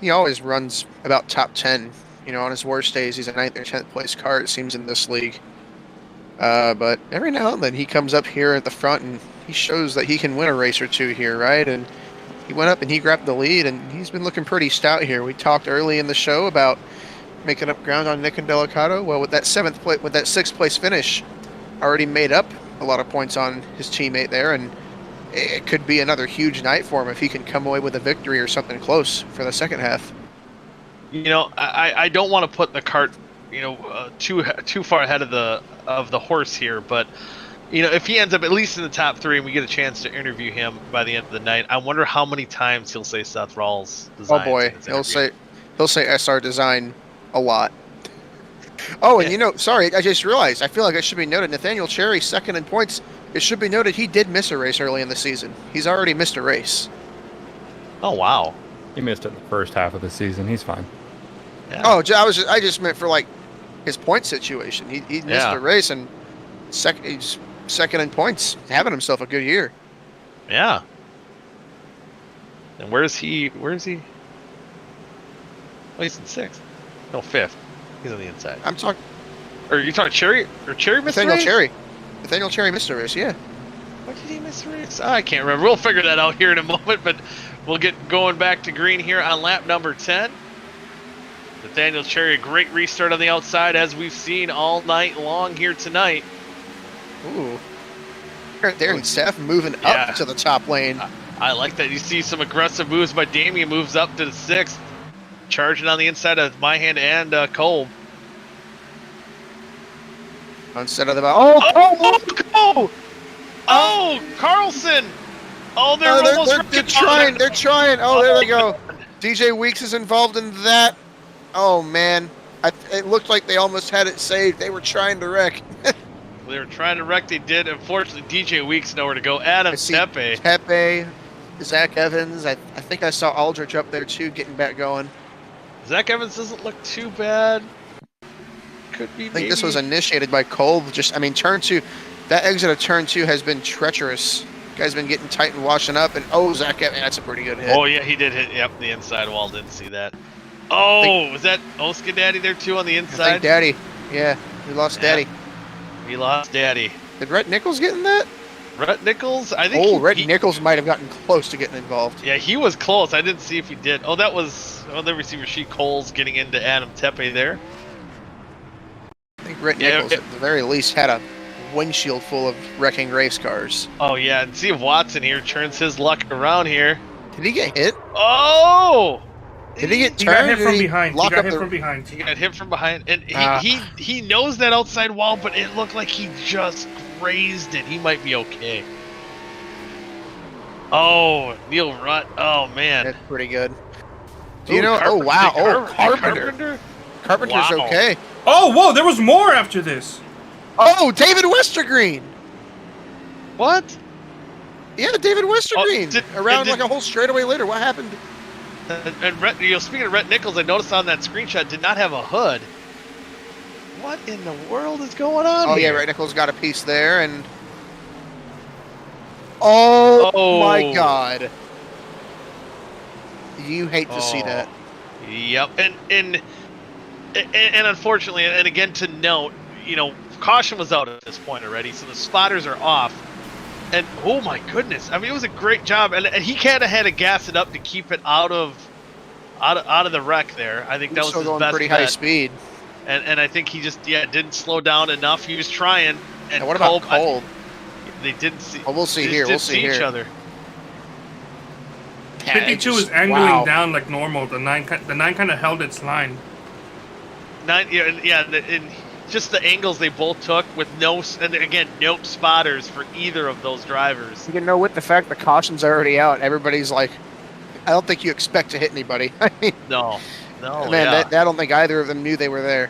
He always runs about top 10. On his worst days, he's a 9th or 10th place car, it seems, in this league. But every now and then he comes up here at the front and he shows that he can win a race or two here, right? And he went up and he grabbed the lead, and he's been looking pretty stout here. We talked early in the show about making up ground on Nick and Delicato. Well, with that sixth place finish, already made up a lot of points on his teammate there, and it could be another huge night for him if he can come away with a victory or something close for the second half. You know, I don't want to put the cart, you know, too far ahead of the horse here, but you know, if he ends up at least in the top 3 and we get a chance to interview him by the end of the night, I wonder how many times he'll say Seth Rawls design. Oh boy, he'll say SR design a lot. Oh, and you know, sorry, I just realized, I feel like it should be noted, Nathaniel Cherry, second in points. It should be noted he did miss a race early in the season. He's already missed a race. Oh wow. He missed it in the first half of the season. He's fine. Yeah. Oh, I just meant for like his point situation. He missed a race, and he's second in points, having himself a good year. Yeah. And where is he? Oh, he's in 6th. No, 5th. He's on the inside. I'm talking. Or you talking Cherry? Or Cherry missed Nathaniel a race? Cherry. Nathaniel Cherry missed a race, yeah. What did he miss a race? I can't remember. We'll figure that out here in a moment, but we'll get going back to green here on lap number 10. Nathaniel Cherry, a great restart on the outside, as we've seen all night long here tonight. Ooh. Darren Steph moving up to the top lane. I like that. You see some aggressive moves by Damien, moves up to the 6th. Charging on the inside of Myhand and Cole. Instead of the Carlson! Oh, they're trying. They're trying. Oh, there they go. DJ Weeks is involved in that. Oh man, it looked like they almost had it saved. They were trying to wreck. They were trying to wreck. They did. Unfortunately, DJ Weeks nowhere to go. Adam Tepe, Zach Evans. I think I saw Aldrich up there too, getting back going. Zach Evans doesn't look too bad. Could be. I think this was initiated by Cole. Turn 2. That exit of turn 2 has been treacherous. Guy's been getting tight and washing up, and Zach Evans, that's a pretty good hit. Oh yeah, he did hit. Yep, the inside wall. Didn't see that. Oh, was that OSCA Daddy there too on the inside? I think Daddy. Yeah, we lost Daddy. He lost Daddy. Did Rhett Nichols get in that? Rhett Nichols? I think. Rhett Nichols might have gotten close to getting involved. Yeah, he was close. I didn't see if he did. Oh, that was. Oh, there we see Rasheed Coles getting into Adam Tepe there. I think Rhett Nichols, at the very least, had a windshield full of wrecking race cars. Oh yeah, and see if Watson here turns his luck around here. Did he get hit? Oh! Did he get turned? He got hit from behind. He got hit from behind, and he knows that outside wall, but it looked like he just grazed it. He might be okay. Oh, Neil Rutt. Oh man, that's pretty good. Do you know? Oh wow! Oh, Carpenter. Carpenter's okay. Oh whoa! There was more after this. Oh, David Westergreen. What? Yeah, David Westergreen. Around like a whole straightaway later. What happened? And speaking of Rhett Nichols, I noticed on that screenshot did not have a hood. What in the world is going on here? Oh yeah, Rhett Nichols got a piece there, and oh my God, you hate to see that. Yep, and unfortunately, and again to note, you know, caution was out at this point already, so the spotters are off. And oh my goodness, I mean, it was a great job, and he kind of had to gas it up to keep it out of the wreck there. I think that was his going best pretty bet. High speed. And I think he just didn't slow down enough. He was trying. And what about Cole? They didn't see. Oh, we'll see here. We'll see each other. 52 is angling down like normal. The nine kind of held its line. And just the angles they both took with no spotters for either of those drivers. You know, with the fact the caution's already out, everybody's like, I don't think you expect to hit anybody. I mean, no, man, I don't think either of them knew they were there.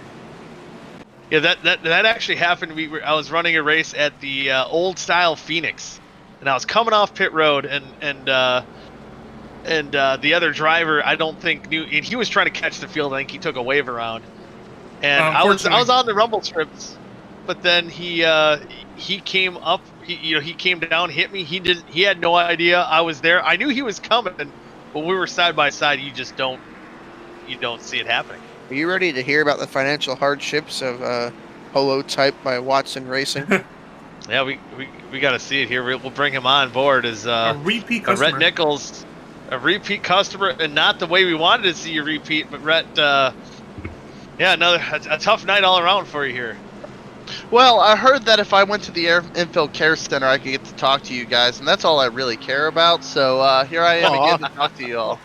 Yeah, that actually happened. I was running a race at the old style Phoenix, and I was coming off pit road, and the other driver I don't think knew, and he was trying to catch the field. I think he took a wave around. And I was on the rumble strips, but then he came up. He came down, hit me. He had no idea I was there. I knew he was coming, but we were side by side. You just don't see it happening. Are you ready to hear about the financial hardships of holotype by Watson Racing? Yeah, we got to see it here. We'll bring him on board as A repeat customer. Rhett Nichols, a repeat customer, and not the way we wanted to see you repeat, but Rhett, yeah, a tough night all around for you here. Well, I heard that if I went to the Air Infield Care Center, I could get to talk to you guys, and that's all I really care about. So here I am again to talk to you all.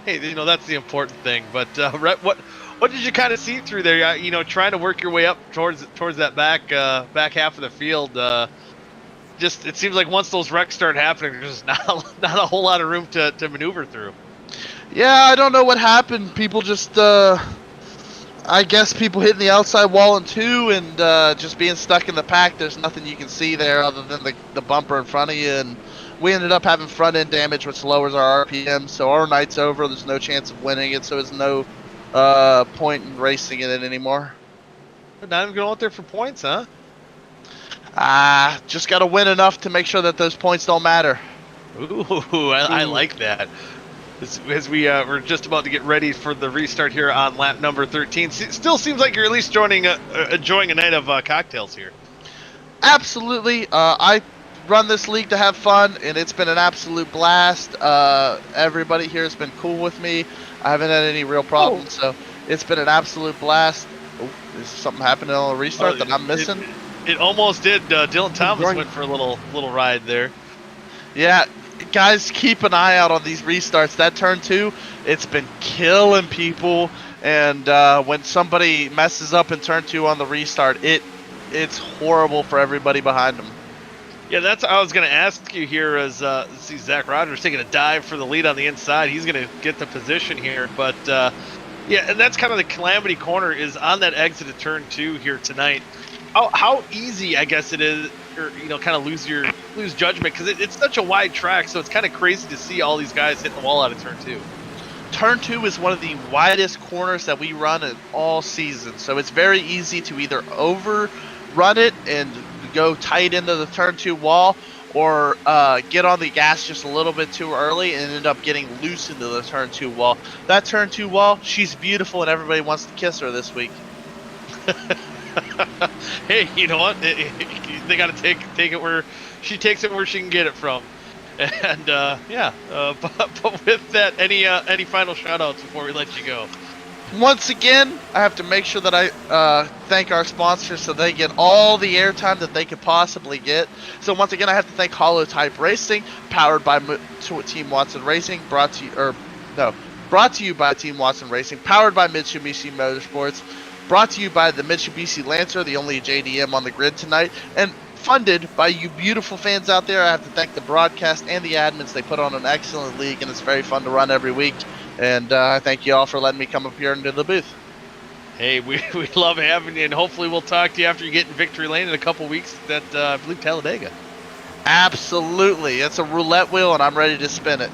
Hey, that's the important thing. But Rhett, what did you kind of see through there? Trying to work your way up towards that back half of the field. Just it seems like once those wrecks start happening, there's just not a whole lot of room to maneuver through. Yeah, I don't know what happened. People just, I guess people hitting the outside wall in two and just being stuck in the pack. There's nothing you can see there other than the bumper in front of you. And we ended up having front end damage, which lowers our RPM. So our night's over. There's no chance of winning it. So there's no point in racing in it anymore. Not even going out there for points, huh? Just got to win enough to make sure that those points don't matter. Ooh, I like that. As we're just about to get ready for the restart here on lap number 13. Still seems like you're at least enjoying a night of cocktails here. Absolutely. I run this league to have fun, and it's been an absolute blast. Everybody here has been cool with me. I haven't had any real problems, so it's been an absolute blast. Oh, is something happening on the restart that I'm missing? It almost did. Dylan Thomas went for a little ride there. Yeah. Guys, keep an eye out on these restarts. That turn 2, it's been killing people. And when somebody messes up in turn 2 on the restart, it's horrible for everybody behind them. Yeah, that's what I was going to ask you here as see Zach Rogers taking a dive for the lead on the inside. He's going to get the position here. But, yeah, and that's kind of the calamity corner is on that exit of turn 2 here tonight. How easy, I guess, it is, or kind of lose judgment because it's such a wide track, so it's kind of crazy to see all these guys hitting the wall out of turn 2. Turn 2 is one of the widest corners that we run in all season, so it's very easy to either overrun it and go tight into the turn 2 wall, or get on the gas just a little bit too early and end up getting loose into the turn 2 wall. That turn 2 wall, she's beautiful and everybody wants to kiss her this week. Hey, you know what? They got to take it where she takes it where she can get it from. And yeah, but with that, any final shout outs before we let you go? Once again, I have to make sure that I thank our sponsors so they get all the airtime that they could possibly get. So once again, I have to thank Holotype Racing, powered by Team Watson Racing, brought to you by Team Watson Racing, powered by Mitsubishi Motorsports, brought to you by the Mitsubishi Lancer, the only JDM on the grid tonight, and funded by you beautiful fans out there. I have to thank the broadcast and the admins. They put on an excellent league, and it's very fun to run every week. And I thank you all for letting me come up here into the booth. Hey, we love having you, and hopefully we'll talk to you after you get in Victory Lane in a couple weeks at, I believe, Talladega. Absolutely. It's a roulette wheel, and I'm ready to spin it.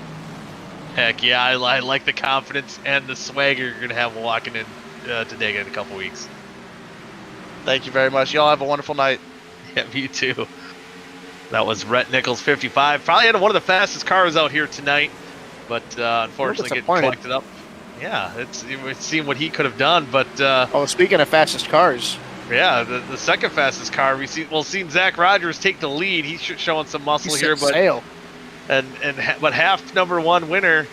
Heck yeah, I like the confidence and the swagger you're going to have walking in to Dega in a couple weeks. Thank you very much. Y'all have a wonderful night. Yeah, me too. That was Rhett Nichols, 55. Probably had one of the fastest cars out here tonight, but unfortunately getting collected up. Yeah, it's seeing what he could have done, but speaking of fastest cars, yeah, the second fastest car we've seen Zach Rogers take the lead. He's showing some muscle here, but sail. But half number 1 winner,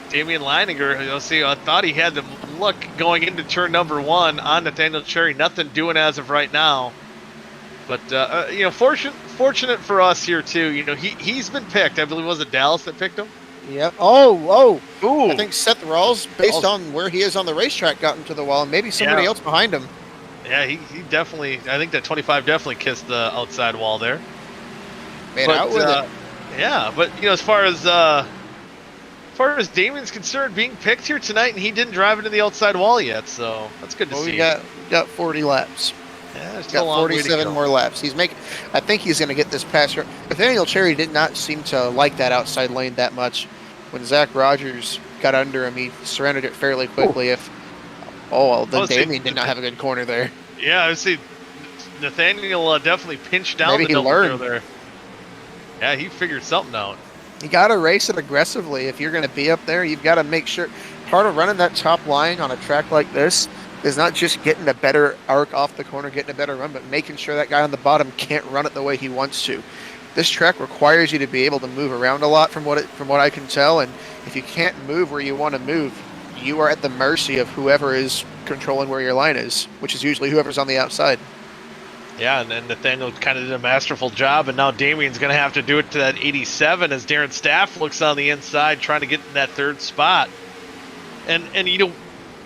Damian Leininger, I thought he had the look going into turn number 1 on Nathaniel Cherry. Nothing doing as of right now. But, fortunate for us here, too. He's been picked. I believe it was Dallas that picked him. Yep. Oh. Ooh. I think Seth Rawls, based on where he is on the racetrack, got him to the wall, and maybe somebody else behind him. Yeah, he definitely, I think that 25 definitely kissed the outside wall there. Made out with it. Yeah, but, as far as Damian's concerned, being picked here tonight, and he didn't drive into the outside wall yet, so that's good to see. We got 40 laps. Yeah, he's got 47 more laps. I think he's going to get this pass. Nathaniel Cherry did not seem to like that outside lane that much. When Zach Rogers got under him, he surrendered it fairly quickly. Damian did not have a good corner there. Yeah, I see. Nathaniel definitely pinched down Maybe the double learned there. Yeah, he figured something out. You got to race it aggressively. If you're going to be up there, you've got to make sure. Part of running that top line on a track like this is not just getting a better arc off the corner, getting a better run, but making sure that guy on the bottom can't run it the way he wants to. This track requires you to be able to move around a lot from what I can tell, and if you can't move where you want to move, you are at the mercy of whoever is controlling where your line is, which is usually whoever's on the outside. Yeah, and then Nathaniel kind of did a masterful job, and now Damien's going to have to do it to that 87 as Darren Staff looks on the inside trying to get in that third spot. And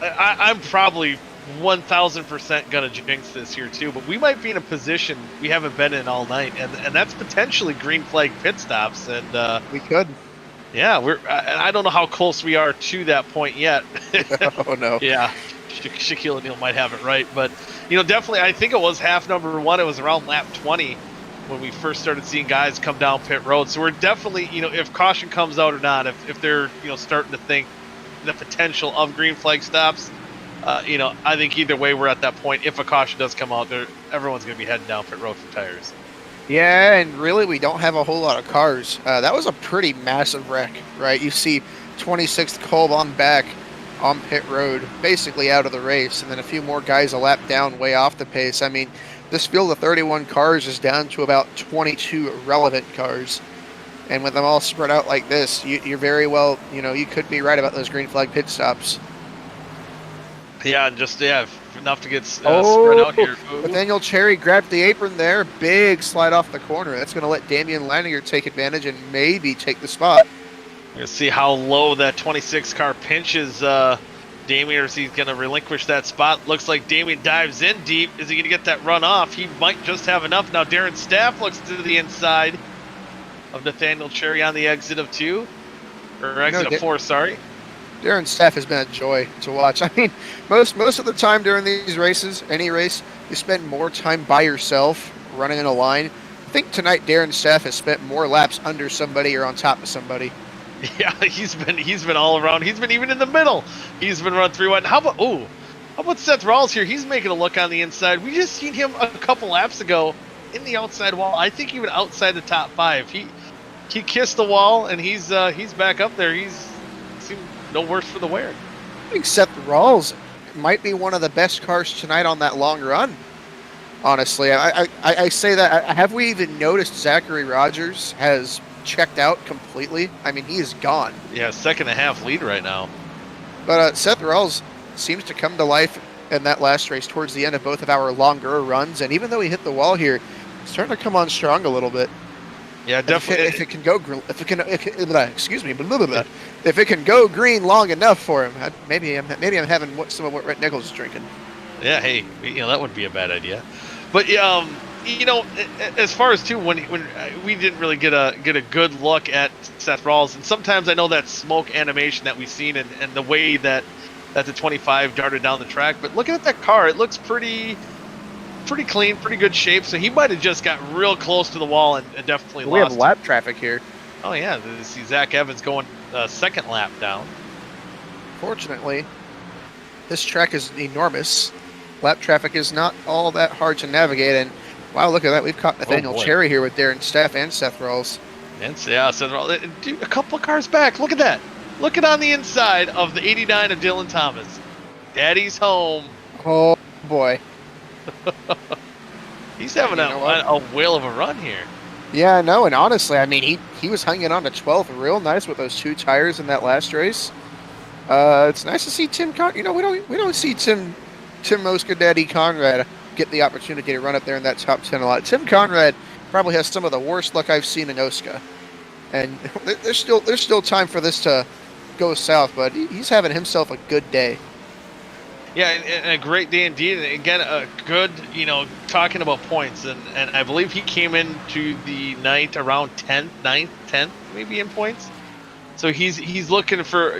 I'm probably 1,000% going to jinx this here too, but we might be in a position we haven't been in all night, and that's potentially green flag pit stops. And we could. Yeah, I don't know how close we are to that point yet. Oh no. Yeah, Shaquille O'Neal might have it right, but definitely, I think it was half number 1. It was around lap 20 when we first started seeing guys come down pit road. So we're definitely, if caution comes out or not, if they're starting to think the potential of green flag stops, I think either way we're at that point. If a caution does come out, everyone's going to be heading down pit road for tires. Yeah, and really we don't have a whole lot of cars. That was a pretty massive wreck, right? You see 26th Kolb on back on pit road, basically out of the race, and then a few more guys a lap down way off the pace. I mean, this field of 31 cars is down to about 22 relevant cars. And with them all spread out like this, you're very well, you could be right about those green flag pit stops. Yeah, and just, enough to get spread out here. Nathaniel Cherry grabbed the apron there. Big slide off the corner. That's going to let Damian Leininger take advantage and maybe take the spot. We're going to see how low that 26 car pinches Damian, or is he going to relinquish that spot? Looks like Damian dives in deep. Is he going to get that run off? He might just have enough. Now Darren Staff looks to the inside of Nathaniel Cherry on the exit of 2. Or exit of 4, sorry. Darren Staff has been a joy to watch. I mean, most of the time during these races, any race, you spend more time by yourself running in a line. I think tonight Darren Staff has spent more laps under somebody or on top of somebody. Yeah, he's been all around. He's been even in the middle. He's been run 3 wide. How about Seth Rawls here? He's making a look on the inside. We just seen him a couple laps ago in the outside wall. I think even outside the top 5. He kissed the wall and he's back up there. He's seemed no worse for the wear. I think Seth Rawls might be one of the best cars tonight on that long run. Honestly, I say that. Have we even noticed Zachary Rogers has checked out completely? I mean, he is gone. Yeah, 2.5 lead right now. But Seth Rawls seems to come to life in that last race towards the end of both of our longer runs, and even though he hit the wall here, it's starting to come on strong a little bit. Yeah, definitely. If it can go green long enough for him, maybe I'm having some of what Rhett Nichols is drinking. Yeah, hey, that wouldn't be a bad idea. But as far as too, when we didn't really get a good look at Seth Rawls, and sometimes I know that smoke animation that we've seen and the way that the 25 darted down the track, but looking at that car, it looks pretty clean, pretty good shape. So he might have just got real close to the wall and definitely lost. We have lap traffic here. Oh yeah, see Zach Evans going second lap down. Fortunately, this track is enormous. Lap traffic is not all that hard to navigate, and wow, look at that. We've caught Nathaniel Cherry here with Darren Staff and Seth Rawls. And Seth Rawls. Dude, a couple of cars back. Look at that. Look at on the inside of the 89 of Dylan Thomas. Daddy's home. Oh, boy. He's having a whale of a run here. Yeah, I know, and honestly, I mean, he was hanging on to 12th real nice with those 2 tires in that last race. It's nice to see Tim we don't see Tim Moska Daddy Conrad get the opportunity to run up there in that top 10 a lot. Tim Conrad probably has some of the worst luck I've seen in OSCA, and there's still time for this to go south, but he's having himself a good day. Yeah, and a great day indeed. And again, a good, talking about points, and I believe he came into the night around 9th, 10th, maybe in points. So he's looking for,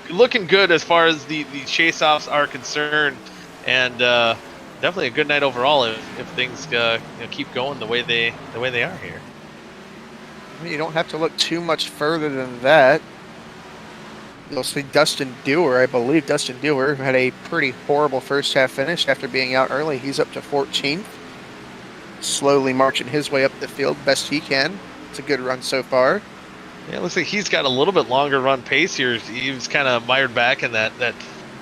looking good as far as the chase-offs are concerned, and definitely a good night overall if things keep going the way they are here. I mean, you don't have to look too much further than that. You'll see Dustin Dewar. I believe Dustin Dewar had a pretty horrible first half finish after being out early. He's up to 14th, slowly marching his way up the field best he can. It's a good run so far. Yeah, it looks like he's got a little bit longer run pace here. He was kind of mired back in that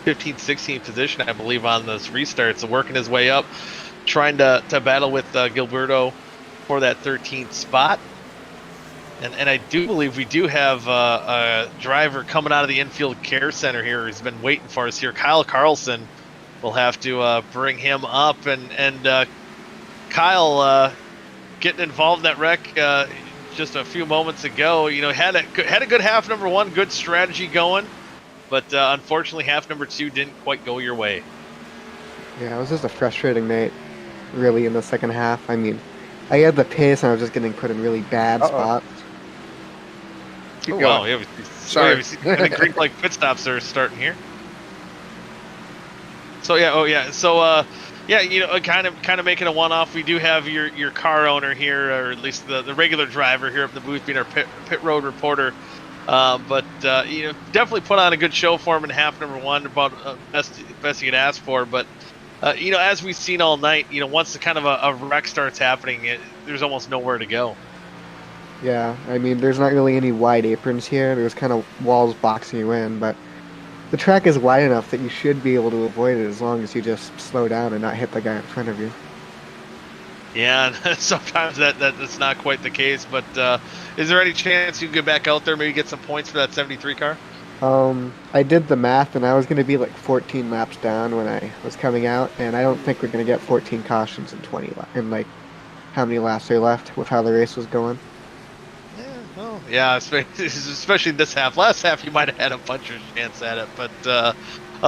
15th, 16th position, I believe, on this restart. So working his way up, trying to battle with Gilberto for that 13th spot. And I do believe we do have a driver coming out of the infield care center here. He's been waiting for us here. Kyle Carlson. We'll have to bring him up. And Kyle getting involved in that wreck just a few moments ago. You know, had a good half number one, good strategy going. But unfortunately, half number two didn't quite go your way. Yeah, it was just a frustrating night, really, in the second half. I mean, I had the pace, and I was just getting put in really bad spots. Keep going. Wow, yeah, Sorry. the green flag pit stops are starting here. So yeah, so you know, kind of making a one-off. We do have your car owner here, or at least the regular driver here at the booth, being our pit road reporter. But you know, definitely put on a good show for him in half number one, about best you could ask for. But you know, as we've seen all night, you know, once the kind of a wreck starts happening, there's almost nowhere to go. Yeah, I mean, there's not really any wide aprons here. There's kind of walls boxing you in, but the track is wide enough that you should be able to avoid it as long as you just slow down and not hit the guy in front of you. Yeah, sometimes that's not quite the case, but is there any chance you can get back out there, maybe get some points for that 73 car? I did the math, and I was going to be like 14 laps down when I was coming out, and I don't think we're going to get 14 cautions in 20 in like how many laps are left with how the race was going. Yeah, especially this half. Last half, you might have had a puncher's chance at it. But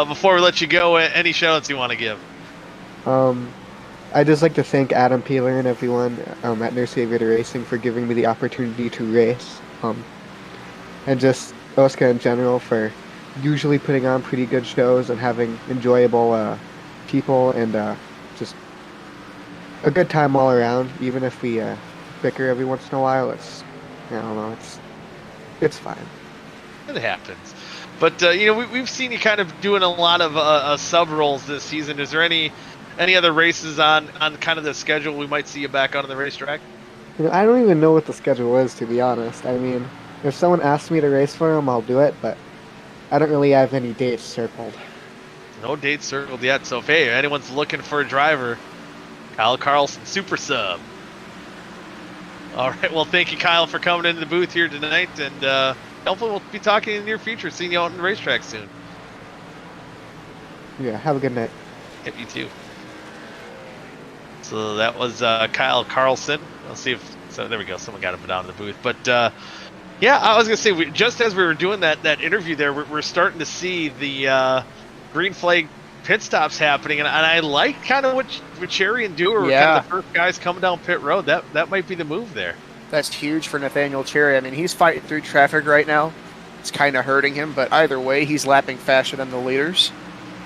before we let you go, any shout-outs you want to give? I'd just like to thank Adam Peeler and everyone at Nurse Aviator Racing for giving me the opportunity to race. And just OSCA in general for usually putting on pretty good shows and having enjoyable people and just a good time all around. Even if we bicker every once in a while, I don't know, it's fine. It happens. But, you know, we've seen you kind of doing a lot of sub-rolls this season. Is there any other races on kind of the schedule we might see you back on the racetrack? You know, I don't even know what the schedule is, to be honest. I mean, if someone asks me to race for them, I'll do it, but I don't really have any dates circled. No dates circled yet, so if anyone's looking for a driver, Kyle Carlson, super sub. All right, well, thank you, Kyle, for coming into the booth here tonight, and hopefully we'll be talking in the near future, seeing you out on the racetrack soon. Yeah, have a good night. Yep, you too. So that was Kyle Carlson. Let's see if, so there we go, someone got him down in the booth. But yeah, I was going to say, just as we were doing that interview there, we're starting to see the green flag pit stops happening, and I like kind of what Cherry and Dewar were kind of the first guys coming down pit road. That might be the move there. That's huge for Nathaniel Cherry. I mean, he's fighting through traffic right now. It's kind of hurting him, but either way, he's lapping faster than the leaders.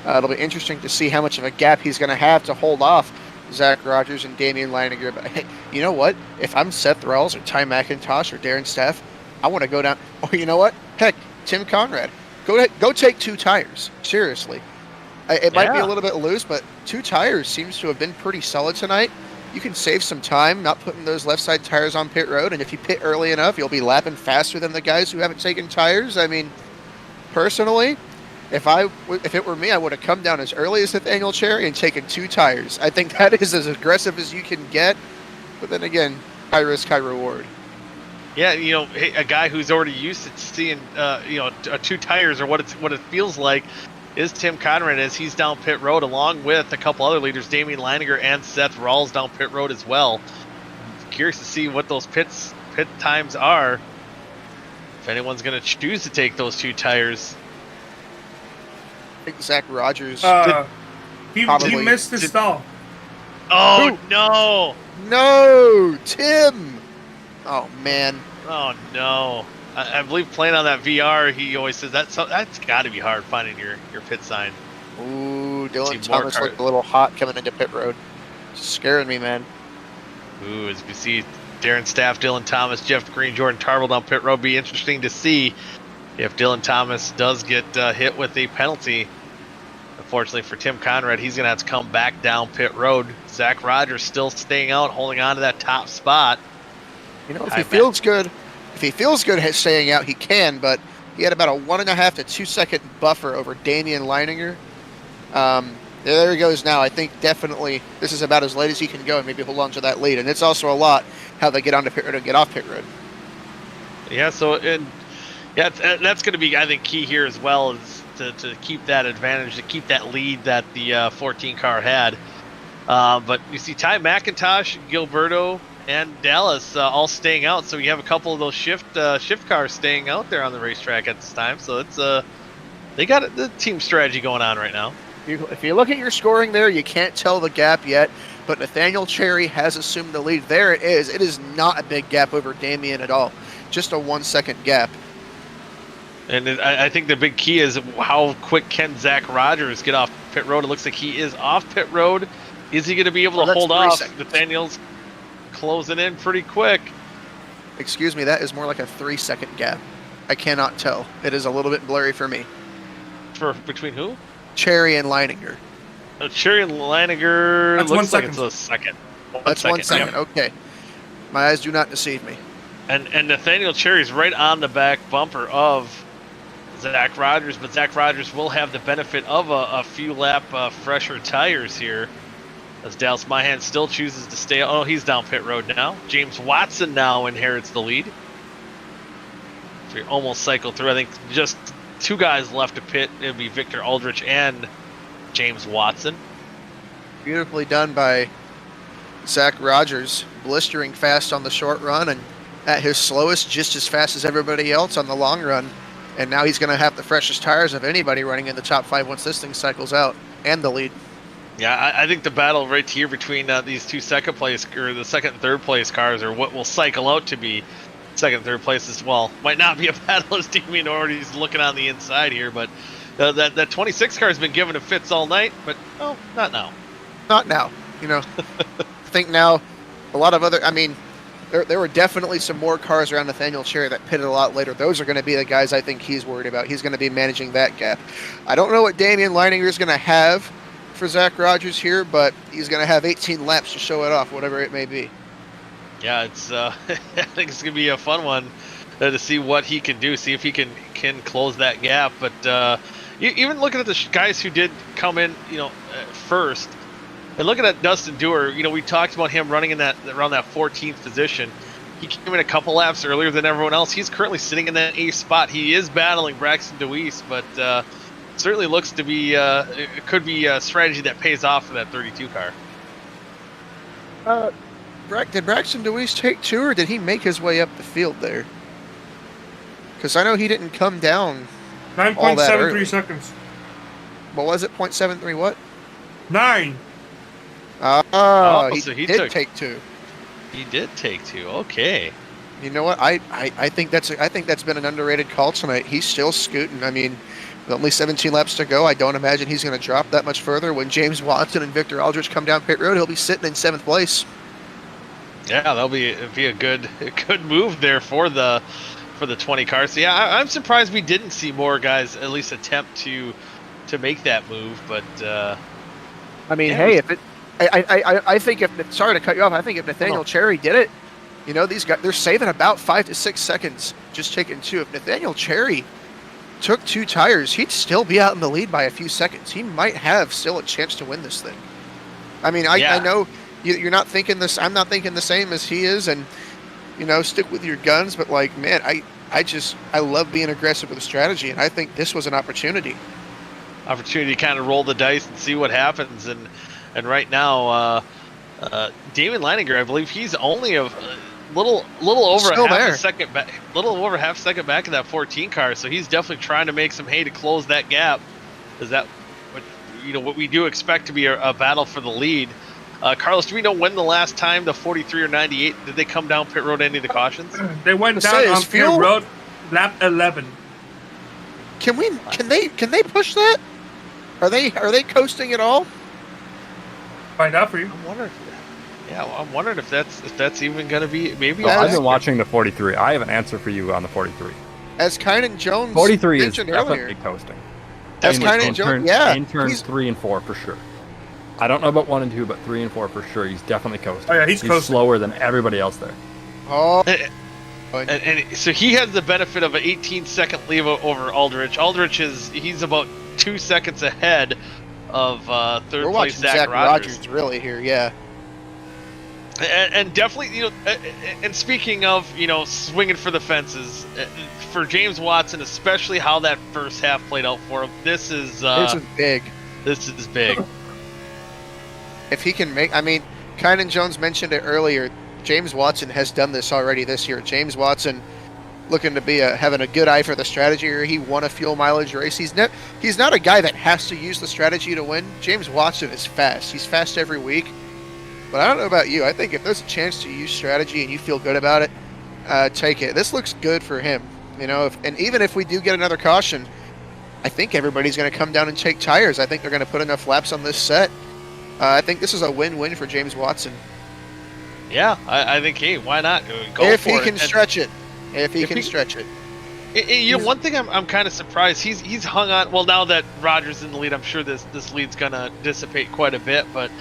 It'll be interesting to see how much of a gap he's going to have to hold off Zach Rogers and Damian Leininger. But hey, you know what? If I'm Seth Rawls or Ty McIntosh or Darren Staff, I want to go down. Or you know what? Heck, Tim Conrad, go take 2 tires. Seriously. It might be a little bit loose, but 2 tires seems to have been pretty solid tonight. You can save some time not putting those left side tires on pit road, and if you pit early enough, you'll be lapping faster than the guys who haven't taken tires. I mean, personally, if it were me, I would have come down as early as Nathaniel Cherry and taken 2 tires. I think that is as aggressive as you can get, but then again, high risk, high reward. Yeah, you know, a guy who's already used to seeing, you know, 2 tires or what it feels like is Tim Conrad as he's down pit road along with a couple other leaders, Damian Leininger and Seth Rawls down pit road as well. Curious to see what those pit times are. If anyone's going to choose to take those 2 tires. I think Zach Rogers. He missed the stall. Oh, Who? No, Tim. Oh man. Oh no. I believe playing on that VR, he always says that's got to be hard finding your pit sign. Ooh, Dylan Thomas looked a little hot coming into pit road. Scaring me, man. Ooh, as we see Darren Staff, Dylan Thomas, Jeff Green, Jordan Tarble down pit road. Be interesting to see if Dylan Thomas does get hit with a penalty. Unfortunately for Tim Conrad, he's going to have to come back down pit road. Zach Rogers still staying out, holding on to that top spot. You know, if he feels good staying out, he can, but He had about a 1.5 to 2 second buffer over Damian Leininger. There he goes now. I think definitely this is about as late as he can go and maybe hold on to that lead. And it's also a lot how they get onto pit road and get off pit road. Yeah, that's going to be, I think, key here as well, is to keep that advantage, to keep that lead that the 14 car had. But you see Ty McIntosh, Gilberto, and Dallas all staying out. So you have a couple of those shift cars staying out there on the racetrack at this time. So it's they got the team strategy going on right now. If you look at your scoring there, you can't tell the gap yet, but Nathaniel Cherry has assumed the lead. There it is. It is not a big gap over Damian at all. Just a 1 second gap. And I think the big key is how quick can Zach Rogers get off pit road. It looks like he is off pit road. Is he going to be able to hold off? Nathaniel's closing in pretty quick. Excuse me, that is more like a 3 second gap. I cannot tell. It is a little bit blurry for me. Between who? Cherry and Leininger. Cherry and Leininger That's looks 1 like second. it's a second. That's 1 second. Yep. Okay. My eyes do not deceive me. And Nathaniel Cherry's right on the back bumper of Zach Rogers, but Zach Rogers will have the benefit of a few lap fresher tires here, as Dallas Mahan still chooses to stay. Oh, he's down pit road now. James Watson now inherits the lead. So we almost cycled through. I think just 2 guys left to pit. It'll be Victor Aldrich and James Watson. Beautifully done by Zach Rogers, blistering fast on the short run and at his slowest just as fast as everybody else on the long run. And now he's going to have the freshest tires of anybody running in the top 5 once this thing cycles out, and the lead. Yeah, I think the battle right here between these 2 second place, or the second and third place cars, or what will cycle out to be second and third place as well. Might not be a battle as Damian Ortiz looking on the inside here, but that 26 car has been giving it fits all night, but no, not now. Not now. You know, I think now a lot of other, I mean, there were definitely some more cars around Nathaniel Cherry that pitted a lot later. Those are going to be the guys I think he's worried about. He's going to be managing that gap. I don't know what Damian Leininger is going to have for Zach Rogers here, but he's going to have 18 laps to show it off, whatever it may be. Yeah, it's I think it's going to be a fun one to see what he can do, see if he can close that gap. But even looking at the guys who did come in, first, and looking at Dustin Dewar, we talked about him running in around that 14th position. He came in a couple laps earlier than everyone else. He's currently sitting in that 8th spot. He is battling Braxton DeWeese, but certainly looks to be it could be a strategy that pays off for that 32 car. Did Braxton DeWeese take 2, or did he make his way up the field there? Because I know he didn't come down 9.73 seconds. What was it? 0.73 what? 9. So he did take 2. He did take 2. Okay. You know what? I think that's been an underrated call tonight. He's still scooting. I mean, with only 17 laps to go, I don't imagine he's going to drop that much further. When James Watson and Victor Aldrich come down pit road, he'll be sitting in 7th place. Yeah, that'll be a good move there for the 20 cars. So yeah, I'm surprised we didn't see more guys at least attempt to make that move. But I mean, yeah, hey, I think sorry to cut you off. I think if Nathaniel Cherry did it, these guys, they're saving about 5 to 6 seconds just taking 2. If Nathaniel Cherry took 2 tires, he'd still be out in the lead by a few seconds. He might have still a chance to win this thing. I mean, I know you're not thinking this. I'm not thinking the same as he is, and stick with your guns. But like, man, I love being aggressive with a strategy, and I think this was an opportunity. Opportunity to kind of roll the dice and see what happens. And right now, Damon Leininger, I believe he's only a little over half a second back, half second back in that 14 car. So he's definitely trying to make some hay to close that gap. Is that what we do expect to be a battle for the lead? Carlos, do we know when the last time the 43 or 98 did they come down pit road any of the cautions? They went down on pit road lap 11. Can they push that? Are they coasting at all? Find out for you. I'm wondering if that's even going to be maybe. So I've been watching the 43. I have an answer for you on the 43. As Kynan Jones 43 is mentioned definitely earlier. coasting. As Kynan Jones, yeah, in turns 3 and 4 for sure. I don't know about 1 and 2, but 3 and 4 for sure. He's definitely coasting. Oh yeah, he's coasting. Slower than everybody else there. Oh, And so he has the benefit of an 18-second lead over Aldrich. Aldrich he's about 2 seconds ahead of third We're place watching Zach Rogers. really here, yeah. And definitely, and speaking of, swinging for the fences, for James Watson, especially how that first half played out for him, this is big. This is big. If he can Kynan Jones mentioned it earlier. James Watson has done this already this year. James Watson looking to be having a good eye for the strategy here. He won a fuel mileage race. He's not a guy that has to use the strategy to win. James Watson is fast. He's fast every week. But I don't know about you. I think if there's a chance to use strategy and you feel good about it, take it. This looks good for him. And even if we do get another caution, I think everybody's going to come down and take tires. I think they're going to put enough laps on this set. I think this is a win-win for James Watson. Yeah, I think, hey, why not? Go if for he it. can stretch it. If he can stretch it. One thing I'm kind of surprised, he's hung on. Well, now that Rogers in the lead, I'm sure this lead's going to dissipate quite a bit, but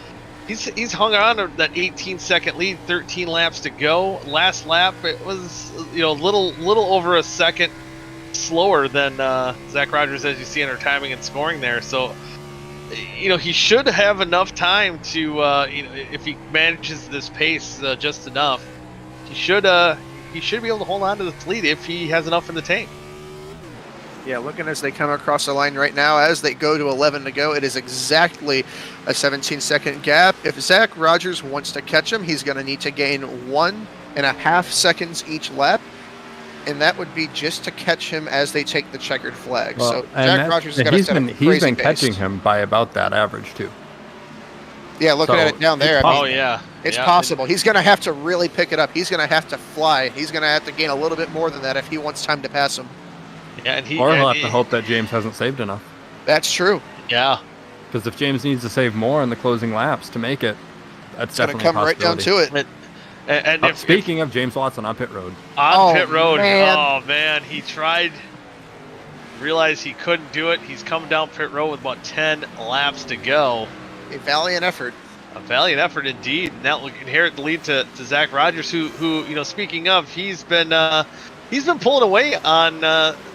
he's hung on to that 18-second lead, 13 laps to go. Last lap, it was little over a second slower than Zach Rogers, as you see in our timing and scoring there. So, he should have enough time to, if he manages this pace just enough, he should be able to hold on to this lead if he has enough in the tank. Yeah, looking as they come across the line right now, as they go to 11 to go, it is exactly a 17-second gap. If Zach Rogers wants to catch him, he's going to need to gain 1.5 seconds each lap, and that would be just to catch him as they take the checkered flag. Well, so Zach Rogers has got to set a he's been catching him by about that average too. Yeah, looking at it down there, it's Yeah. possible. He's going to have to really pick it up. He's going to have to fly. He's going to have to gain a little bit more than that if he wants time to pass him. Yeah, Or he'll have to hope that James hasn't saved enough. That's true. Yeah. Because if James needs to save more in the closing laps to make it, that's It's going definitely to come a right down possibility. to it. And Speaking of James Watson on pit road. Pit road. Man. Oh, man. He tried, realized he couldn't do it. He's coming down pit road with about 10 laps to go. A valiant effort. A valiant effort indeed. And that will inherit the lead to Zach Rogers, who speaking of, he's been pulling away on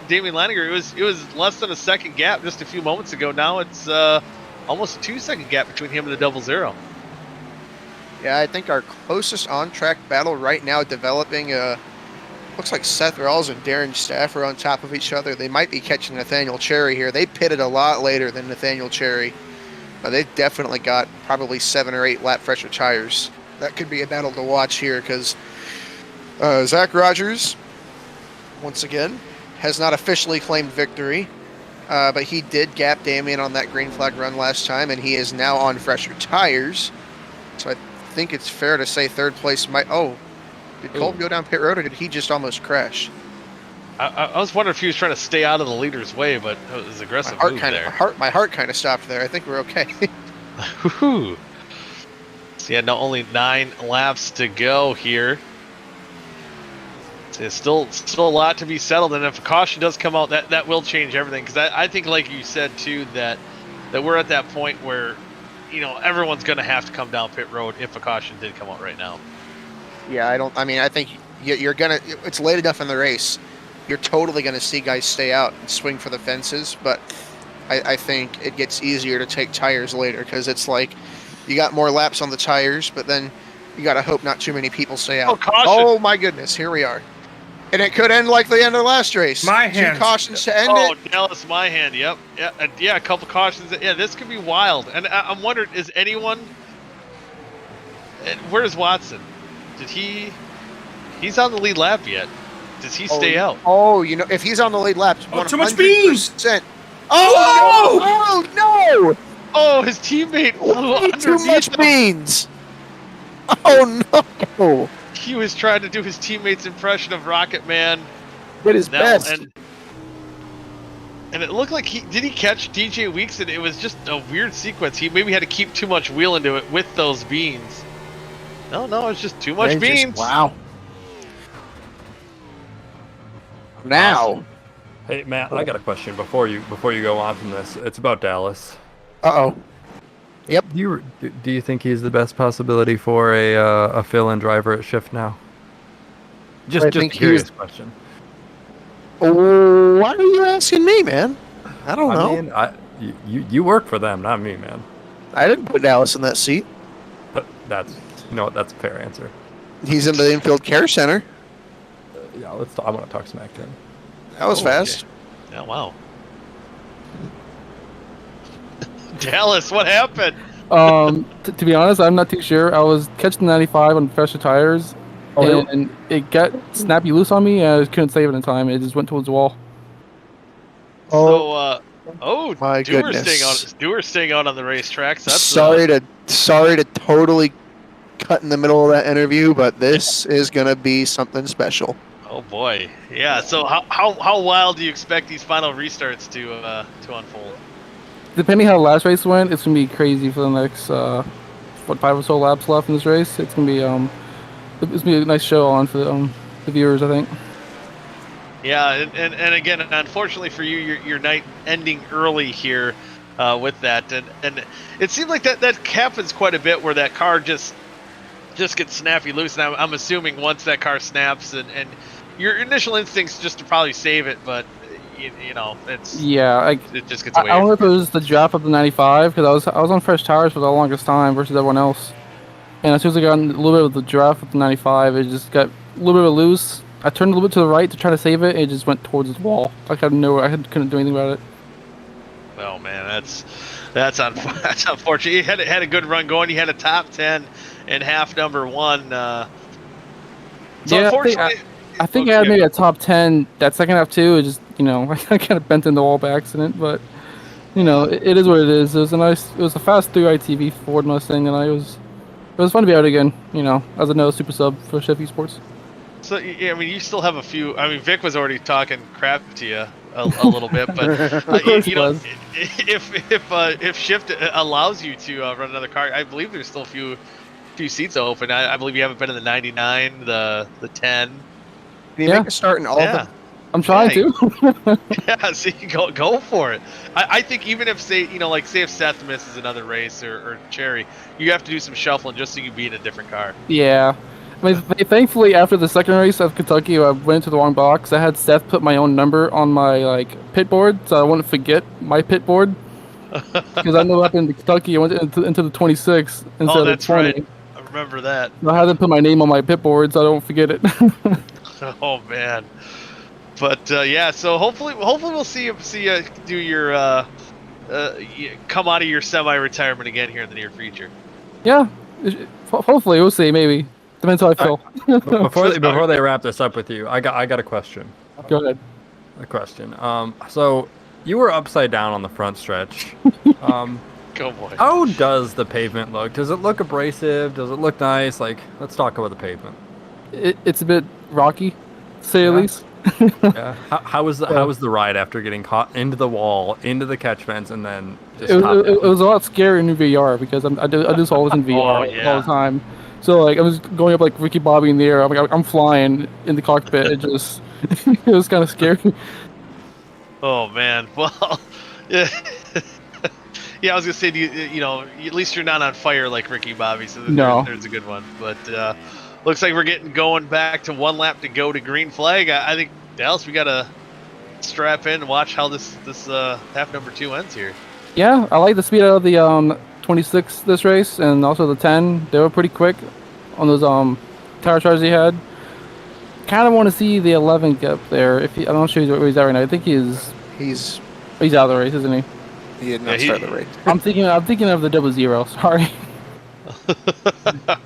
Damian Leininger. It was less than a second gap just a few moments ago. Now it's almost a 2-second gap between him and the 00. Yeah, I think our closest on-track battle right now developing, looks like Seth Rawls and Darren Staff are on top of each other. They might be catching Nathaniel Cherry here. They pitted a lot later than Nathaniel Cherry. They've definitely got probably 7 or 8 lap fresher tires. That could be a battle to watch here because Zach Rogers, once again, has not officially claimed victory, but he did gap Damian on that green flag run last time, and he is now on fresher tires. So I think it's fair to say third place might... Oh, did Colt go down pit road, or did he just almost crash? I was wondering if he was trying to stay out of the leader's way, but it was aggressive move there. My heart kind of stopped there. I think we're okay. Woohoo! So yeah, only 9 laps to go here. There's still a lot to be settled, and if a caution does come out, that will change everything. Because I think, like you said too, that we're at that point where, everyone's going to have to come down pit road if a caution did come out right now. Yeah, I think you're gonna. It's late enough in the race. You're totally going to see guys stay out and swing for the fences, but I think it gets easier to take tires later because it's like you got more laps on the tires, but then you got to hope not too many people stay out. Oh, caution. Oh my goodness, here we are. And it could end like the end of the last race. My hand. 2 cautions to end Oh, it. Dallas, my hand. Yep. Yeah, a couple cautions. Yeah, this could be wild. And I'm wondering, is anyone... Where's Watson? He's on the lead lap yet. Does he stay out? Oh, if he's on the lead lap, too much beans! Oh, no! Oh, his teammate flew underneath Too much him. beans! Oh, no! He was trying to do his teammate's impression of Rocket Man. Did his best. And it looked like did he catch DJ Weeks? And it was just a weird sequence. He maybe had to keep too much wheel into it with those beans. No, it's just too much beans. Wow. Now. Awesome. Hey Matt, I got a question before you go on from this. It's about Dallas. Uh-oh. Yep. Do you think he's the best possibility for a fill-in driver at Shift now? Just a think he curious was- question. Oh, why are you asking me, man? I don't know. I mean, you work for them, not me, man. I didn't put Dallas in that seat. But that's that's a fair answer. He's in the infield care center. Yeah, I want to talk smack to him. That was fast. Yeah, wow. Dallas, what happened? To be honest, I'm not too sure. I was catching 95 on fresher tires, and it got snappy loose on me, and I just couldn't save it in time. It just went towards the wall. So, My goodness. Dewar's staying out on the racetrack. So that's sorry to totally cut in the middle of that interview, but this is gonna be something special. Oh boy, yeah. So how wild do you expect these final restarts to unfold? Depending how the last race went, it's gonna be crazy for the next 5 or so laps left in this race. It's gonna be a nice show on for the viewers, I think. Yeah, and again, unfortunately for you, your night ending early here with that, and it seemed like that happens quite a bit where that car just gets snappy loose, and I'm assuming once that car snaps, and your initial instinct's just to probably save it, but you know it just gets away. I don't know if it was the drop of the 95 because I was on fresh tires for the longest time versus everyone else, and as soon as I got a little bit of the draft with the 95, it just got a little bit loose. I turned a little bit to the right to try to save it, and it just went towards the wall. I couldn't do anything about it. Oh man, that's unfortunate. You had a good run going. You had a top 10 in half number 1. So yeah, unfortunately, I think I had maybe a top 10 that second half too. It just I kind of bent in the wall by accident, but it is what it is. It was a fast 3 ITV Ford Mustang, and it was fun to be out again. As another super sub for Chevy Sports. So yeah, I mean, you still have a few. I mean, Vic was already talking crap to you a little bit, but if Shift allows you to run another car, I believe there's still a few seats open. I believe you haven't been in the 99, the 10. Can you make a start in all of them? I'm trying to. Yeah, see, go for it. I think even if say if Seth misses another race or Cherry, you have to do some shuffling just so you be in a different car. Yeah. I mean, thankfully, after the second race of Kentucky, I went into the wrong box. I had Seth put my own number on my pit board, so I wouldn't forget my pit board. Because I know what happened in Kentucky. I went into the 26 instead of 20. Right. I remember that. I had to put my name on my pit board, so I don't forget it. Oh man. But yeah, so hopefully we'll see you do your come out of your semi-retirement again here in the near future. Yeah, hopefully we'll see. Maybe. Depends how I feel. Before they wrap this up with you, I got a question. Go ahead. A question. So you were upside down on the front stretch. Go boy. How does the pavement look? Does it look abrasive? Does it look nice? Let's talk about the pavement. It's a bit rocky, to say the least. Yeah. How was the ride after getting caught into the wall, into the catch fence, and then just it was a lot scarier in VR because I do this always in VR all the time. So I was going up like Ricky Bobby in the air. I'm flying in the cockpit. It just it was kind of scary. Oh man, well, yeah, yeah. I was gonna say, at least you're not on fire like Ricky Bobby, so there's a good one. But looks like we're going back to 1 lap to go to green flag. I think Dallas, we gotta strap in and watch how this half number 2 ends here. Yeah, I like the speed out of the 26 this race, and also the 10. They were pretty quick on those tire charges he had. Kind of want to see the 11 get up there. I'm not sure where he's at right now. I think he's out of the race, isn't he? He did not start the race. I'm thinking of the 00. Sorry.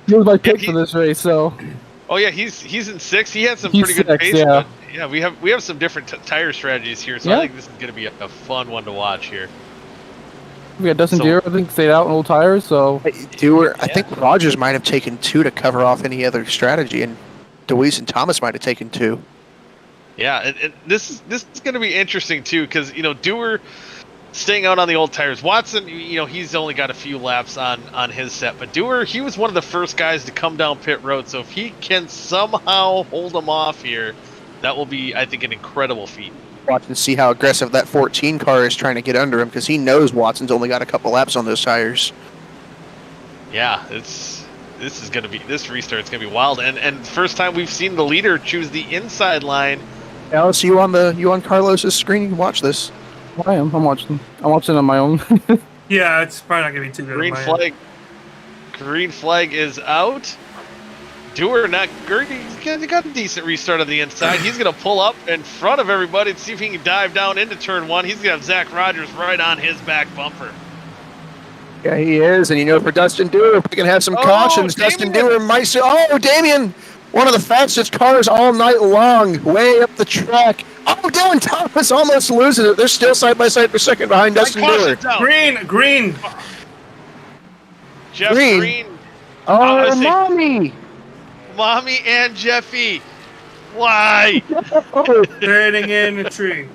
He was my pick for this race, so. Oh yeah, he's in 6. He had some pretty good pace. Yeah. But yeah, we have some different tire strategies here, so I think this is going to be a fun one to watch here. We got Dustin Deere, I think, stayed out on old tires, so. I think Rogers might have taken 2 to cover off any other strategy, and DeWeese and Thomas might have taken 2. Yeah, and this is going to be interesting too, because Dewar staying out on the old tires. Watson, he's only got a few laps on his set, but Dewar, he was one of the first guys to come down pit road. So if he can somehow hold him off here, that will be, I think, an incredible feat. Watch and see how aggressive that 14 car is trying to get under him, because he knows Watson's only got a couple laps on those tires. Yeah, it's this restart's gonna be wild. And first time we've seen the leader choose the inside line. Alice, you on Carlos's screen? You can watch this. I am. I'm watching on my own. Yeah, it's probably not gonna be too good. Green flag. Green flag is out. Dewar not he got a decent restart on the inside. He's gonna pull up in front of everybody and see if he can dive down into turn 1. He's gonna have Zach Rogers right on his back bumper. Yeah, he is, and for Dustin Dewar, we can have some cautions. Dustin Dewar might say, Damien, one of the fastest cars all night long, way up the track. Oh, Dylan Thomas almost loses it. They're still side by side for second behind Dustin Dewar. Green. Jeff Green. Oh, Mommy and Jeffy. Why? Trading in a tree.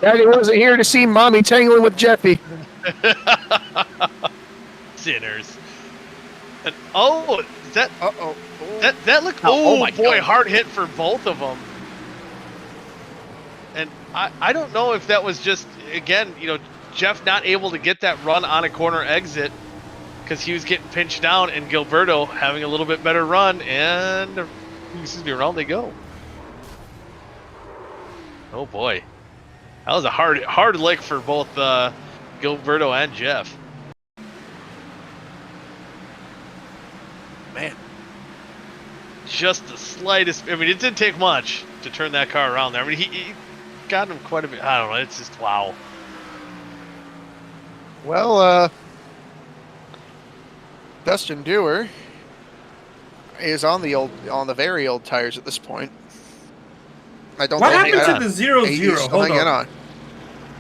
Daddy wasn't here to see Mommy tangling with Jeffy. Sinners. And, that looked. Oh my boy, hard hit for both of them. And I don't know if that was just, again, Jeff not able to get that run on a corner exit because he was getting pinched down, and Gilberto having a little bit better run, and around they go. Oh boy, that was a hard lick for both Gilberto and Jeff. Man, just the slightest. I mean, it didn't take much to turn that car around there. I mean, he got him quite a bit. I don't know. It's just wow. Well, Dustin Dewar is on the very old tires at this point. I don't. What happened to the 0-0? Hold on.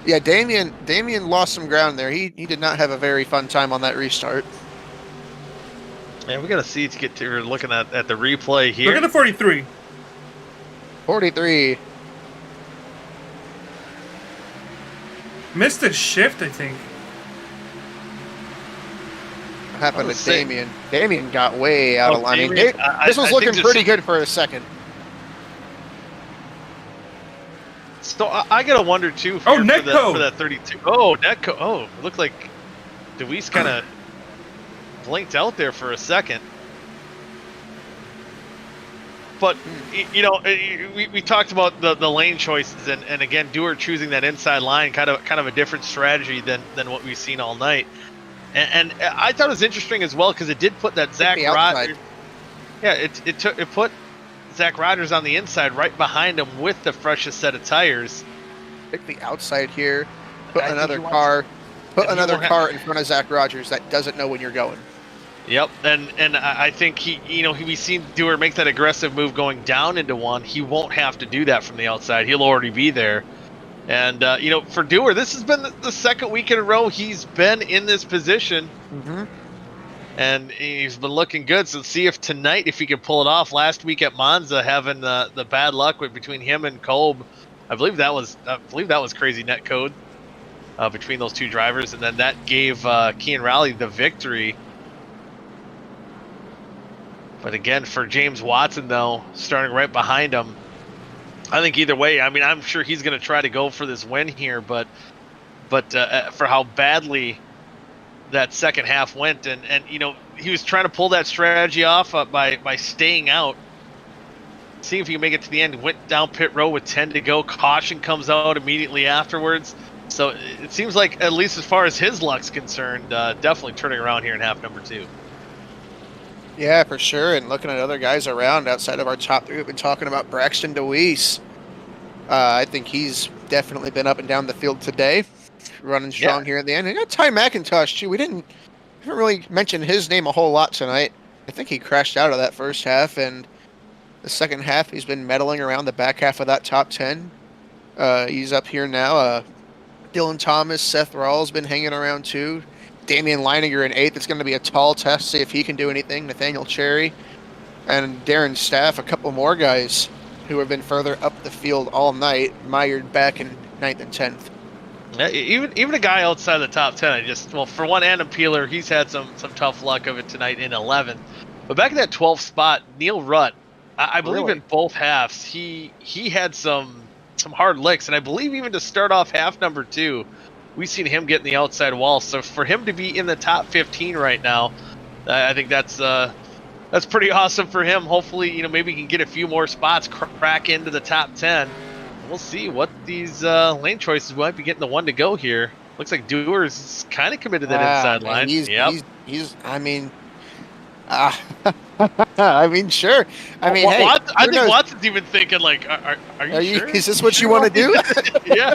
Yeah, Damien lost some ground there. He did not have a very fun time on that restart. Man, we got to see to get to. We're looking at the replay here. Look at the 43. 43. Missed a shift, I think. What happened to Damien? Damien got way out of line. This was looking pretty good for a second. So I gotta wonder too. For that 32. Oh, Netco. Oh, it looked like DeWeese kind of blinked out there for a second. But we talked about the lane choices, and again, Dewar choosing that inside line, kind of a different strategy than what we've seen all night. And I thought it was interesting as well because it did put that Zach Rogers. Yeah, it put Zach Rogers on the inside, right behind him with the freshest set of tires. Pick the outside here. Put another car in front of Zach Rogers that doesn't know when you're going. Yep, and I think we've seen Dewar make that aggressive move going down into one. He won't have to do that from the outside. He'll already be there. And, for Dewar, this has been the second week in a row he's been in this position. Mm-hmm. And he's been looking good. So see if tonight, if he can pull it off. Last week at Monza, having the bad luck between him and Kolb, I believe that was crazy net code between those two drivers. And then that gave Kean Rowley the victory. But again, for James Watson, though, starting right behind him, I think either way, I mean, I'm sure he's going to try to go for this win here, but for how badly that second half went, and he was trying to pull that strategy off by staying out, seeing if he can make it to the end. Went down pit row with 10 to go. Caution comes out immediately afterwards. So it seems like, at least as far as his luck's concerned, definitely turning around here in half number 2. Yeah, for sure. And looking at other guys around outside of our top 3, we've been talking about Braxton DeWeese. I think he's definitely been up and down the field today, running strong here at the end. And got Ty McIntosh too. We haven't really mentioned his name a whole lot tonight. I think he crashed out of that first half, and the second half he's been medaling around the back half of that top 10. He's up here now. Dylan Thomas, Seth Rawls been hanging around too. Damian Leininger in 8th. It's going to be a tall test, see if he can do anything. Nathaniel Cherry and Darren Staff, a couple more guys who have been further up the field all night, mired back in 9th and 10th. Yeah, even a guy outside the top 10, for one, Adam Peeler, he's had some tough luck of it tonight in 11th. But back in that 12th spot, Neil Rutt, I believe in both halves, he had some hard licks, and I believe even to start off half number 2, we've seen him get in the outside wall. So for him to be in the top 15 right now, I think that's pretty awesome for him. Hopefully, you know, maybe he can get a few more spots, crack into the top 10. We'll see what these lane choices might be getting the one to go here. Looks like Dewar's kind of committed that inside line. He's I mean, I mean, sure. I mean, hey, I think Watson's even thinking like, are you sure? Is this what you want to do? Yeah.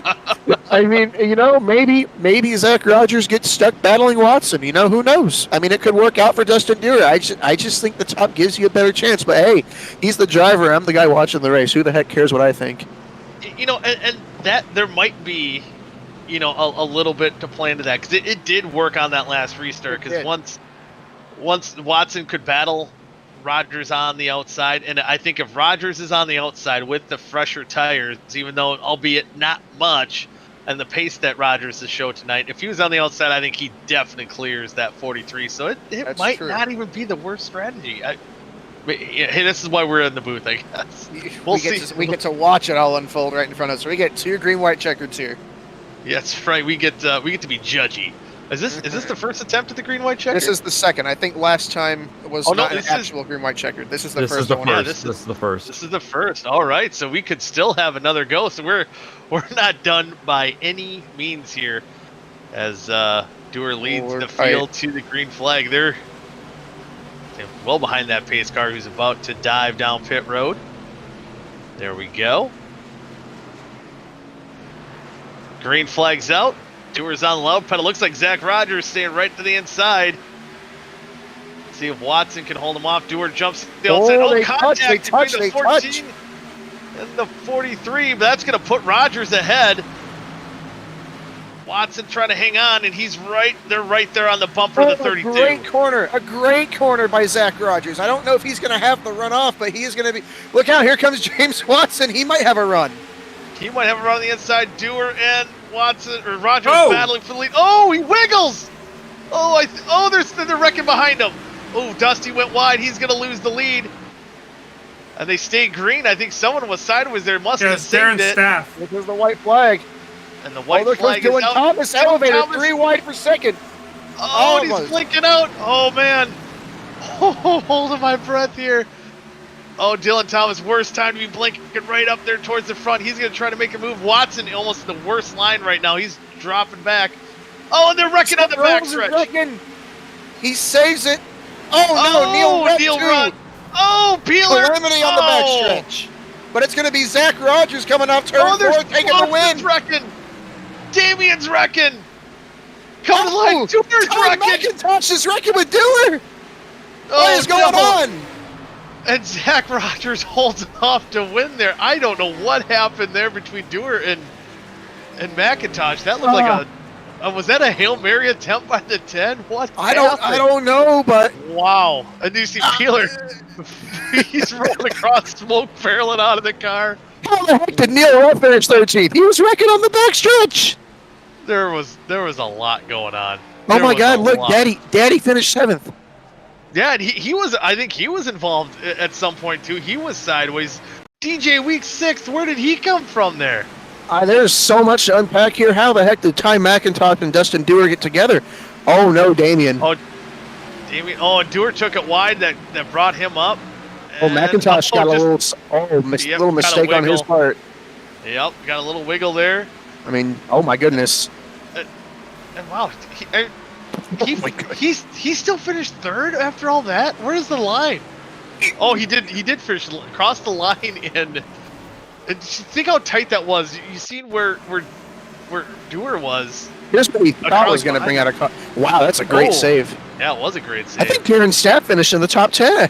I mean, you know, maybe Zach Rogers gets stuck battling Watson. You know, who knows? I mean, it could work out for Dustin Dewar. I just think the top gives you a better chance. But hey, he's the driver. I'm the guy watching the race. Who the heck cares what I think? You know, and that there might be, you know, a little bit to play into that, because it did work on that last restart. Because once Watson could battle Rogers on the outside, and I think if Rogers is on the outside with the fresher tires, even though albeit not much, and the pace that Rogers has showed tonight, if he was on the outside, I think he definitely clears that 43. So it might not even be the worst strategy. Hey, this is why we're in the booth, I guess. We'll see. We get to watch it all unfold right in front of us. So we get 2 green-white checkers here. Yeah, that's right. We get to be judgy. Is this the first attempt at the green-white checker? This is the second. I think last time was not an actual green-white checker. This is the first one. Yeah, this is the first. This is the first. All right, so we could still have another go. So we're not done by any means here, as Dewar leads the field to the green flag. They're well behind that pace car who's about to dive down pit road. There we go. Green flag's out. Dewar's on the loud pedal. Looks like Zach Rogers staying right to the inside. See if Watson can hold him off. Dewar jumps the outside. Contact between the 14 and the 43. But that's going to put Rogers ahead. Watson trying to hang on, and they're right there on the bumper of the 32. A great corner by Zach Rogers. I don't know if he's going to have the run off, but he is going to be. Look out, here comes James Watson. He might have a run. He might have a run on the inside. Dewar and Watson or Rogers battling for the lead. Oh, he wiggles. They're wrecking behind him. Oh, Dusty went wide. He's going to lose the lead. And they stayed green. I think someone was sideways there. Must have saved it. Staff. This is the white flag. And the white flag is out. Thomas elevated 3 wide for second. Oh, and he's blinking out. Oh, man. Oh, holding my breath here. Oh, Dylan Thomas, worst time to be blinking right up there towards the front. He's going to try to make a move. Watson, almost the worst line right now. He's dropping back. Oh, and they're wrecking on the backstretch. He saves it. Oh, no, Neil Rudd. Oh, Peeler. Calamity on the backstretch. But it's going to be Zach Rogers coming off turn 4, taking the win. Wrecking. Damien's wrecking. Coming to line. Dewar's wrecking. McIntosh is wrecking with Dewar. What is going on? And Zach Rogers holds off to win there. I don't know what happened there between Dewar and McIntosh. That looked like was that a Hail Mary attempt by the 10? What? I don't know, but wow. And you see Peeler. He's rolling across, smoke barreling out of the car. How the heck did Neil Rudd finish 13th? He was wrecking on the backstretch. There was a lot going on. Oh my God! Look, Daddy finished 7th. Yeah, and he was. I think he was involved at some point too. He was sideways. DJ Week 6th. Where did he come from there? There's so much to unpack here. How the heck did Ty McIntosh and Dustin Dewar get together? Oh no, Damien. Oh, and Dewar took it wide. That brought him up. McIntosh got a little mistake on his part. Yep, got a little wiggle there. I mean, oh my goodness. And wow, he still finished 3rd after all that. Where's the line? Oh, he did finish across the line, and think how tight that was. You seen where Dewar was. Here's what he thought was going to bring out a car. Wow, that's a great save. Yeah, it was a great save. I think Darren Stapp finished in the top 10.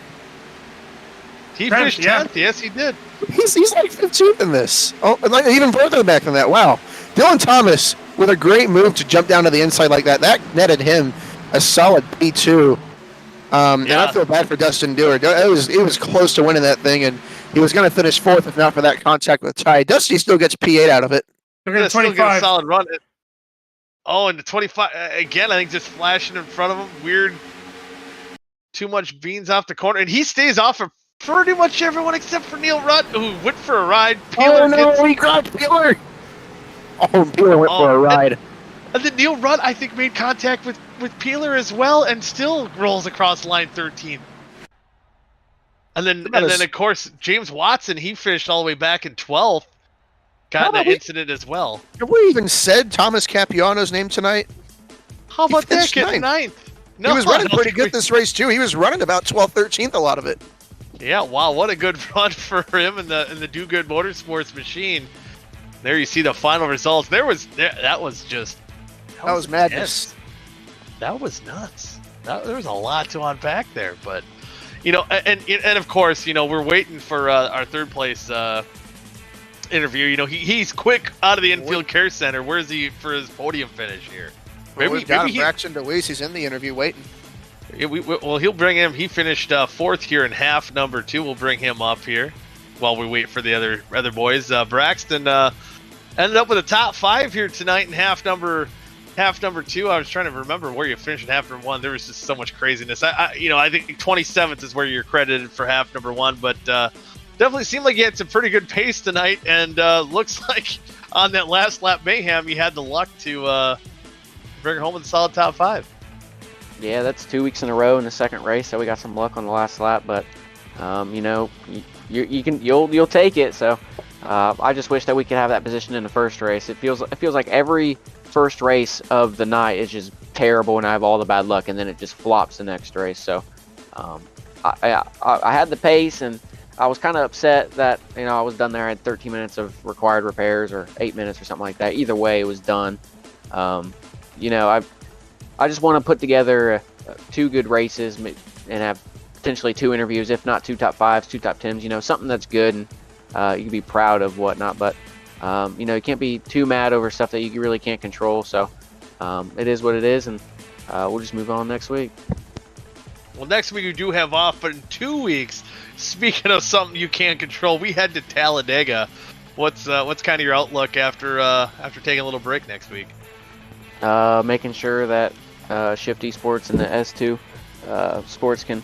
He finished 10th. Yes, he did. He's like 15th in this. Oh, like even further back than that. Wow. Dylan Thomas with a great move to jump down to the inside like that. That netted him a solid P2. And I feel bad for Dustin Dewar. It was close to winning that thing, and he was going to finish 4th if not for that contact with Ty. Dusty still gets P8 out of it. Look at still get a solid run. Oh, and the 25 again. I think just flashing in front of him. Weird. Too much beans off the corner, and he stays off of pretty much everyone except for Neil Rudd, who went for a ride. Peeler he grabbed Peeler. Oh, Peeler went for a ride. And then Neil Rudd, I think, made contact with with Peeler as well, and still rolls across line 13. And then of course James Watson, he finished all the way back in 12th. Got in that incident as well. Have we even said Thomas Capiano's name tonight? How about that? Getting ninth. No, he was running pretty good this race too. He was running about 12th, 13th a lot of it. Yeah, wow, what a good run for him in the Do Good Motorsports machine. There you see the final results. That was madness. That was nuts. There was a lot to unpack there, but and of course, we're waiting for our third place interview. He's quick out of the infield care center. Where's he for his podium finish here? We've got him. Braxton DeWeese. He's in the interview waiting. Yeah, he'll bring him. He finished fourth here in half number 2. We'll bring him up here while we wait for the other boys. Braxton ended up with a top 5 here tonight in half number 2. I was trying to remember where you finished in half number 1. There was just so much craziness. I think 27th is where you're credited for half number 1, but definitely seemed like you had some pretty good pace tonight, and looks like on that last lap mayhem, you had the luck to bring it home with a solid top 5. Yeah, that's 2 weeks in a row in the second race, so we got some luck on the last lap, but you'll take it. So I just wish that we could have that position in the first race. It feels like every first race of the night is just terrible, and I have all the bad luck, and then it just flops the next race. So I had the pace, and I was kind of upset that I was done there. I had 13 minutes of required repairs, or 8 minutes, or something like that. Either way, it was done. I just want to put together 2 good races and have potentially 2 interviews, if not 2 top 5s, 2 top 10s, something that's good and you can be proud of, whatnot. But, you can't be too mad over stuff that you really can't control. So it is what it is, and we'll just move on next week. Well, next week we do have off, but in 2 weeks, speaking of something you can't control, we head to Talladega. What's kind of your outlook after taking a little break next week? Making sure that Shift Esports and the S2 sports can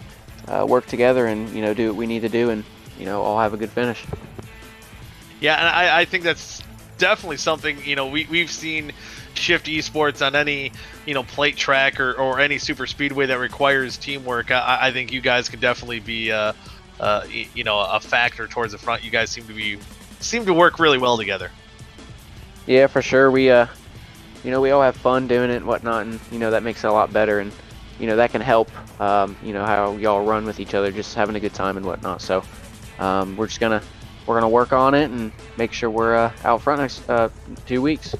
work together and do what we need to do, and all have a good finish. Yeah, and I think that's definitely something we've seen Shift Esports on any plate track or any super speedway that requires teamwork. I think you guys can definitely be a factor towards the front. You guys seem to work really well together. Yeah, for sure. We we all have fun doing it and whatnot, and that makes it a lot better, and that can help how y'all run with each other, just having a good time and whatnot. So we're gonna work on it and make sure we're out front next 2 weeks.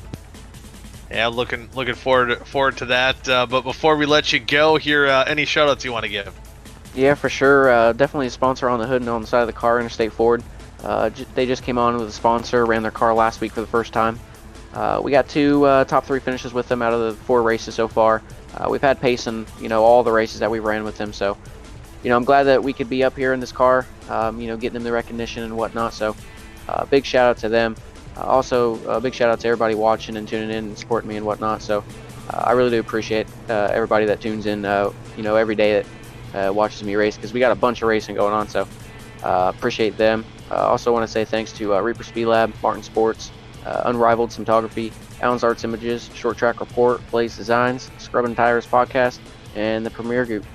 Yeah, looking forward to that. But before we let you go here, any shout outs you want to give? Yeah, for sure. Definitely a sponsor on the hood and on the side of the car, Interstate Ford. They just came on with a sponsor, ran their car last week for the first time. We got 2 top 3 finishes with them out of the 4 races so far. We've had pace in all the races that we ran with them, so I'm glad that we could be up here in this car, getting them the recognition and whatnot. So big shout out to them. Also a big shout out to everybody watching and tuning in and supporting me and whatnot. So I really do appreciate everybody that tunes in every day that watches me race, because we got a bunch of racing going on. So appreciate them. Also want to say thanks to Reaper Speed Lab, Martin Sports, Unrivaled Cinematography, Allen's Arts Images, Short Track Report, Blaze Designs, Scrubbing Tires Podcast, and the Premier Group.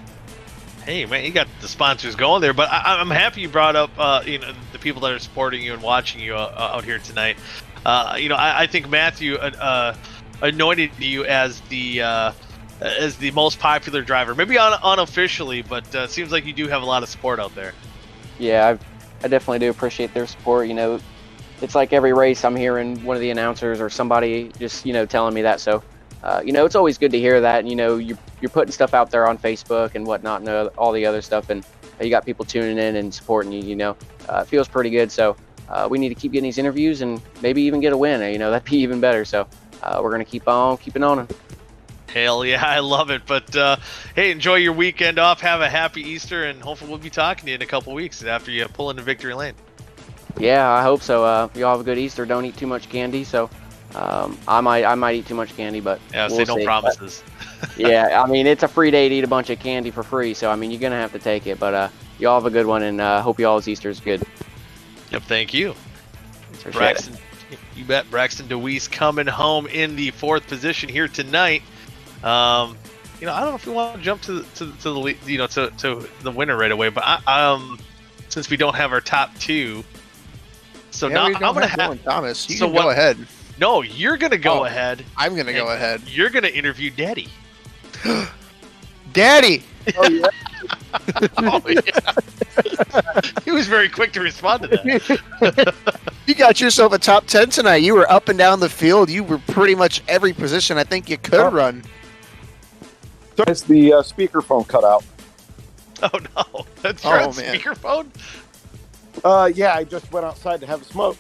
Hey man, you got the sponsors going there, but I'm happy you brought up the people that are supporting you and watching you out here tonight. I think Matthew anointed you as the most popular driver, maybe unofficially, but it seems like you do have a lot of support out there. Yeah, I definitely do appreciate their support. It's like every race I'm hearing one of the announcers or somebody just telling me that. So it's always good to hear that. You're putting stuff out there on Facebook and whatnot and all the other stuff, and you got people tuning in and supporting you. It feels pretty good. So we need to keep getting these interviews and maybe even get a win. That'd be even better. So we're gonna keep on keeping on. Hell yeah, I love it. But hey, enjoy your weekend off. Have a happy Easter, and hopefully we'll be talking to you in a couple weeks after you pull into victory lane. Yeah, I hope so. Y'all have a good Easter. Don't eat too much candy. So I might eat too much candy, but yeah, we'll say no promises. Yeah, it's a free day to eat a bunch of candy for free. So you're gonna have to take it. But y'all have a good one, and hope y'all's Easter is good. Yep, thank you. Braxton, you bet. Braxton DeWeese coming home in the 4th position here tonight. I don't know if we want to jump to the lead, to the winner right away, but since we don't have our top two, so now I'm gonna have Thomas. You so can go ahead. No, you're gonna go ahead. I'm gonna go ahead. You're gonna interview Daddy. Daddy. Oh yeah. Oh, yeah. He was very quick to respond to that. You got yourself a top 10 tonight. You were up and down the field. You were pretty much every position I think you could run. It's the speakerphone cut out. Oh no, that's your speakerphone. Yeah, I just went outside to have a smoke.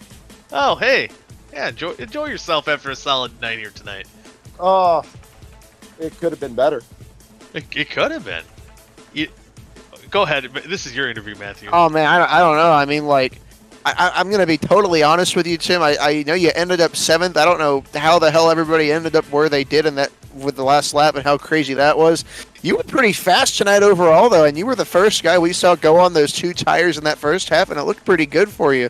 Oh hey, yeah, enjoy yourself after a solid night here tonight. It could have been better. It could have been. Go ahead. This is your interview, Matthew. Oh man, I don't know. I mean, like, I'm gonna be totally honest with you, Tim. I know you ended up 7th. I don't know how the hell everybody ended up where they did in that with the last lap and how crazy that was. You were pretty fast tonight overall, though, and you were the first guy we saw go on those 2 tires in that first half, and it looked pretty good for you.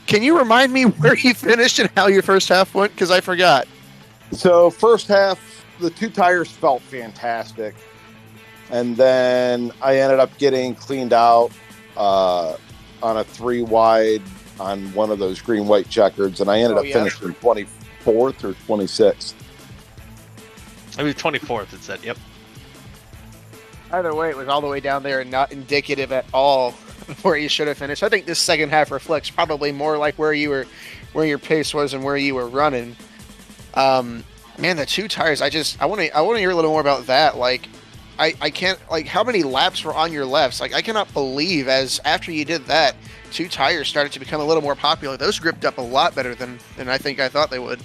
Can you remind me where you finished and how your first half went? Because I forgot. So first half, the 2 tires felt fantastic. And then I ended up getting cleaned out on a 3 wide on one of those green-white checkers, and I ended up finishing 24th or 26th. I mean, 24th, it said, yep. Either way, it was all the way down there and not indicative at all of where you should have finished. I think this second half reflects probably more like where your pace was and where you were running. Man, the 2 tires, I want to hear a little more about that. Like, I can't, like, how many laps were on your lefts? Like, I cannot believe after you did that, 2 tires started to become a little more popular. Those gripped up a lot better than I thought they would.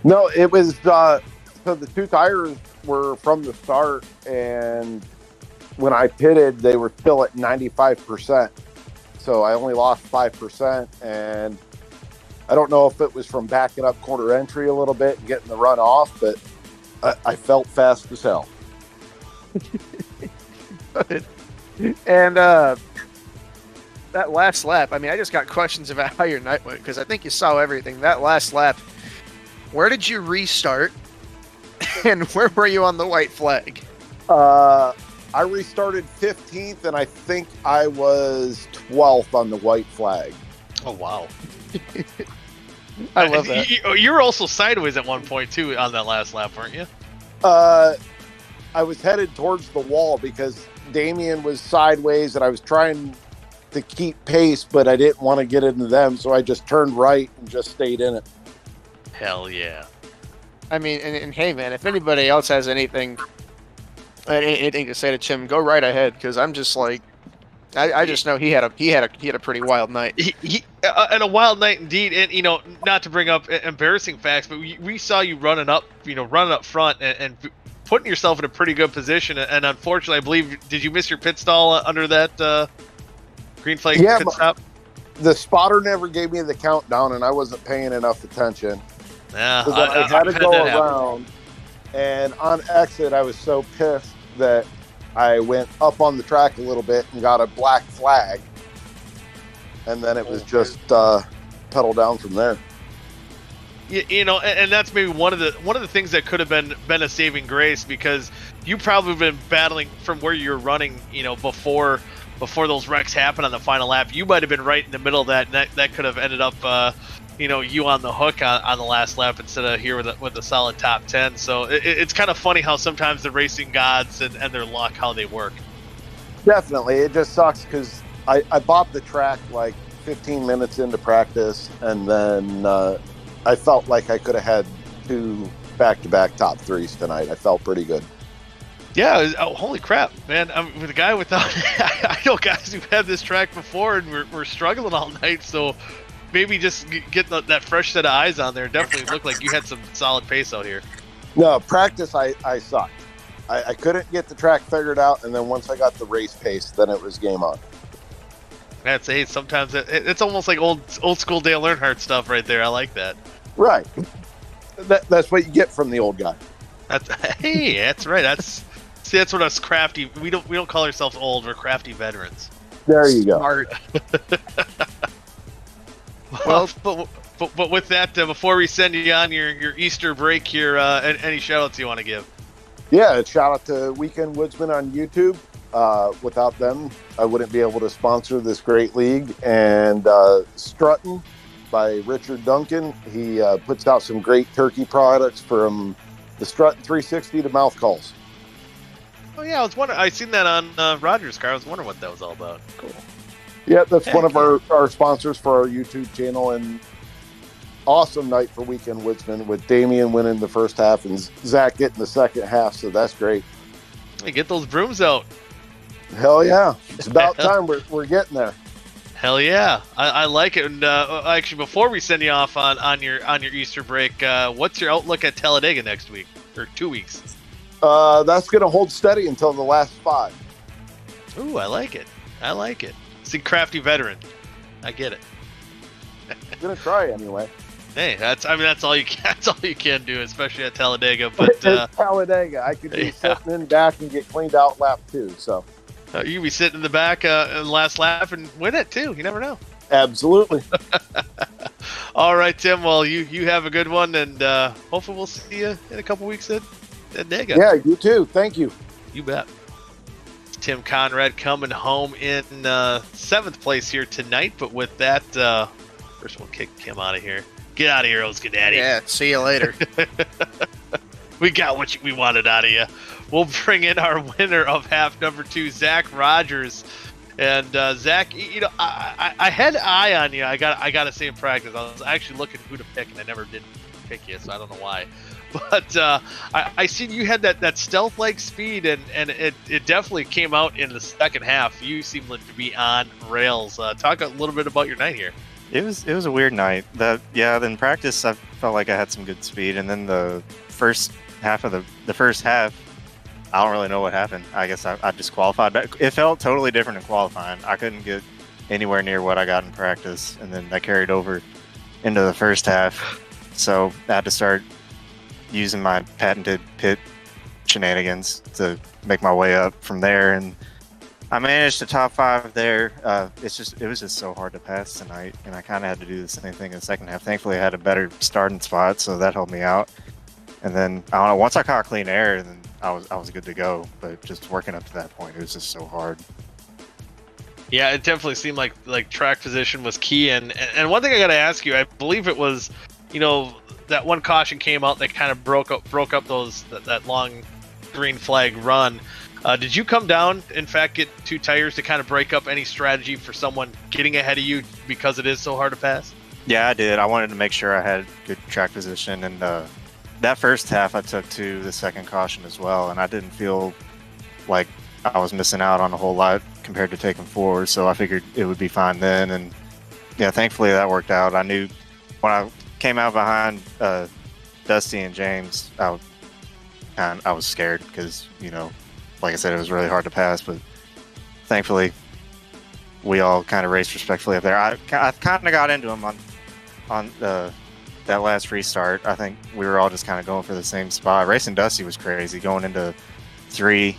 No, it was, so the 2 tires were from the start, and when I pitted, they were still at 95%. So I only lost 5%, and I don't know if it was from backing up quarter entry a little bit and getting the run off, but I felt fast as hell. And that last lap, I mean, I just got questions about how your night went because I think you saw everything. That last lap, where did you restart, and where were you on the white flag? I restarted 15th, and I think I was 12th on the white flag. Oh wow! I love that. You were also sideways at one point too on that last lap, weren't you? I was headed towards the wall because Damien was sideways and I was trying to keep pace, but I didn't want to get into them, so I just turned right and just stayed in it. Hell yeah. I mean, and hey man, if anybody else has anything to say to Tim, go right ahead, because I'm just like, I just know he had a pretty wild night. And a wild night indeed. And not to bring up embarrassing facts, but we saw you running up front and putting yourself in a pretty good position. And unfortunately, I believe, did you miss your pit stall under that green flag pit stop? The spotter never gave me the countdown, and I wasn't paying enough attention. Yeah, I had to go around, and on exit, I was so pissed that I went up on the track a little bit and got a black flag, and then it was just pedal down from there. And that's maybe one of the things that could have been a saving grace, because you probably been battling from where you're running, before those wrecks happen on the final lap. You might have been right in the middle of that, and that could have ended up, you on the hook on the last lap instead of here with a solid top 10. So it's kind of funny how sometimes the racing gods and their luck, how they work. Definitely. It just sucks because I bought the track like 15 minutes into practice, and then I felt like I could have had 2 back-to-back top 3s tonight. I felt pretty good. Yeah, holy crap, man. I'm with a guy without... I know guys who've had this track before, and we're struggling all night, so maybe just get that fresh set of eyes on there. Definitely looked like you had some solid pace out here. No, practice, I sucked. I couldn't get the track figured out, and then once I got the race pace, then it was game on. That's sometimes it's almost like old school Dale Earnhardt stuff right there. I like that. Right. That's what you get from the old guy. That's right. That's what us crafty. We don't call ourselves old. We're crafty veterans. There you go. Smart. Well, but with that, before we send you on your Easter break here, any shout outs you want to give? Yeah, shout out to Weekend Woodsmen on YouTube. Without them, I wouldn't be able to sponsor this great league. And Strutting by Richard Duncan. He puts out some great turkey products from the Strutting 360 to mouth calls. Oh yeah, I was wondering. I seen that on Roger's car. I was wondering what that was all about. Cool. Yeah, that's one of our sponsors for our YouTube channel. And awesome night for Weekend Woodsmen with Damian winning the first half and Zach getting the second half. So that's great. Hey, get those brooms out. Hell yeah. It's about time we're getting there. Hell yeah, I like it. And actually, before we send you off on your Easter break, what's your outlook at Talladega next week or 2 weeks? That's going to hold steady until the last 5. Ooh, I like it. I like it. See, crafty veteran. I get it. I'm going to try anyway. Hey, that's all you can. That's all you can do, especially at Talladega. But it's Talladega. I could be sitting in back and get cleaned out lap 2. So. You can be sitting in the back in the last lap and win it too. You never know. Absolutely. All right, Tim. Well, you have a good one, and hopefully we'll see you in a couple weeks at Dega. Yeah, you too. Thank you. You bet. Tim Conrad coming home in 7th place here tonight, but with that, first one kick him out of here. Get out of here, Oscar Daddy. Yeah, see you later. We got what we wanted out of you. We'll bring in our winner of half number 2, Zach Rogers. And Zach, you know, I had an eye on you. I got to say in practice, I was actually looking who to pick, and I never did pick you, so I don't know why. But I seen you had that stealth-like speed, and it definitely came out in the second half. You seemed to be on rails. Talk a little bit about your night here. It was a weird night. In practice I felt like I had some good speed, and then the first half, I don't really know what happened. I guess I disqualified. But it felt totally different in qualifying. I couldn't get anywhere near what I got in practice, and then that carried over into the first half. So I had to start using my patented pit shenanigans to make my way up from there, and I managed to top 5 there. It was just so hard to pass tonight, and I kind of had to do the same thing in the second half. Thankfully, I had a better starting spot, so that helped me out. And then I don't know. Once I caught clean air, then I was good to go. But just working up to that point, it was just so hard. Yeah, it definitely seemed like track position was key. And one thing I got to ask you, I believe it was, you know, that one caution came out that kind of broke up that long green flag run. Did you come down, in fact, get 2 tires to kind of break up any strategy for someone getting ahead of you because it is so hard to pass? Yeah, I did. I wanted to make sure I had good track position, and that first half I took to the second caution as well, and I didn't feel like I was missing out on a whole lot compared to taking 4, so I figured it would be fine then. And yeah, thankfully that worked out. I knew when I came out behind Dusty and James, I was scared because, you know, like I said, it was really hard to pass, but thankfully we all kind of raced respectfully up there. I kind of got into them on that last restart. I think we were all just kind of going for the same spot. Racing Dusty was crazy. Going into 3,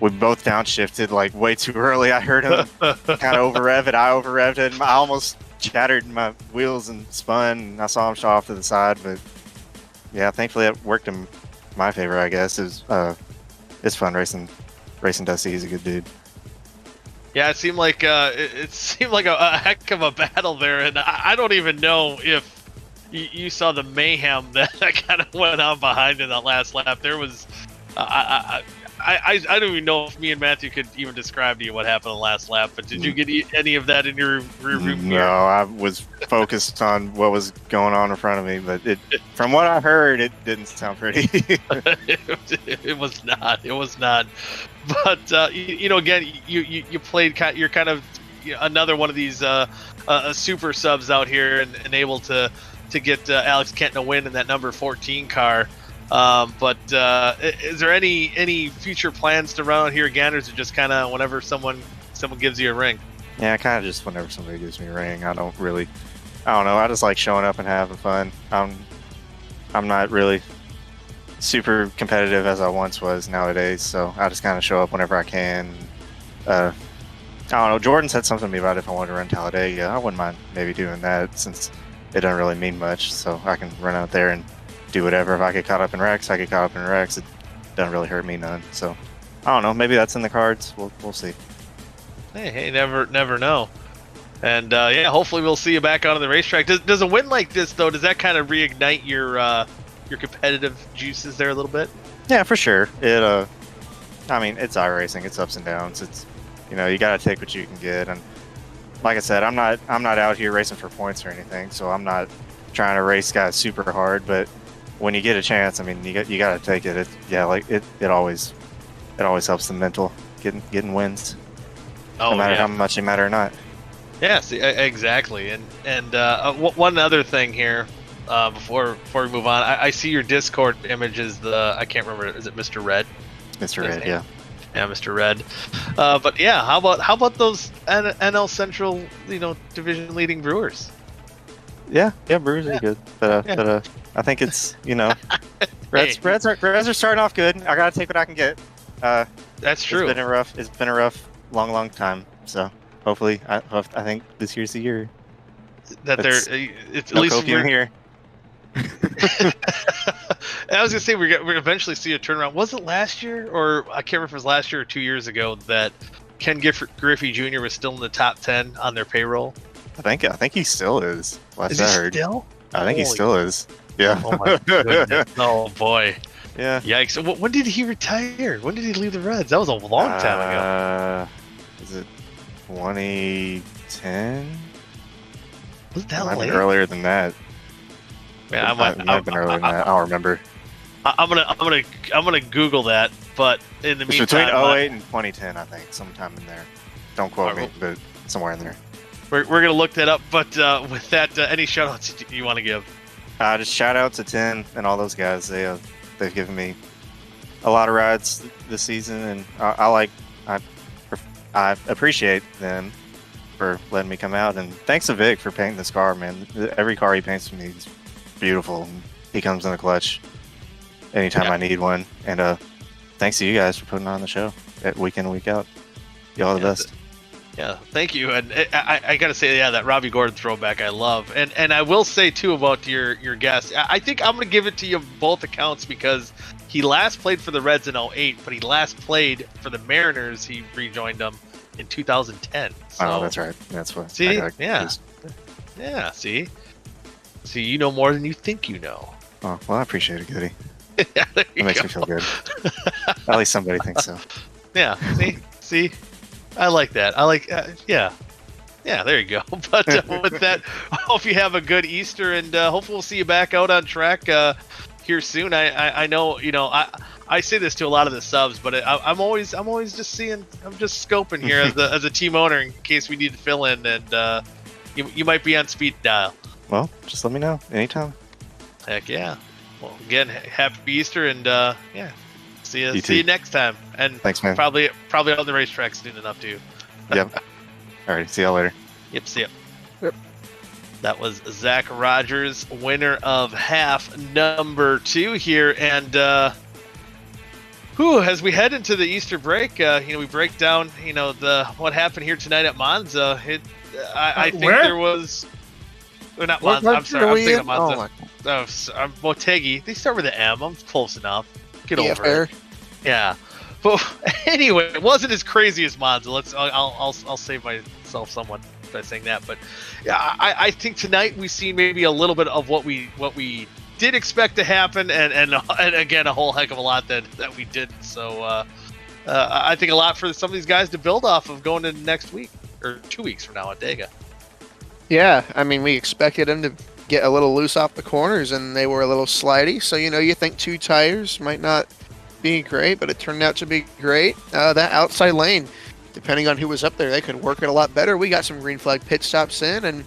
we both downshifted like way too early. I heard him kind of over-rev it. I over-revved it. I almost shattered my wheels and spun. And I saw him shot off to the side, but yeah, thankfully it worked in my favor, I guess. It's fun racing Dusty. He's a good dude. Yeah, it seemed like a heck of a battle there, and I don't even know if you saw the mayhem that kind of went on behind in that last lap. There was, I don't even know if me and Matthew could even describe to you what happened in the last lap. But did you get any of that in your rear view? No, I was focused on what was going on in front of me, but from what I heard, it didn't sound pretty. It was not. It was not. But you know, again, you played. You're kind of another one of these super subs out here, and able to get Alex Kenton a win in that number 14 car. But is there any future plans to run out here again, or is it just kind of whenever someone gives you a ring? Yeah, kind of just whenever somebody gives me a ring. I don't know. I just like showing up and having fun. I'm not really super competitive as I once was nowadays, so I just kind of show up whenever I can. I don't know. Jordan said something to me about if I wanted to run Talladega. I wouldn't mind maybe doing that since it doesn't really mean much, so I can run out there and do whatever. If I get caught up in wrecks, I get caught up in wrecks. It doesn't really hurt me none. So I don't know. Maybe that's in the cards. We'll see. Hey, never know. And yeah, hopefully we'll see you back out on the racetrack. Does a win like this though? Does that kind of reignite your competitive juices there a little bit? Yeah, for sure. It I mean, it's iRacing. It's ups and downs. It's, you know, you gotta take what you can get. And like I said, I'm not out here racing for points or anything. So I'm not trying to race guys super hard. But when you get a chance, I mean, you gotta take it. It always helps the mental getting wins. Oh, no matter yeah. how much you matter or not. Yeah, see, exactly. And one other thing here, before we move on, I see your Discord image is I can't remember, is it Mr. Red? Mr. Red, yeah. Yeah, Mr. Red. But yeah, how about those NL Central, division leading Brewers? Yeah, Brewers are good, but I think it's, Reds are starting off good. I gotta take what I can get. That's true. It's been a rough, long time. So hopefully, I think this year's the year. That it's at no least copium here. I was gonna say we're eventually see a turnaround. Was it last year, or I can't remember if it was last year or 2 years ago, that Ken Griffey Jr. was still in the top 10 on their payroll? I think he still is. Is he still? I think he still is. Yeah. Oh my goodness. Oh boy. Yeah. Yikes. When did he retire? When did he leave the Reds? That was a long time ago. Is it 2010? Was that might late? been earlier than that. Man, It might have been earlier than that. I don't remember. I'm gonna Google that. But in the It's meantime, between 08 and 2010, I think, sometime in there. Don't quote me, but somewhere in there. we're gonna look that up. But with that, any shoutouts you want to give? Just shout out to 10 and all those guys. They've given me a lot of rides this season, and I appreciate them for letting me come out. And thanks to Vic for painting this car, man. Every car he paints for me is beautiful. He comes in the clutch anytime I need one. And thanks to you guys for putting on the show week in and week out. Y'all are the best. Yeah, thank you. And I gotta say, that Robbie Gordon throwback I love. And I will say too about your guest. I think I'm gonna give it to you both accounts, because he last played for the Reds in 08, but he last played for the Mariners. He rejoined them in 2010. So, oh, that's right. That's what. See, yeah, see, you know more than you think you know. Oh, well, I appreciate it, Goody. Yeah, It makes me feel good. At least somebody thinks so. Yeah, see, I like that. Yeah, there you go. But with that, I hope you have a good Easter, and hopefully we'll see you back out on track here soon. I know, I say this to a lot of the subs, but I'm always just scoping here as a team owner in case we need to fill in, and you might be on speed dial. Well, just let me know anytime. Heck yeah. Well, again, happy Easter, and yeah, see you next time. And thanks, man. Probably on the racetrack soon enough too. Yep. All right. See y'all later. Yep. See ya. Yep. That was Zach Rogers, winner of half number 2 here, and as we head into the Easter break, we break down, what happened here tonight at Monza. I think there was. Not Monza. I'm sorry. I'm thinking of Monza. Motegi. They start with an M. I'm close enough. Get over it. Yeah. But anyway, it wasn't as crazy as Monza. I'll save myself somewhat by saying that. But yeah, I think tonight we see maybe a little bit of what we did expect to happen, and again a whole heck of a lot that we didn't. So I think a lot for some of these guys to build off of going into next week or 2 weeks from now at Dega. Yeah, I mean, we expected them to get a little loose off the corners, and they were a little slidey. So, you think 2 tires might not be great, but it turned out to be great. That outside lane, depending on who was up there, they could work it a lot better. We got some green flag pit stops in, and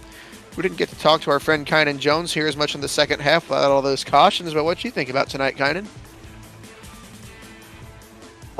we didn't get to talk to our friend Kynan Jones here as much in the second half without all those cautions. But what you think about tonight, Kynan?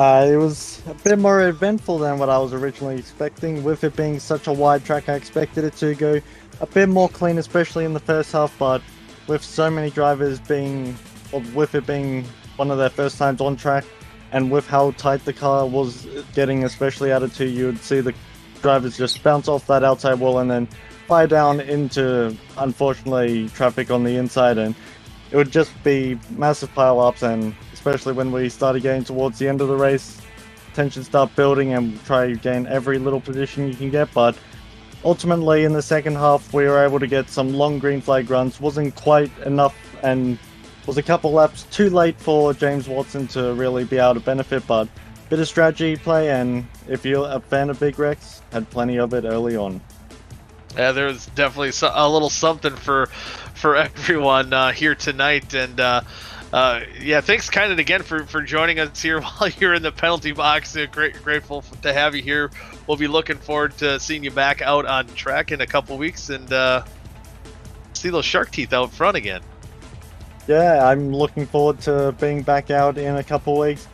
It was a bit more eventful than what I was originally expecting. With it being such a wide track, I expected it to go a bit more clean, especially in the first half, but with so many drivers with it being one of their first times on track, and with how tight the car was getting, especially out of 2, you would see the drivers just bounce off that outside wall and then fly down into, unfortunately, traffic on the inside, and it would just be massive pile-ups, and especially when we started getting towards the end of the race, tension start building and try to gain every little position you can get. But ultimately, in the second half, we were able to get some long green flag runs. Wasn't quite enough, and was a couple laps too late for James Watson to really be able to benefit, but bit of strategy play, and if you're a fan of Big Rex, had plenty of it early on. Yeah, there's definitely a little something for everyone here tonight, and yeah, thanks kind of again for joining us here while you're in the penalty box. Grateful to have you here. We'll be looking forward to seeing you back out on track in a couple weeks and see those shark teeth out front again. Yeah, I'm looking forward to being back out in a couple weeks.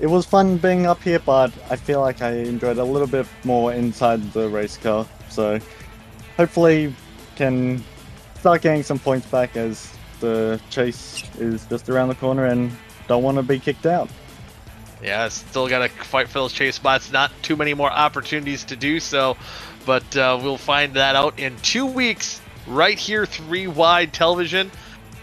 It was fun being up here, but I feel like I enjoyed a little bit more inside the race car. So hopefully can start getting some points back as the chase is just around the corner and don't want to be kicked out. Yeah, still got to fight for those chase spots. Not too many more opportunities to do so, but we'll find that out in 2 weeks right here, 3 Wide Television.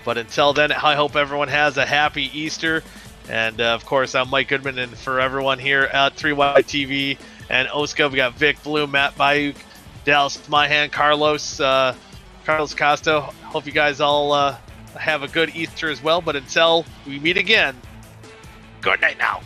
But until then, I hope everyone has a happy Easter. And of course, I'm Mike Goodman, and for everyone here at 3 Wide TV and OSCA, we got Vic Blue, Matt Bayuk, Dallas Myhan, Carlos Costo. Hope you guys all have a good Easter as well. But until we meet again, good night now.